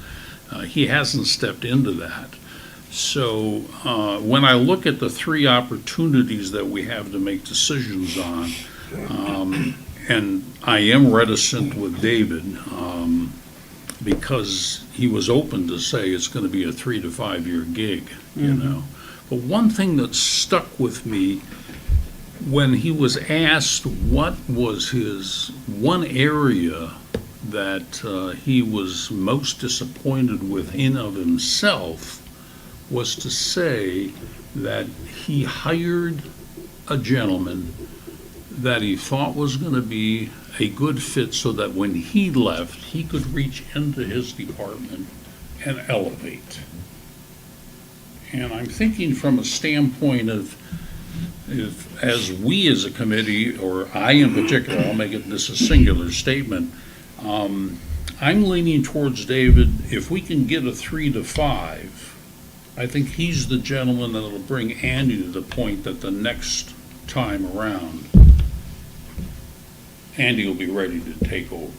He hasn't stepped into that. So when I look at the 3 opportunities that we have to make decisions on, and I am reticent with David because he was open to say it's going to be a 3 to 5 year gig, you know. But one thing that stuck with me when he was asked what was his one area that he was most disappointed with in of himself, was to say that he hired a gentleman that he thought was going to be a good fit so that when he left, he could reach into his department and elevate. And I'm thinking from a standpoint of, if, as we as a committee, or I in particular, I'll make this a singular statement, I'm leaning towards David, if we can get a 3 to 5, I think he's the gentleman that'll bring Andy to the point that the next time around, Andy will be ready to take over.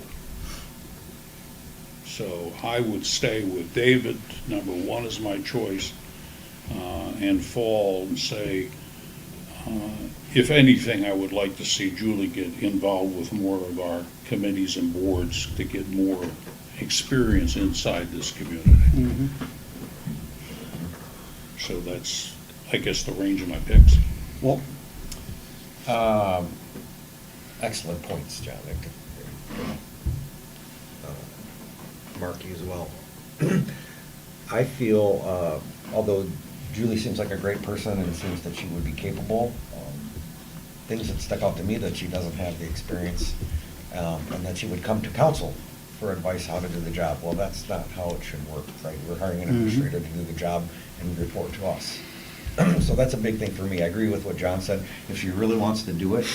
So I would stay with David, number 1 is my choice, and fall and say, if anything, I would like to see Julie get involved with more of our committees and boards to get more experience inside this community. So that's, I guess, the range of my picks. Well, Excellent points, John. Marky as well. I feel, although Julie seems like a great person and it seems that she would be capable, things that stuck out to me that she doesn't have the experience, and that she would come to council for advice how to do the job. Well, that's not how it should work, right? We're hiring an administrator to do the job and report to us. So that's a big thing for me. I agree with what John said. If she really wants to do it,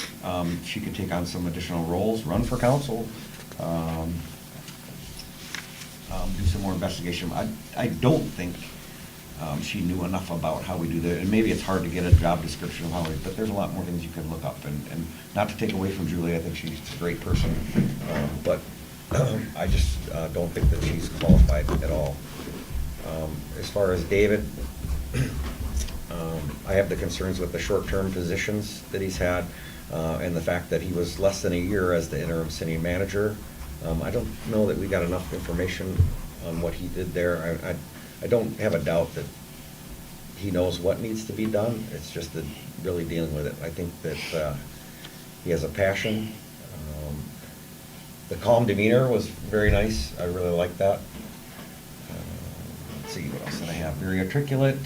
she could take on some additional roles, run for council, do some more investigation. I don't think she knew enough about how we do that, and maybe it's hard to get a job description of how we, but there's a lot more things you can look up, and not to take away from Julie, I think she's a great person, but I just don't think that she's qualified at all. As far as David, I have the concerns with the short-term positions that he's had, and the fact that he was less than a year as the interim city manager. I don't know that we got enough information on what he did there. I don't have a doubt that he knows what needs to be done. It's just that really dealing with it. I think that he has a passion. The calm demeanor was very nice. I really liked that. Let's see, what else did I have? Very articulate.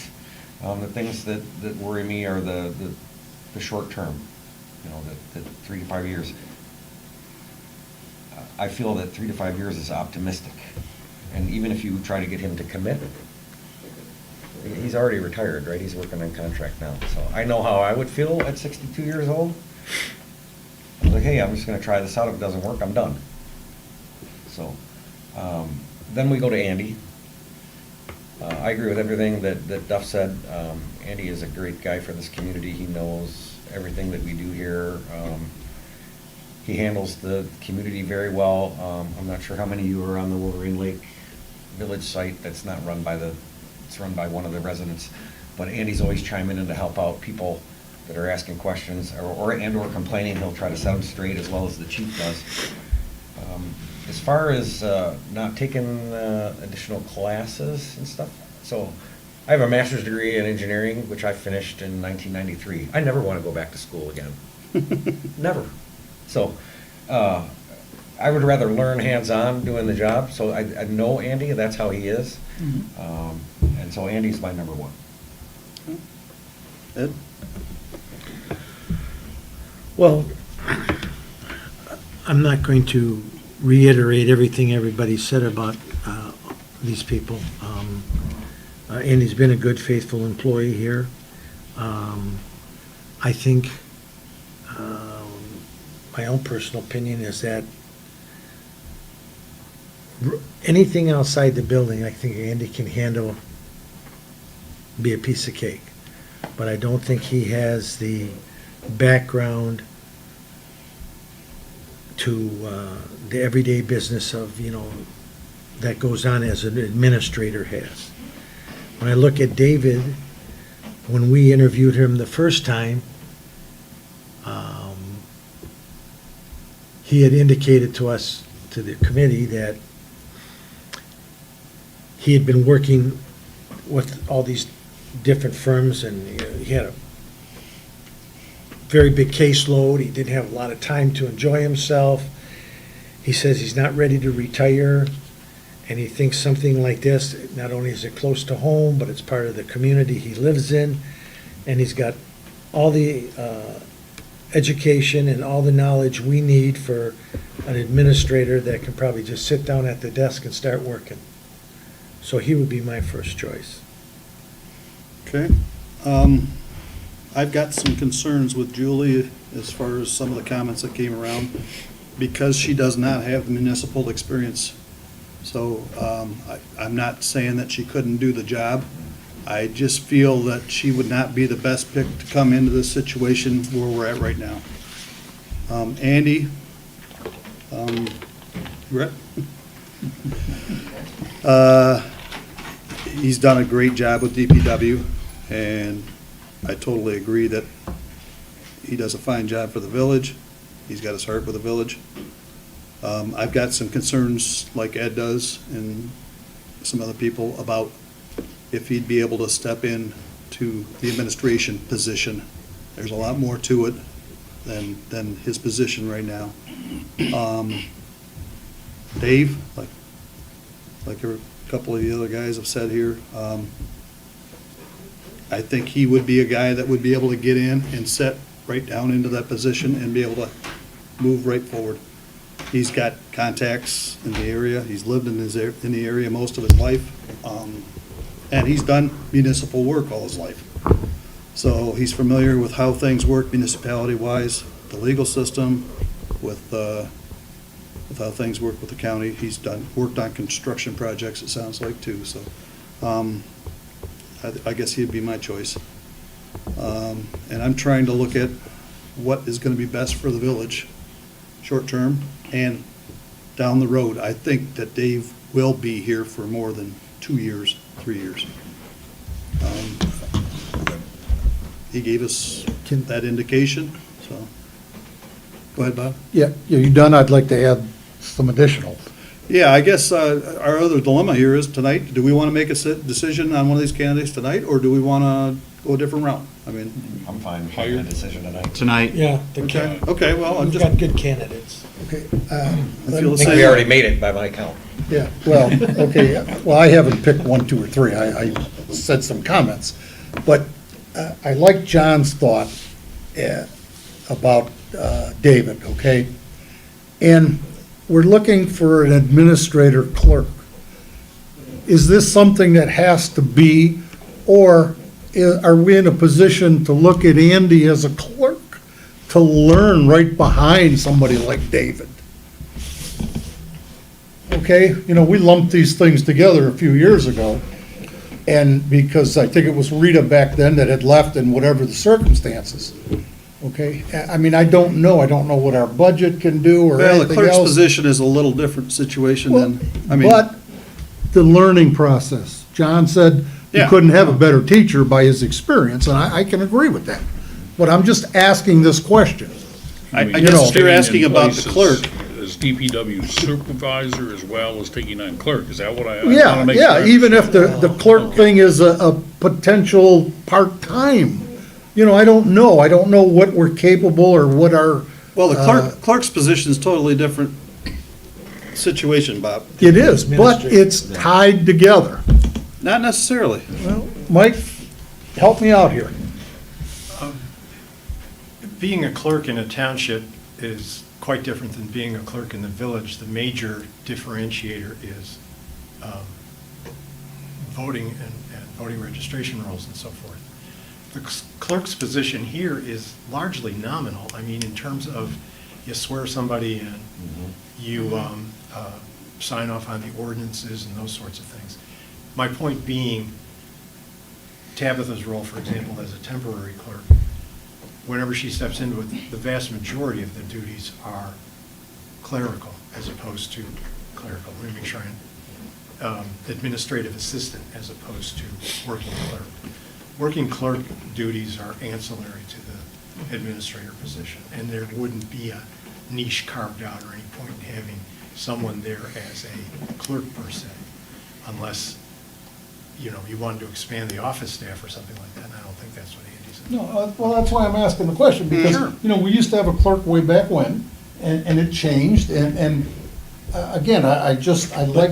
The things that worry me are the short term, you know, the 3 to 5 years. I feel that 3 to 5 years is optimistic. And even if you try to get him to commit, he's already retired, right? He's working on contract now. So I know how I would feel at 62 years old. I was like, hey, I'm just going to try this out. If it doesn't work, I'm done. So then we go to Andy. I agree with everything that Duff said. Andy is a great guy for this community. He knows everything that we do here. He handles the community very well. I'm not sure how many of you are on the Wolverine Lake Village site. That's not run by it's run by one of the residents. But Andy's always chiming in to help out people that are asking questions or complaining. He'll try to set them straight as well as the chief does. As far as not taking additional classes and stuff, so I have a master's degree in engineering, which I finished in 1993. I never want to go back to school again. Never. So I would rather learn hands-on doing the job. So I know Andy, that's how he is. And so Andy's my number one. Ed? Well, I'm not going to reiterate everything everybody said about these people. Andy's been a good, faithful employee here. I think my own personal opinion is that anything outside the building, I think Andy can handle, be a piece of cake. But I don't think he has the background to the everyday business of, that goes on as an administrator has. When I look at David, when we interviewed him the first time, he had indicated to us, to the committee, that he had been working with all these different firms, and he had a very big caseload. He didn't have a lot of time to enjoy himself. He says he's not ready to retire, and he thinks something like this, not only is it close to home, but it's part of the community he lives in, and he's got all the education and all the knowledge we need for an administrator that can probably just sit down at the desk and start working. So he would be my first choice. Okay. I've got some concerns with Julie as far as some of the comments that came around, because she does not have the municipal experience. So I'm not saying that she couldn't do the job. I just feel that she would not be the best pick to come into this situation where we're at right now. Andy, Brett? He's done a great job with DPW, and I totally agree that he does a fine job for the village. He's got his heart for the village. I've got some concerns, like Ed does, and some other people, about if he'd be able to step in to the administration position. There's a lot more to it than his position right now. Dave, like a couple of the other guys have said here, I think he would be a guy that would be able to get in and set right down into that position and be able to move right forward. He's got contacts in the area. He's lived in the area most of his life. And he's done municipal work all his life. So he's familiar with how things work municipality-wise, the legal system, with how things work with the county. He's worked on construction projects, it sounds like, too. So I guess he'd be my choice. And I'm trying to look at what is going to be best for the village, short-term and down the road. I think that Dave will be here for more than 2 years, 3 years. He gave us that indication, so. Go ahead, Bob. Yeah, you done? I'd like to add some additional. Yeah, I guess our other dilemma here is tonight, do we want to make a decision on one of these candidates tonight, or do we want to go a different route? I mean. I'm fine with making a decision tonight. Tonight. Yeah. Okay, well, I'm We've just. got good candidates. Okay. I feel the I think same. we already made it by my count. Yeah, well, okay, well, I haven't picked 1, 2, or 3. I said some comments. But I like John's thought about David, okay? And we're looking for an administrator clerk. Is this something that has to be, or are we in a position to look at Andy as a clerk to learn right behind somebody like David? Okay, we lumped these things together a few years ago, and because I think it was Rita back then that had left in whatever the circumstances, okay? I mean, I don't know what our budget can do or Well, the anything clerk's else. position is a little different situation than, I mean, But the learning process, John said you Yeah. couldn't have a better teacher by his experience, and I can agree with that. But I'm just asking this question. I mean, guess if staying you're in asking about the place clerk. As DPW supervisor as well as taking on clerk, is that what I Yeah, wanna make yeah, sure? even if the clerk thing is a potential part-time, I don't know. I don't know what we're capable or what our, Well, the clerk's position is totally different situation, Bob. it is, but it's tied together. Not necessarily. Well, Mike, help me out here. Being a clerk in a township is quite different than being a clerk in the village. The major differentiator is voting and voting registration rolls and so forth. The clerk's position here is largely nominal. I mean, in terms of you swear somebody in, you sign off on the ordinances and those sorts of things. My point being, Tabitha's role, for example, as a temporary clerk, whenever she steps into it, the vast majority of the duties are clerical as opposed to clerical. Let me make sure administrative assistant as opposed to working clerk. Working clerk duties are ancillary to the administrator position, and there wouldn't be a niche carved out or any point in having someone there as a clerk per se, unless, you wanted to expand the office staff or something like that, and I don't think that's what Andy said. No, well, that's why I'm asking the question, because, we used to have a clerk way back when, and it changed, and again, I like John's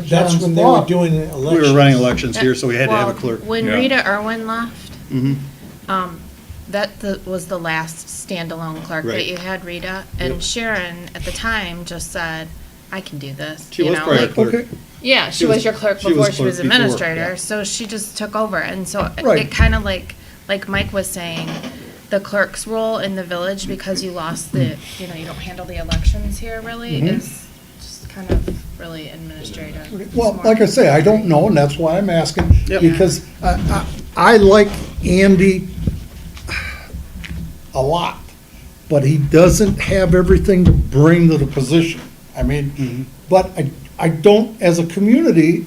That's when they were thought. doing We elections. were running elections here, so we had to have a Well, clerk. When Yeah. Rita Irwin left, Mhm. was the last standalone clerk Right. that you had, Rita. And Sharon, at the time, just said, I can do this. She you was know, prior like- clerk. Okay, Yeah, she She was- was your clerk she was before she clerk was before, administrator, yeah. so she just took over. And so Right. it kind of like Mike was saying, the clerk's role in the village, because you lost the, you don't handle the elections here really, Mhm. is just kind of really administrative. It's well, more- like I say, I don't know, and that's why I'm asking, Yep. because I like Andy a lot, but he doesn't have everything to bring to the position. I mean, but I don't, as a community,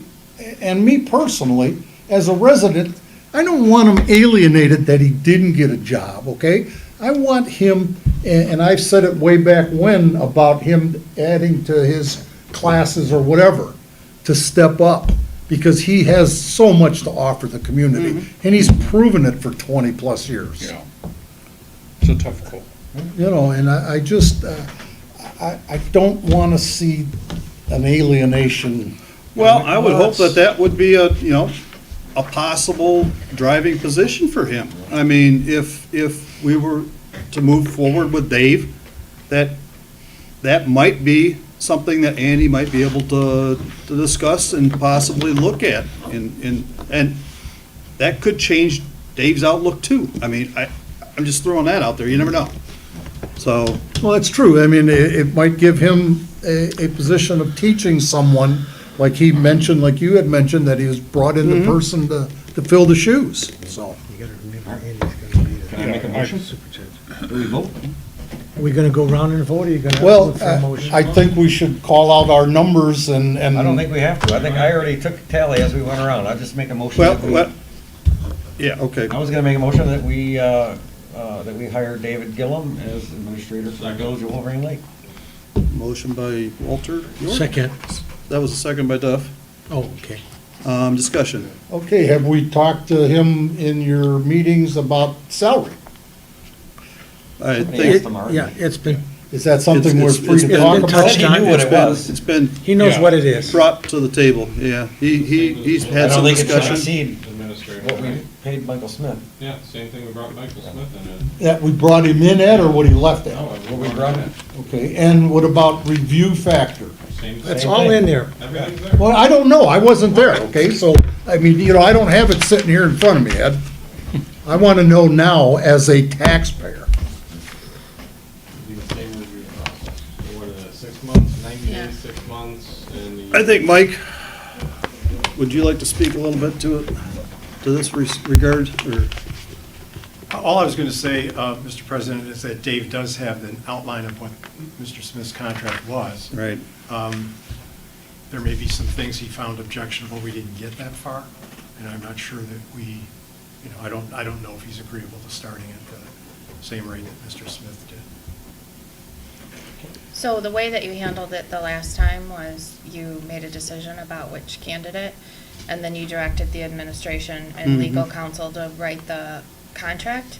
and me personally, as a resident, I don't want him alienated that he didn't get a job, okay? I want him, and I've said it way back when, about him adding to his classes or whatever, to step up, because he has so much to offer the community, and he's proven it for 20-plus years. Yeah. It's a tough call. And I just, I don't want to see an alienation. Well, I would hope that would be a possible driving position for him. I mean, if we were to move forward with Dave, that might be something that Andy might be able to discuss and possibly look at. And that could change Dave's outlook too. I mean, I'm just throwing that out there. You never know. So, Well, it's true. I mean, it might give him a position of teaching someone, like he mentioned, like you had mentioned, that he was brought in the person to fill the shoes, so. You gotta remember, Andy's gonna be the Can I make a motion? superintendent. Do we vote? Are we gonna go round and vote, or are you gonna Well, look for a motion? I think we should call out our numbers and. I don't think we have to. I think I already took a tally as we went around. I'll just make a motion. well, that we- well, yeah, okay. I was gonna make a motion that we hire David Gillum as administrator for the village of Wolverine Lake. Motion by Walter York. Second. That was a second by Duff. Oh, okay. Discussion. Okay, have we talked to him in your meetings about salary? I Somebody think asked him already. Yeah, it's been, Is that something we're It's- free it's to been- talk it's about? touched on. He knew what it was. it's been he knows Yeah. what it is. brought to the table, yeah. He's I had don't some think it should discussion. exceed Administrator, what we right? paid Michael Smith. Yeah, same thing we brought Michael Smith in. That we brought him in at, or what he left at? No, What we brought in. Okay, and what about review factor? Same That's thing. all in there. Everything's there. Well, I don't know, I wasn't there, okay, so, I mean, I don't have it sitting here in front of me, Ed. I want to know now as a taxpayer. Be the same review process. What is it, 6 months, 90 Yeah. days, 6 months, and I think, Mike, would you like to speak a little bit to this regard, or? All I was going to say, Mr. President, is that Dave does have an outline of what Mr. Smith's contract was. Right. There may be some things he found objectionable, we didn't get that far, and I'm not sure that we, I don't know if he's agreeable to starting at the same rate that Mr. Smith did. So the way that you handled it the last time was you made a decision about which candidate, and then you directed the administration and legal counsel to write the contract.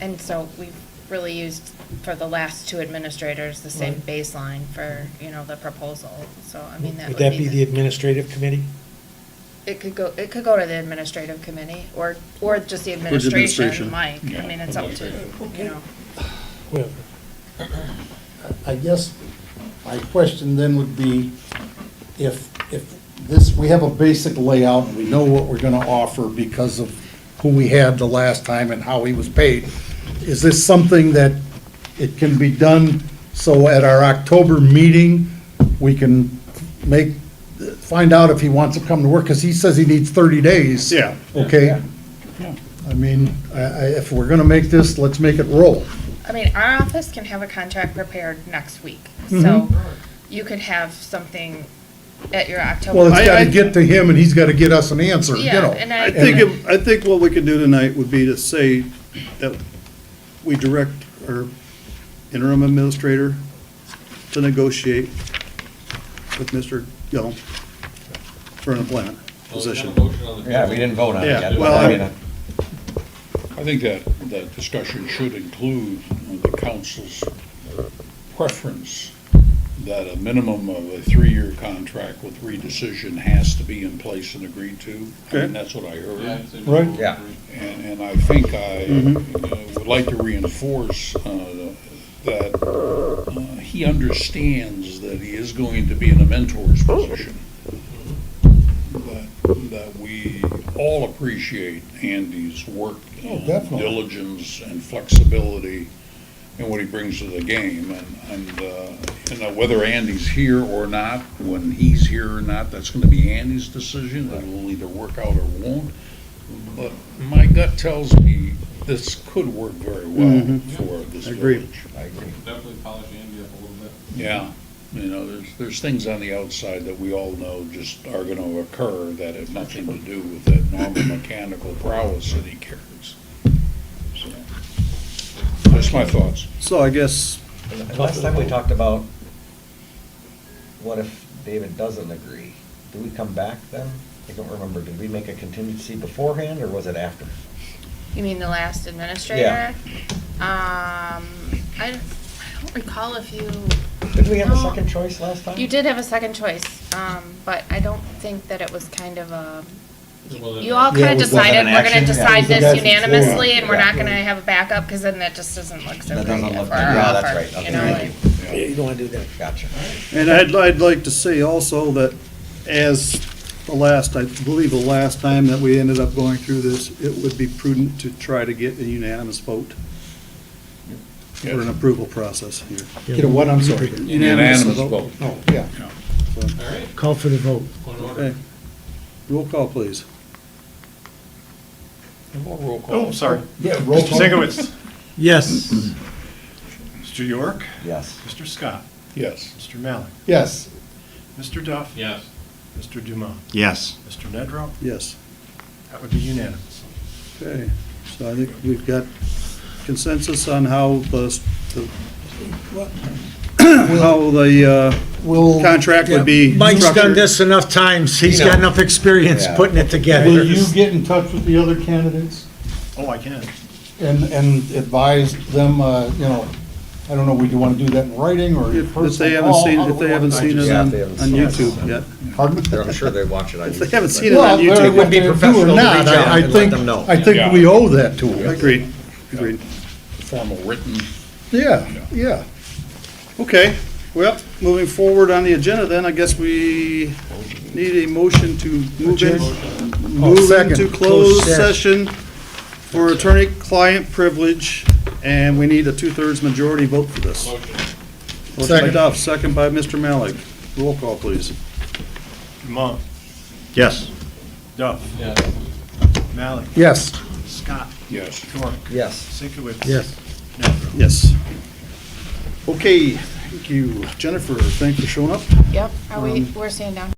And so we've really used, for the last two administrators, the same baseline for, the proposal. So, I mean, Would that be the administrative committee? It could go to the administrative committee, or just the administration, Mike. I mean, it's up to, Well, I guess my question then would be, if this, we have a basic layout, and we know what we're gonna offer because of who we had the last time and how he was paid, is this something that it can be done so at our October meeting, we can find out if he wants to come to work, because he says he needs 30 days. Yeah. Okay? Yeah. I mean, if we're gonna make this, let's make it roll. I mean, our office can have a contract prepared next week. So you could have something at your October. Well, it's gotta get to him, and he's gotta get us an answer, you Yeah, know? and I think what we could do tonight would be to say that we direct our interim administrator to negotiate with Mr. Young for an employment position. Yeah, we didn't vote on it Yeah, yet. well, but I mean, I think that discussion should include the council's preference that a minimum of a 3-year contract with redecision has to be in place and agreed to. I Okay. mean, that's what I heard. Right. Yeah. And I think I would like to reinforce that he understands that he is going to be in a mentor's position. That we all appreciate Andy's work and definitely. diligence and flexibility and what he brings to the game. And whether Andy's here or not, when he's here or not, that's going to be Andy's decision. It'll either work out or won't. But my gut tells me this could work very well for this Agree. village. I agree. Definitely polish Andy up a little bit. Yeah, there's things on the outside that we all know just are going to occur that have nothing to do with that normal mechanical prowess that he carries. So, that's my thoughts. So I guess, And last time we talked about, what if David doesn't agree? Do we come back then? I don't remember. Did we make a contingency beforehand, or was it after? You mean the last administrator? Yeah. I don't recall if you. Did we have a No. second choice last time? You did have a second choice, but I don't think that it was kind of a, you all Yeah, kind it of was- decided, we're gonna action? decide Yeah. this Yeah. unanimously, and we're Yeah. not gonna have a backup, because then that just doesn't look so That great doesn't look for good. our Yeah, that's offer, right. Okay, you know, thank like. you. Yeah, you don't want to do that. Gotcha. and I'd like to say also that as I believe the last time that we ended up going through this, it would be prudent to try to get a unanimous vote for an approval process here. Get a what, I'm sorry? Unanimous vote. Oh, yeah. Call for the vote. Okay. Roll call, please. Roll call. Oh, sorry. Yeah, roll Mr. call. Sinkowitz. Yes. Mr. York. Yes. Mr. Scott. Yes. Mr. Malik. Yes. Mr. Duff. Yes. Mr. Dumont. Yes. Mr. Nedrow. Yes. That would be unanimous. Okay, so I think we've got consensus on how Will, contract would be Mike's done structured. this enough times. He's He got knows. enough experience Yeah. putting it together. will you get in touch with the other candidates Oh, I can. and advise them, you know, I don't know, would you want to do that in writing or? If they haven't seen, if they haven't seen it Yeah, on if they haven't on seen it. YouTube yet. Pardon? I'm sure they watch it on If YouTube. they haven't but- seen it Well, on YouTube. whether would be they do or professional to not, reach out I and let think, them know. I think Yeah. we owe that to them. Agreed, agreed. Formal written. Yeah, yeah. Okay, well, moving forward on the agenda then, I guess we need a motion to move second. into closed session for attorney-client privilege, and we need a 2/3 majority vote for this. Motion by Second. Duff, second by Mr. Malik. Roll call, please. Dumont. Yes. Duff. Yes. Malik. Yes. Scott. Scott. Yes. Tork. Yes. Sikowitz. Yes. Nedrow. Yes. Okay, thank you. Jennifer, thanks for showing up. Yep, we're staying down.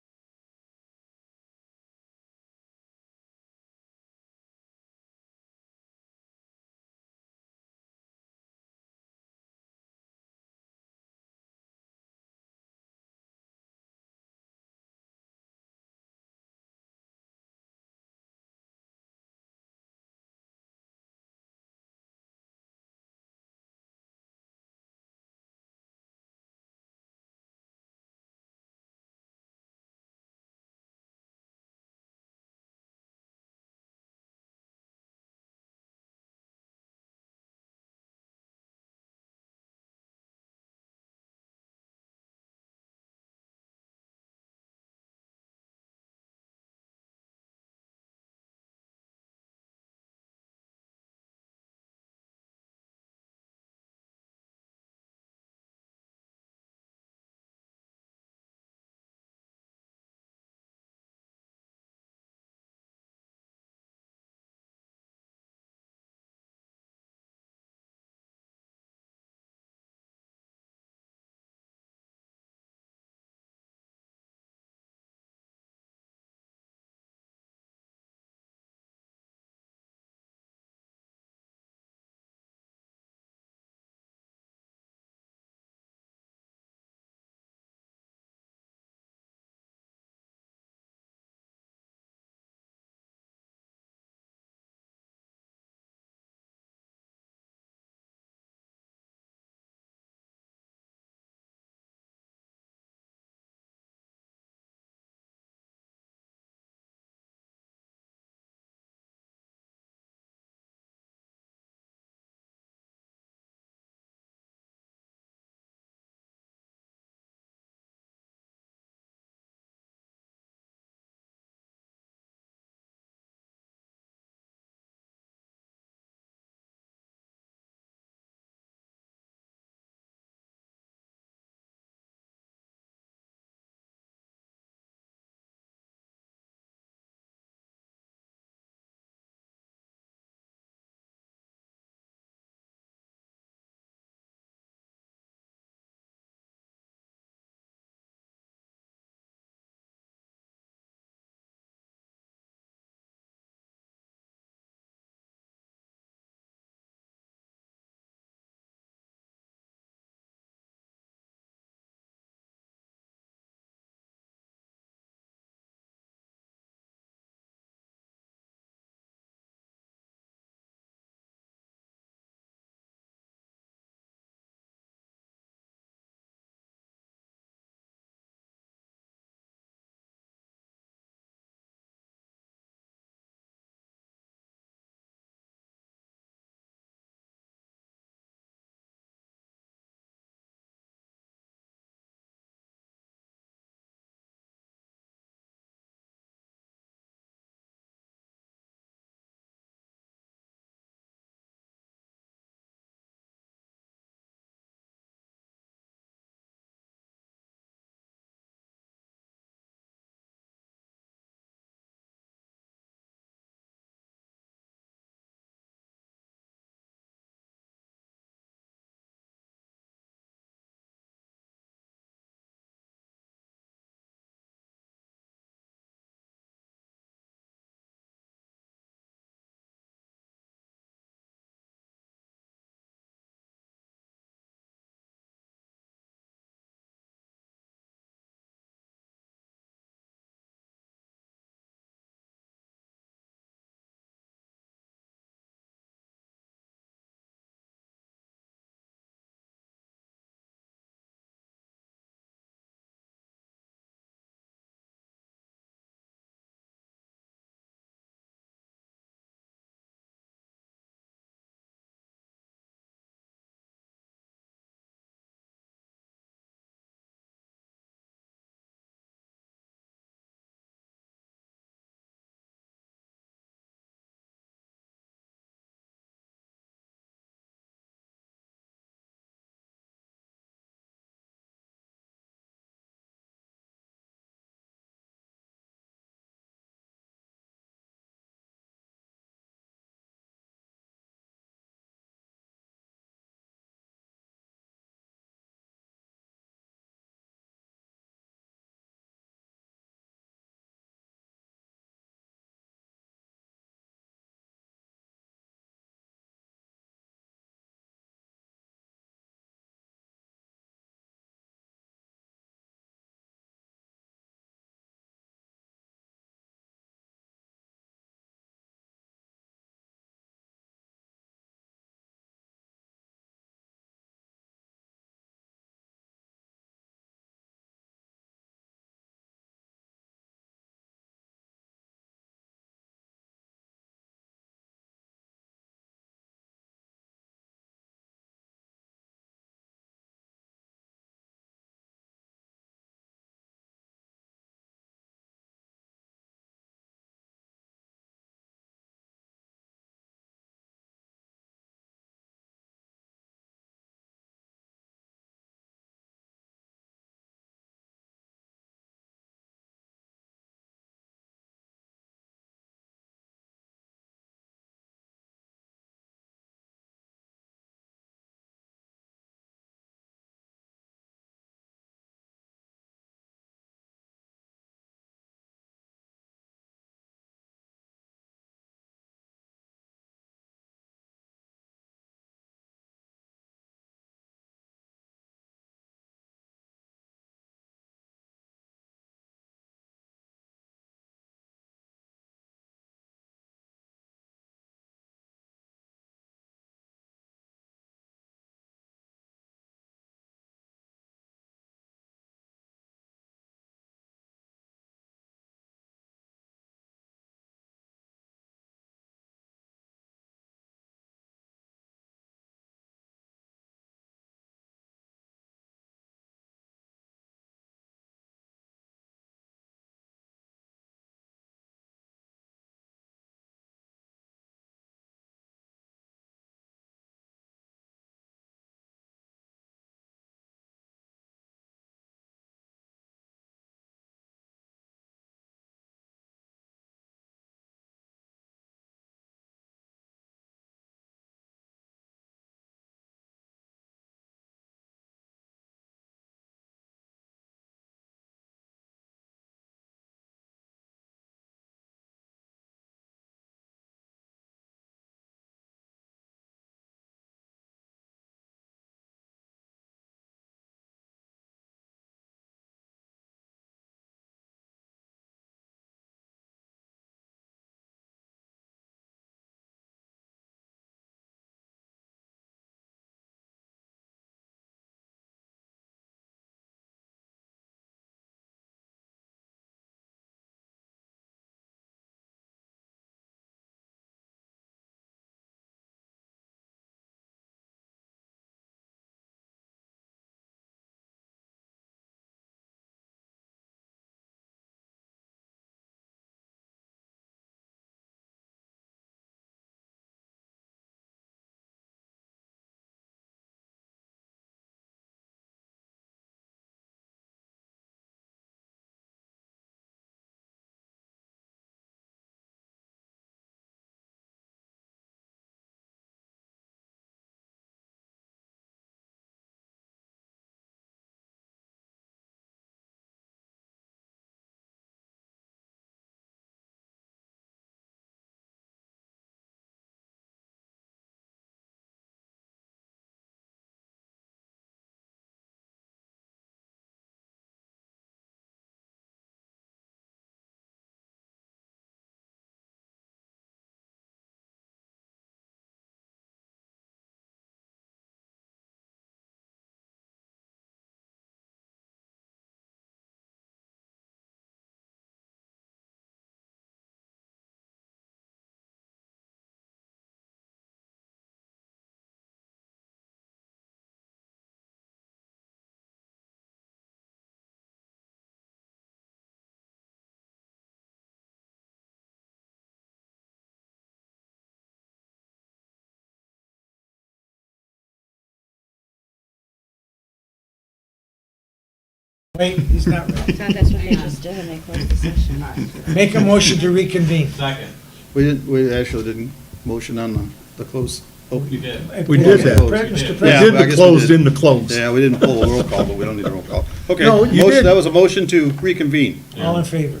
Wait, he's not ready. That's what they just did, and they closed the session. Make a motion to reconvene. Second. We actually didn't motion on the close. Oh, You did. We did that. Mr. Yeah, We President, I did guess the we closed did. in the closed. Yeah, we didn't pull a roll call, but we don't need a roll call. Okay, No, you motion, did. that was a motion to reconvene. all in favor?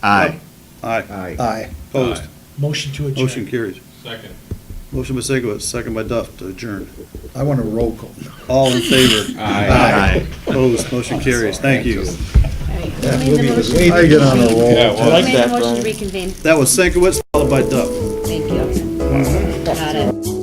Aye. Aye. Aye. Aye. Opposed? Motion to adjourn. Motion carries. Second. Motion by Segowitz, second by Duff to adjourn. I want a roll call. All in favor? Aye. Opposed? Motion carries. Thank you. Who made the motion? I get on a roll. Who made the motion to reconvene? That was Segowitz, followed by Duff. Thank you. Got it.